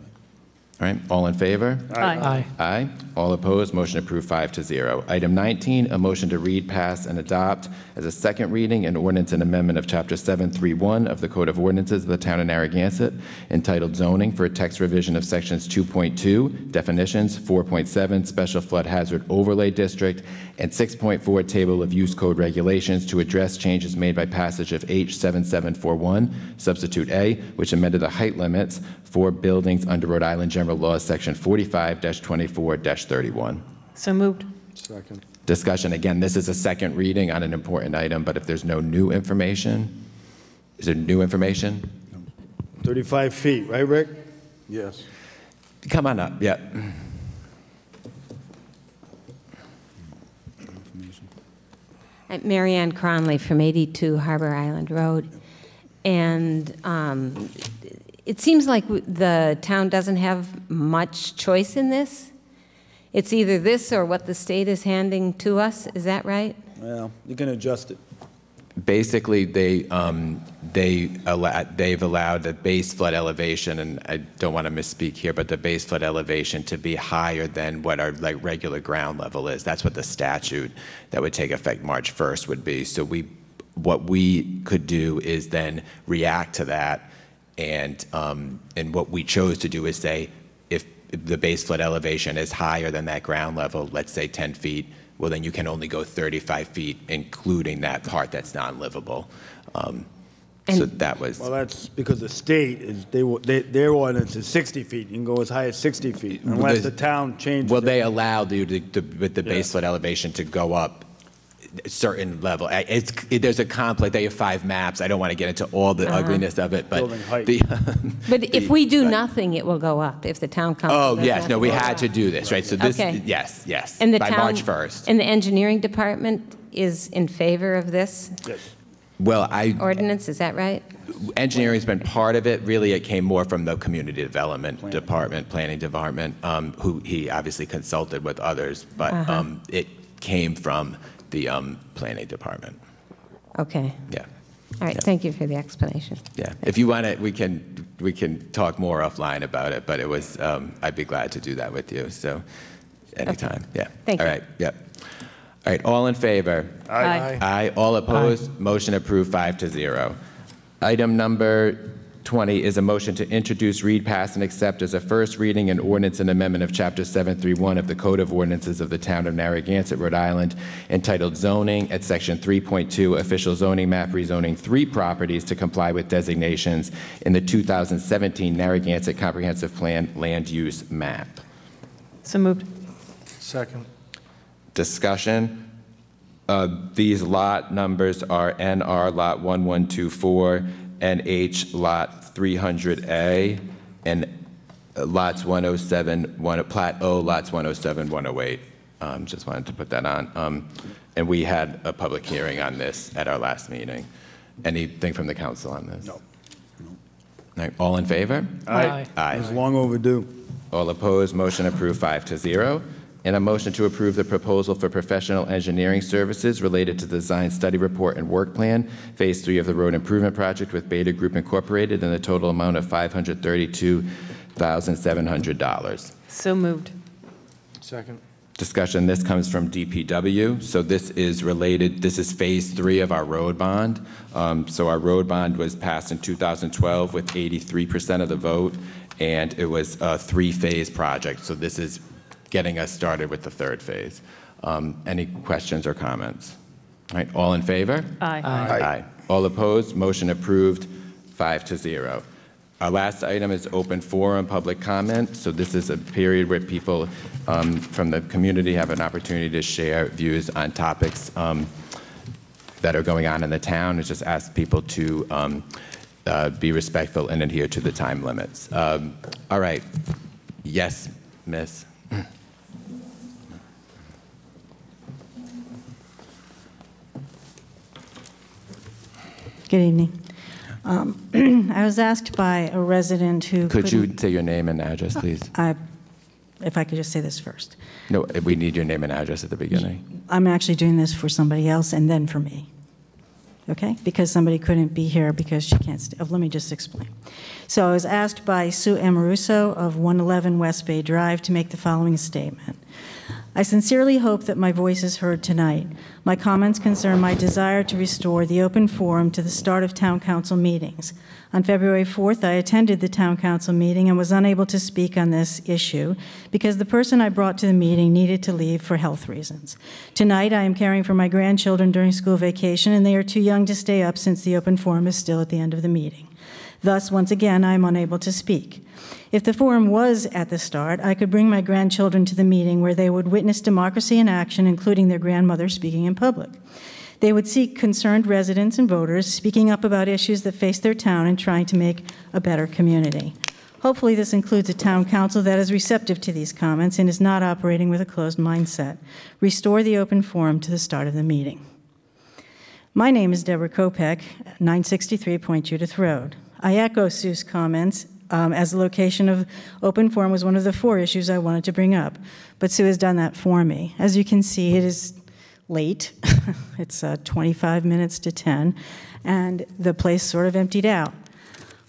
All right, all in favor? Aye. Aye. All opposed? Motion approved 5-0. Item 19, a motion to read, pass, and adopt as a second reading an ordinance and amendment of Chapter 731 of the Code of Ordinances of the Town of Narragansett, entitled Zoning for a text revision of Sections 2.2, Definitions, 4.7, Special Flood Hazard Overlay District, and 6.4, Table of Use Code Regulations to address changes made by passage of H7741, Substitute A, which amended the height limits for buildings under Rhode Island General Laws, Section 45-24-31. So moved. Second. Discussion. Again, this is a second reading on an important item, but if there's no new information, is there new information? 35 feet, right, Rick? Yes. Come on up. Yeah. I'm Mary Ann Cronley from 82 Harbor Island Road. And it seems like the town doesn't have much choice in this. It's either this or what the state is handing to us. Is that right? Well, you can adjust it. Basically, they've allowed the base flood elevation, and I don't want to misspeak here, but the base flood elevation to be higher than what our regular ground level is. That's what the statute that would take effect March 1st would be. So what we could do is then react to that, and what we chose to do is say, if the base flood elevation is higher than that ground level, let's say 10 feet, well, then you can only go 35 feet, including that part that's non-livable. So that was... Well, that's because the state, their ordinance is 60 feet. You can go as high as 60 feet, unless the town changes Well, they allowed you with the base flood elevation to go up certain level. There's a complex. They have 5 maps. I don't want to get into all the ugliness of it, but But if we do nothing, it will go up. If the town council. Oh yes, no, we had to do this, right? So this, yes, And the by town, March 1st. And the engineering department is in favor of this? Yes. Well, Ordinance, is that right? Engineering's been part of it. Really, it came more from the community development department, planning department, who he obviously consulted with others, but it came from the planning department. Okay. Yeah. All right. Thank you for the explanation. Yeah. If you want it, we can talk more offline about it. But it was I'd be glad to do that with you. So anytime. Okay. Yeah. Thank you. All right. Yep. All right. All in favor? Aye. Aye. All opposed? Aye. Motion approved 5-0. Item number 20 is a motion to introduce, read, pass, and accept as a first reading an ordinance and amendment of Chapter 731 of the Code of Ordinances of the Town of Narragansett, Rhode Island, entitled Zoning at Section 3.2, Official Zoning Map, rezoning 3 properties to comply with designations in the 2017 Narragansett Comprehensive Plan Land Use Map. So moved. Second. Discussion. These lot numbers are NR Lot 1124, NH Lot 300A, and Lots 107, Plat O, Lots 107, 108. Just wanted to put that on. And we had a public hearing on this at our last meeting. Anything from the council on this? No. All right, all in favor? Aye. Aye. It's long overdue. All opposed, motion approved 5-0. And a motion to approve the proposal for professional engineering services related to the design study report and work plan, Phase 3 of the road improvement project with Beta Group Incorporated, and the total amount of $532,700. So moved. Second. Discussion, this comes from DPW. So this is related, this is Phase 3 of our road bond. So our road bond was passed in 2012 with 83% of the vote, and it was a 3-phase project. So this is getting us started with the 3rd phase. Any questions or comments? All right, all in favor? Aye. Aye. All opposed? Motion approved 5-0. Our last item is open forum public comment. So this is a period where people from the community have an opportunity to share views on topics that are going on in the town. It's just ask people to be respectful and adhere to the time limits. All right. Yes, Miss. Good evening. I was asked by a resident who Could you say your name and address, please? If I could just say this first. No, we need your name and address at the beginning. I'm actually doing this for somebody else and then for me. Okay? Because somebody couldn't be here because she can't let me just explain. So I was asked by Sue Amoruso of 111 West Bay Drive to make the following statement. I sincerely hope that my voice is heard tonight. My comments concern my desire to restore the open forum to the start of town council meetings. On February 4th, I attended the town council meeting and was unable to speak on this issue because the person I brought to the meeting needed to leave for health reasons. Tonight, I am caring for my grandchildren during school vacation, and they are too young to stay up since the open forum is still at the end of the meeting. Thus, once again, I am unable to speak. If the forum was at the start, I could bring my grandchildren to the meeting where they would witness democracy in action, including their grandmother speaking in public. They would see concerned residents and voters speaking up about issues that face their town and trying to make a better community. Hopefully this includes a town council that is receptive to these comments and is not operating with a closed mindset. Restore the open forum to the start of the meeting. My name is Deborah Kopek, 963 Point Judith Road. I echo Sue's comments as the location of open forum was one of the 4 issues I wanted to bring up, but Sue has done that for me. As you can see, it is late. It's 25 minutes to 10, and the place sort of emptied out.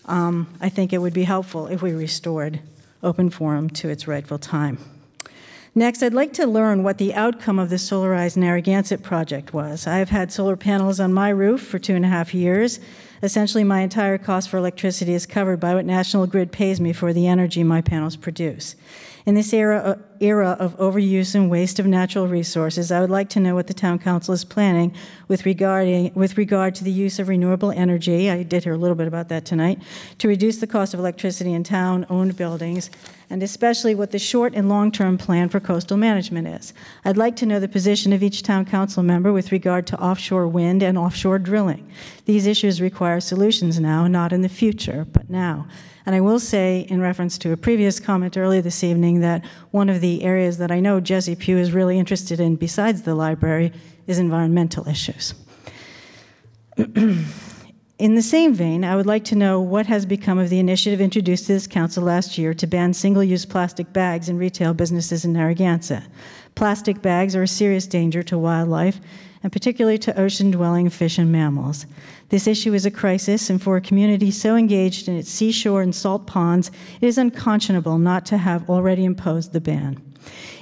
I think it would be helpful if we restored open forum to its rightful time. Next, I'd like to learn what the outcome of the solarized Narragansett project was. I have had solar panels on my roof for 2.5 years. Essentially, my entire cost for electricity is covered by what National Grid pays me for the energy my panels produce. In this era of overuse and waste of natural resources, I would like to know what the town council is planning with regard to the use of renewable energy, I did hear a little bit about that tonight, to reduce the cost of electricity in town-owned buildings and especially what the short and long-term plan for coastal management is. I'd like to know the position of each town council member with regard to offshore wind and offshore drilling. These issues require solutions now, not in the future, but now. And I will say, in reference to a previous comment earlier this evening, that one of the areas that I know Jesse Pugh is really interested in besides the library is environmental issues. In the same vein, I would like to know what has become of the initiative introduced to this council last year to ban single-use plastic bags in retail businesses in Narragansett. Plastic bags are a serious danger to wildlife, and particularly to ocean-dwelling fish and mammals. This issue is a crisis, and for a community so engaged in its seashore and salt ponds, it is unconscionable not to have already imposed the ban.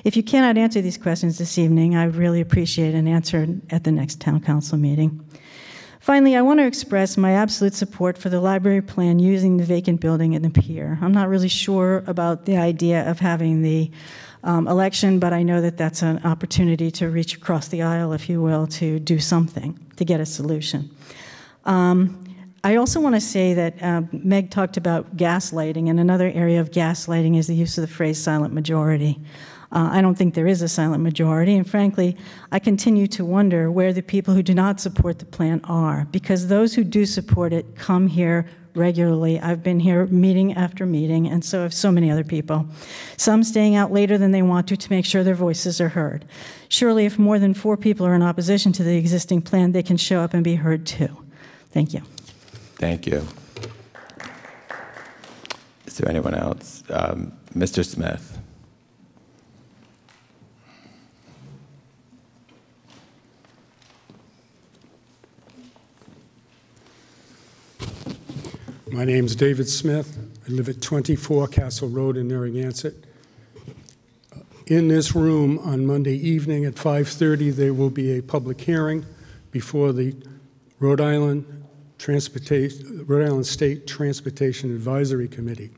If you cannot answer these questions this evening, I would really appreciate an answer at the next town council meeting. Finally, I want to express my absolute support for the library plan using the vacant building at the pier. I'm not really sure about the idea of having the election, but I know that that's an opportunity to reach across the aisle, if you will, to do something, to get a solution. I also want to say that Meg talked about gaslighting, and another area of gaslighting is the use of the phrase silent majority. I don't think there is a silent majority, and frankly, I continue to wonder where the people who do not support the plan are, because those who do support it come here regularly. I've been here meeting after meeting, and so have so many other people. Some staying out later than they want to make sure their voices are heard. Surely, if more than 4 people are in opposition to the existing plan, they can show up and be heard too. Thank you. Thank you. Is there anyone else? Mr. Smith. My name's David Smith. I live at 24 Castle Road in Narragansett. In this room on Monday evening at 5:30, there will be a public hearing before the Rhode Island State Transportation Advisory Committee.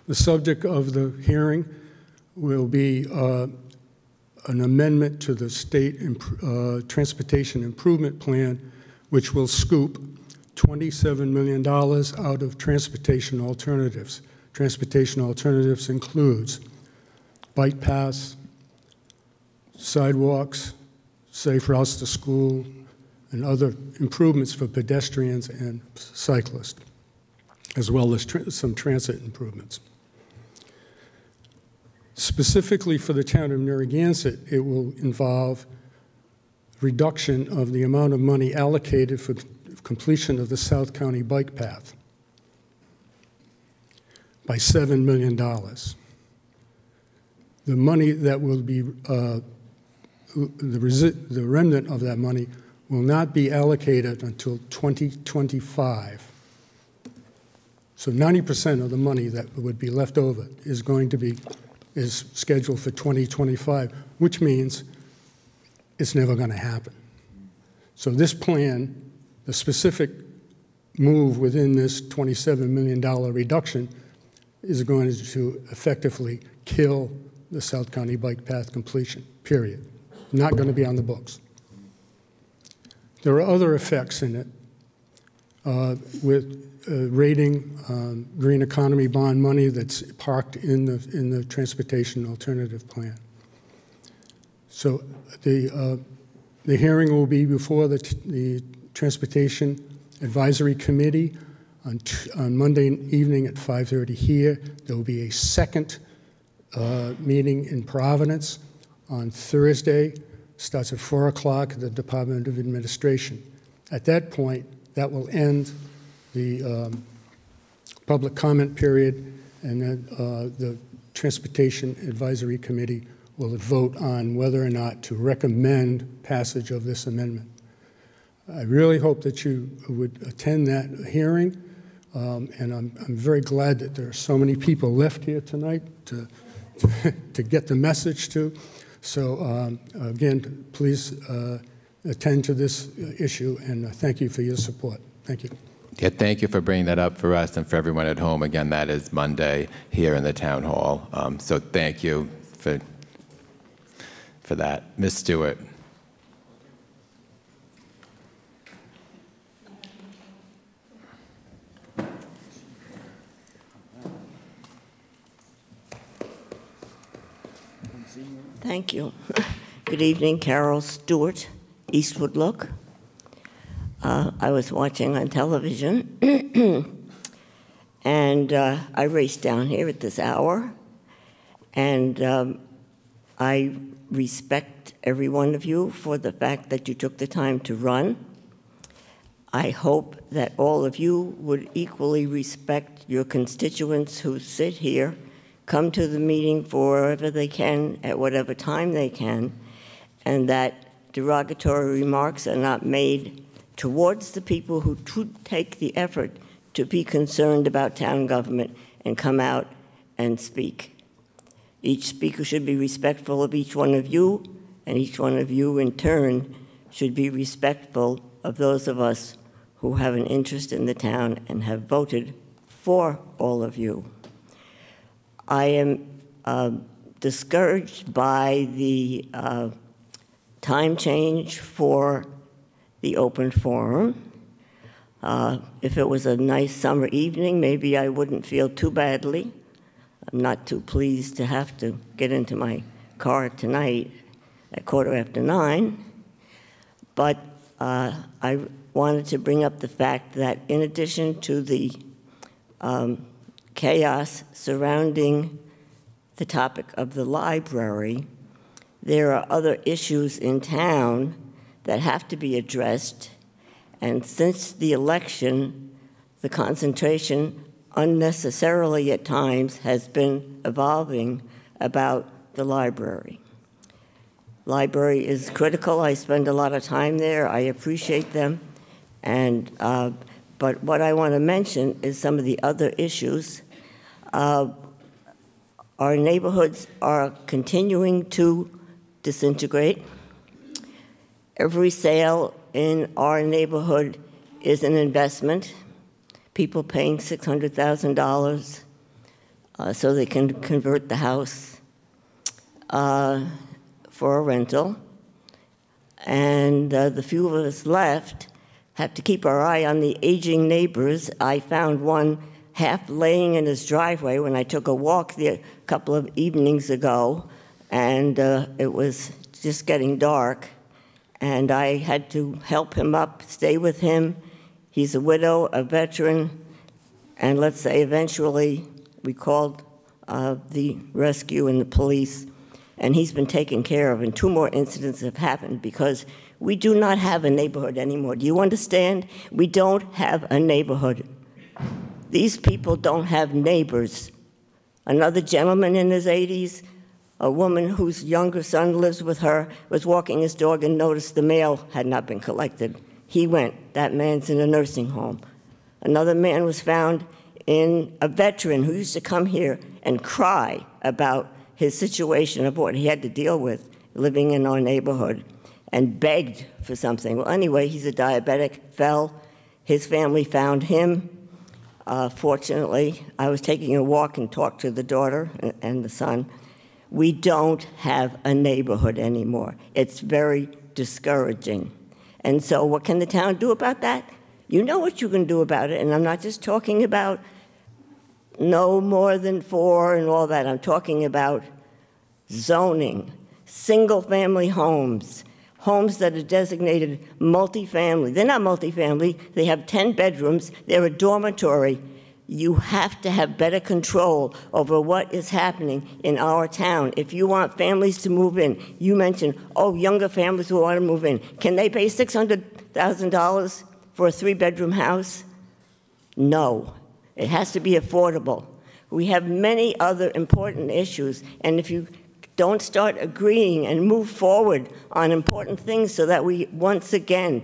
The subject of the hearing will be an amendment to the state transportation improvement plan, which will scoop $27 million out of transportation alternatives. Transportation alternatives includes bike paths, sidewalks, safe routes to school, and other improvements for pedestrians and cyclists, as well as some transit improvements. Specifically for the town of Narragansett, it will involve reduction of the amount of money allocated for completion of the South County bike path by $7 million. The money that will be, the remnant of that money will not be allocated until 2025. So 90% of the money that would be left over is scheduled for 2025, which means it's never going to happen. So this plan, the specific move within this $27 million reduction is going to effectively kill the South County bike path completion, period. Not going to be on the books. There are other effects in it with rating green economy bond money that's parked in the transportation alternative plan. So the hearing will be before the Transportation Advisory Committee on Monday evening at 5:30 here. There will be a second meeting in Providence on Thursday. Starts at 4 o'clock at the Department of Administration. At that point, that will end the public comment period, and then the Transportation Advisory Committee will vote on whether or not to recommend passage of this amendment. I really hope that you would attend that hearing, and I'm very glad that there are so many people left here tonight to get the message to. So again, please attend to this issue, and thank you for your support. Thank you. Yeah, thank you for bringing that up for us and for everyone at home. Again, that is Monday here in the town hall. So thank you for that. Ms. Stewart. Thank you. Good evening, Carol Stewart, Eastwood Look. I was watching on television, and I raced down here at this hour, and I respect every one of you for the fact that you took the time to run. I hope that all of you would equally respect your constituents who sit here, come to the meeting for wherever they can, at whatever time they can, and that derogatory remarks are not made towards the people who take the effort to be concerned about town government and come out and speak. Each speaker should be respectful of each one of you, and each one of you in turn should be respectful of those of us who have an interest in the town and have voted for all of you. I am discouraged by the time change for the open forum. If it was a nice summer evening, maybe I wouldn't feel too badly. I'm not too pleased to have to get into my car tonight at 9:15, but I wanted to bring up the fact that in addition to the chaos surrounding the topic of the library, there are other issues in town that have to be addressed, and since the election, the concentration unnecessarily at times has been evolving about the library. Library is critical. I spend a lot of time there. I appreciate them. And, but what I want to mention is some of the other issues. Our neighborhoods are continuing to disintegrate. Every sale in our neighborhood is an investment. People paying $600,000 so they can convert the house for a rental. And the few of us left have to keep our eye on the aging neighbors. I found one half laying in his driveway when I took a walk there a couple of evenings ago, and it was just getting dark, and I had to help him up, stay with him. He's a widow, a veteran, and let's say eventually we called the rescue and the police, and he's been taken care of, and 2 more incidents have happened because we do not have a neighborhood anymore. Do you understand? We don't have a neighborhood. These people don't have neighbors. Another gentleman in his 80s, a woman whose younger son lives with her, was walking his dog and noticed the mail had not been collected. He went. That man's in a nursing home. Another man was found in a veteran who used to come here and cry about his situation of what he had to deal with living in our neighborhood and begged for something. Well, anyway, he's a diabetic, fell. His family found him. Fortunately, I was taking a walk and talked to the daughter and the son. We don't have a neighborhood anymore. It's very discouraging. And so what can the town do about that? You know what you can do about it, and I'm not just talking about no more than 4 and all that. I'm talking about zoning, single-family homes, homes that are designated multifamily. They're not multifamily. They have 10 bedrooms. They're a dormitory. You have to have better control over what is happening in our town. If you want families to move in, you mentioned, oh, younger families who want to move in. Can they pay $600,000 for a 3-bedroom house? No. It has to be affordable. We have many other important issues, and if you don't start agreeing and move forward on important things so that we once again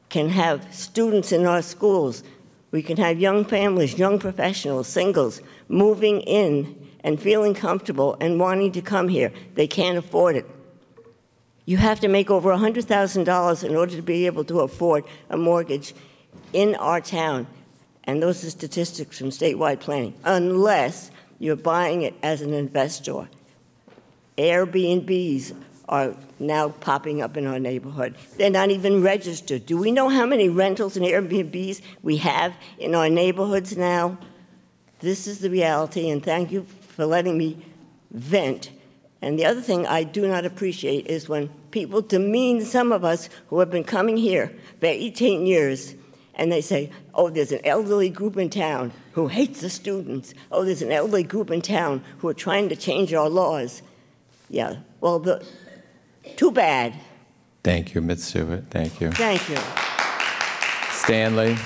can have students in our schools, we can have young families, young professionals, singles, moving in and feeling comfortable and wanting to come here. They can't afford it. You have to make over $100,000 in order to be able to afford a mortgage in our town. And those are statistics from statewide planning, unless you're buying it as an investor. Airbnbs are now popping up in our neighborhood. They're not even registered. Do we know how many rentals and Airbnbs we have in our neighborhoods now? This is the reality, and thank you for letting me vent And the other thing I do not appreciate is when people demean some of us who have been coming here for 18 years, and they say, oh, there's an elderly group in town who hates the students. Oh, there's an elderly group in town who are trying to change our laws. Yeah, well, too bad. Thank you, Ms. Stewart. Thank you. Thank you. Stanley.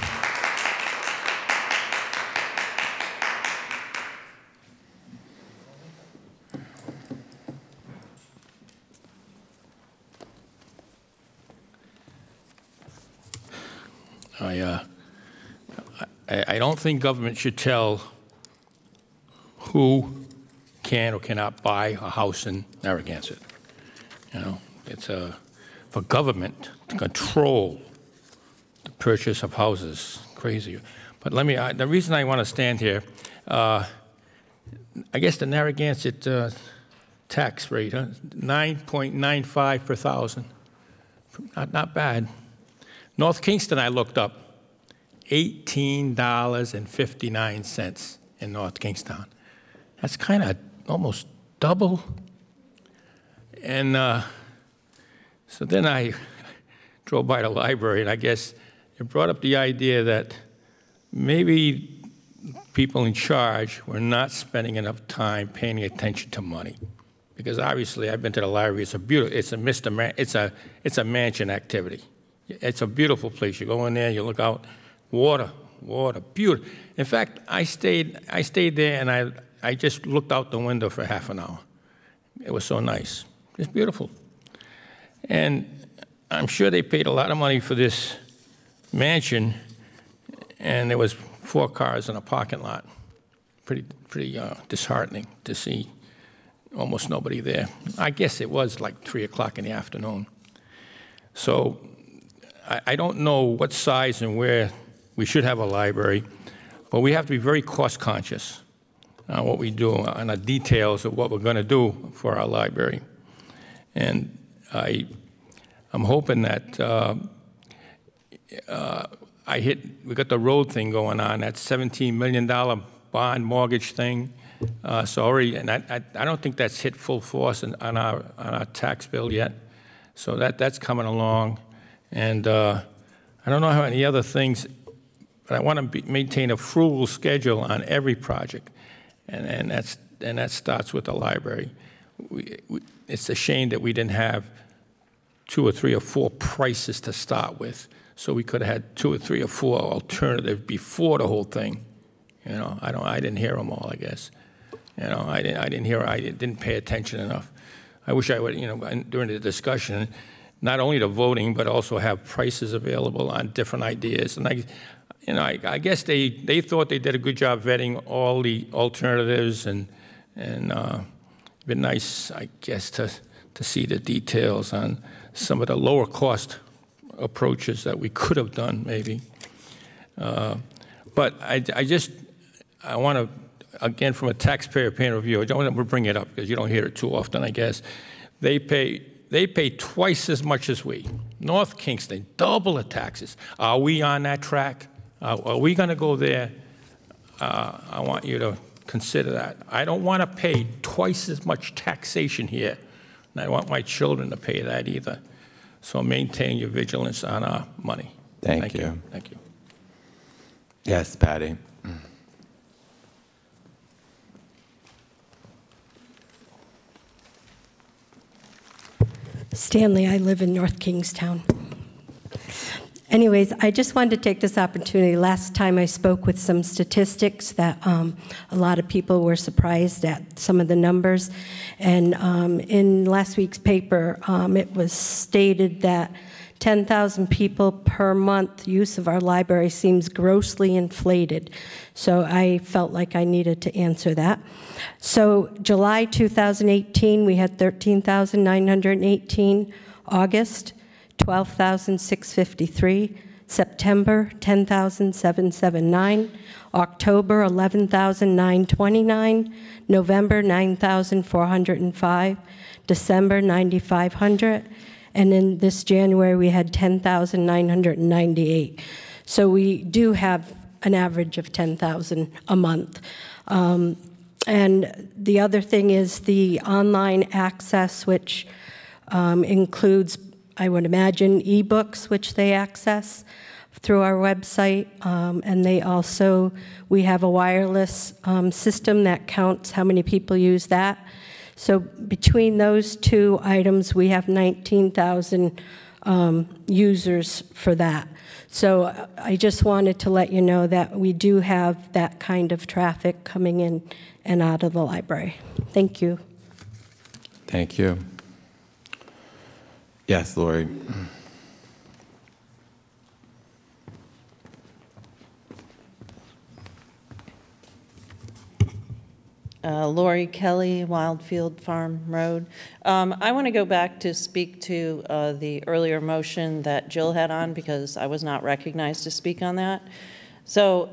I don't think government should tell who can or cannot buy a house in Narragansett. You know, it's for government to control the purchase of houses. Crazy. But let me. The reason I want to stand here, I guess the Narragansett tax rate, 9.95 per thousand. Not bad. North Kingston, I looked up. $18.59 in North Kingstown. That's kind of almost double. And so then I drove by the library, and I guess it brought up the idea that maybe people in charge were not spending enough time paying attention to money. Because obviously, I've been to the library. It's a beautiful. It's a mansion activity. It's a beautiful place. You go in there, you look out. Water, beautiful. In fact, I stayed there, and I just looked out the window for half an hour. It was so nice. It's beautiful. And I'm sure they paid a lot of money for this mansion, and there was 4 cars in a parking lot. Pretty disheartening to see almost nobody there. I guess it was like 3 o'clock in the afternoon. So I don't know what size and where we should have a library, but we have to be very cost conscious on what we do, on the details of what we're going to do for our library. And I'm hoping that we got the road thing going on, that $17 million bond mortgage thing. So already, and I don't think that's hit full force on our tax bill yet. So that's coming along, and I don't know how many other things. But I want to maintain a frugal schedule on every project, and that starts with the library. It's a shame that we didn't have 2 or 3 or 4 prices to start with, so we could have had 2 or 3 or 4 alternatives before the whole thing. You know, I didn't hear them all. I guess, you know, I didn't pay attention enough. I wish I would, you know, during the discussion, not only the voting, but also have prices available on different ideas. And I guess they thought they did a good job vetting all the alternatives, and it'd been nice, I guess, to see the details on some of the lower cost approaches that we could have done, maybe. But I want to, again, from a taxpayer point of view, I don't want to bring it up because you don't hear it too often, I guess. They pay twice as much as we. North Kingston, double the taxes. Are we on that track? Are we going to go there? I want you to consider that. I don't want to pay twice as much taxation here, and I want my children to pay that either. So maintain your vigilance on our money. Thank you. Thank you. Yes, Patty. Stanley, I live in North Kingstown. Anyways, I just wanted to take this opportunity. Last time I spoke with some statistics that a lot of people were surprised at some of the numbers. And in last week's paper, it was stated that 10,000 people per month use of our library seems grossly inflated. So I felt like I needed to answer that. So July 2018, we had 13,918. August, 12,653. September, 10,779. October, 11,929. November, 9,405. December, 9,500. And in this January, we had 10,998. So we do have an average of 10,000 a month. And the other thing is the online access, which includes, I would imagine, ebooks, which they access through our website. And they also, we have a wireless system that counts how many people use that. So between those two items, we have 19,000 users for that. So I just wanted to let you know that we do have that kind of traffic coming in and out of the library. Thank you. Thank you. Yes, Lori. Lori Kelly, Wildfield Farm Road. I want to go back to speak to the earlier motion that Jill had on because I was not recognized to speak on that. So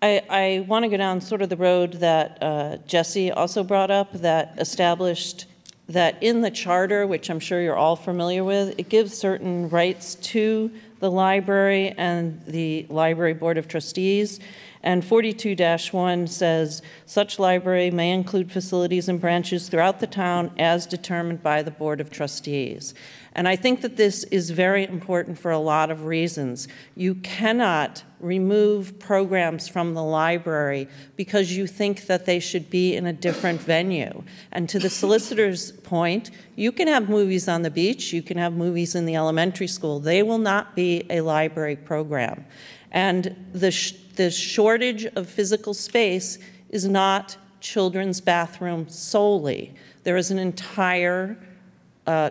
I want to go down sort of the road that Jesse also brought up, that established that in the charter, which I'm sure you're all familiar with, it gives certain rights to the library and the Library Board of Trustees. And 42-1 says, such library may include facilities and branches throughout the town as determined by the Board of Trustees. And I think that this is very important for a lot of reasons. You cannot remove programs from the library because you think that they should be in a different venue. And to the solicitor's point, you can have movies on the beach, you can have movies in the elementary school. They will not be a library program. And the shortage of physical space is not children's bathroom solely. There is an entire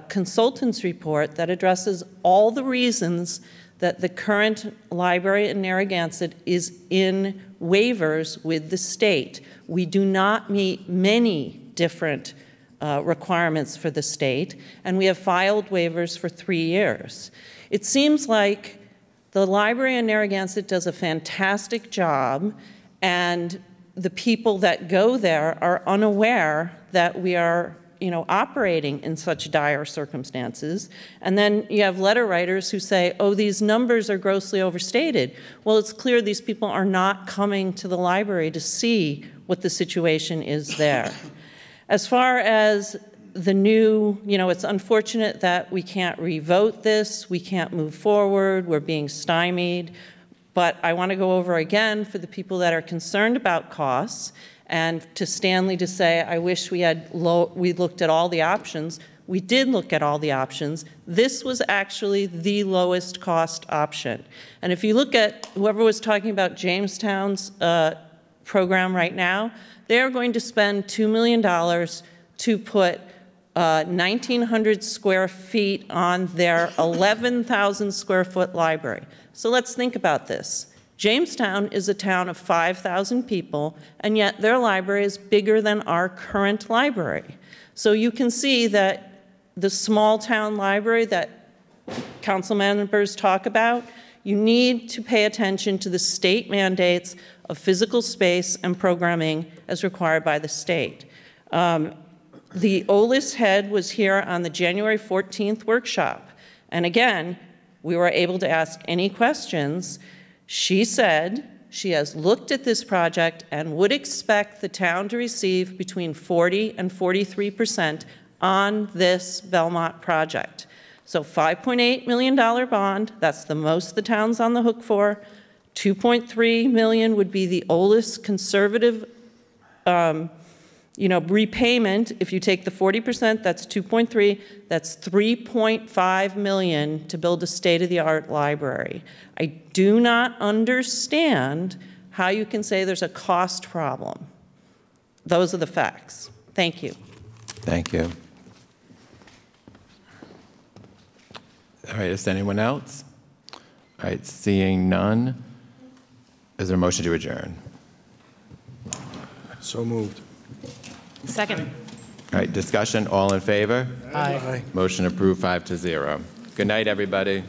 consultant's report that addresses all the reasons that the current library in Narragansett is in waivers with the state. We do not meet many different requirements for the state, and we have filed waivers for 3 years. It seems like the library in Narragansett does a fantastic job, and the people that go there are unaware that we are, operating in such dire circumstances. And then you have letter writers who say, oh, these numbers are grossly overstated. Well, it's clear these people are not coming to the library to see what the situation is there. As far as the new, it's unfortunate that we can't revote this, we can't move forward, we're being stymied, but I want to go over again for the people that are concerned about costs, and to Stanley to say, I wish we looked at all the options. We did look at all the options. This was actually the lowest cost option. And if you look at whoever was talking about Jamestown's program right now, they're going to spend $2 million to put 1,900 square feet on their 11,000 square foot library. So let's think about this. Jamestown is a town of 5,000 people, and yet their library is bigger than our current library. So you can see that the small town library that council members talk about, you need to pay attention to the state mandates of physical space and programming as required by the state. The OLIS head was here on the January 14th workshop. And again, we were able to ask any questions. She said she has looked at this project and would expect the town to receive between 40 and 43% on this Belmont project. So $5.8 million bond, that's the most the town's on the hook for. $2.3 million would be the OLIS conservative repayment. If you take the 40%, that's 2.3, that's 3.5 million to build a state-of-the-art library. I do not understand how you can say there's a cost problem. Those are the facts. Thank you. Thank you. All right, is there anyone else? All right, seeing none, is there a motion to adjourn? So moved. Second. All right, discussion, all in favor? Aye. Motion approved 5-0. Good night, everybody.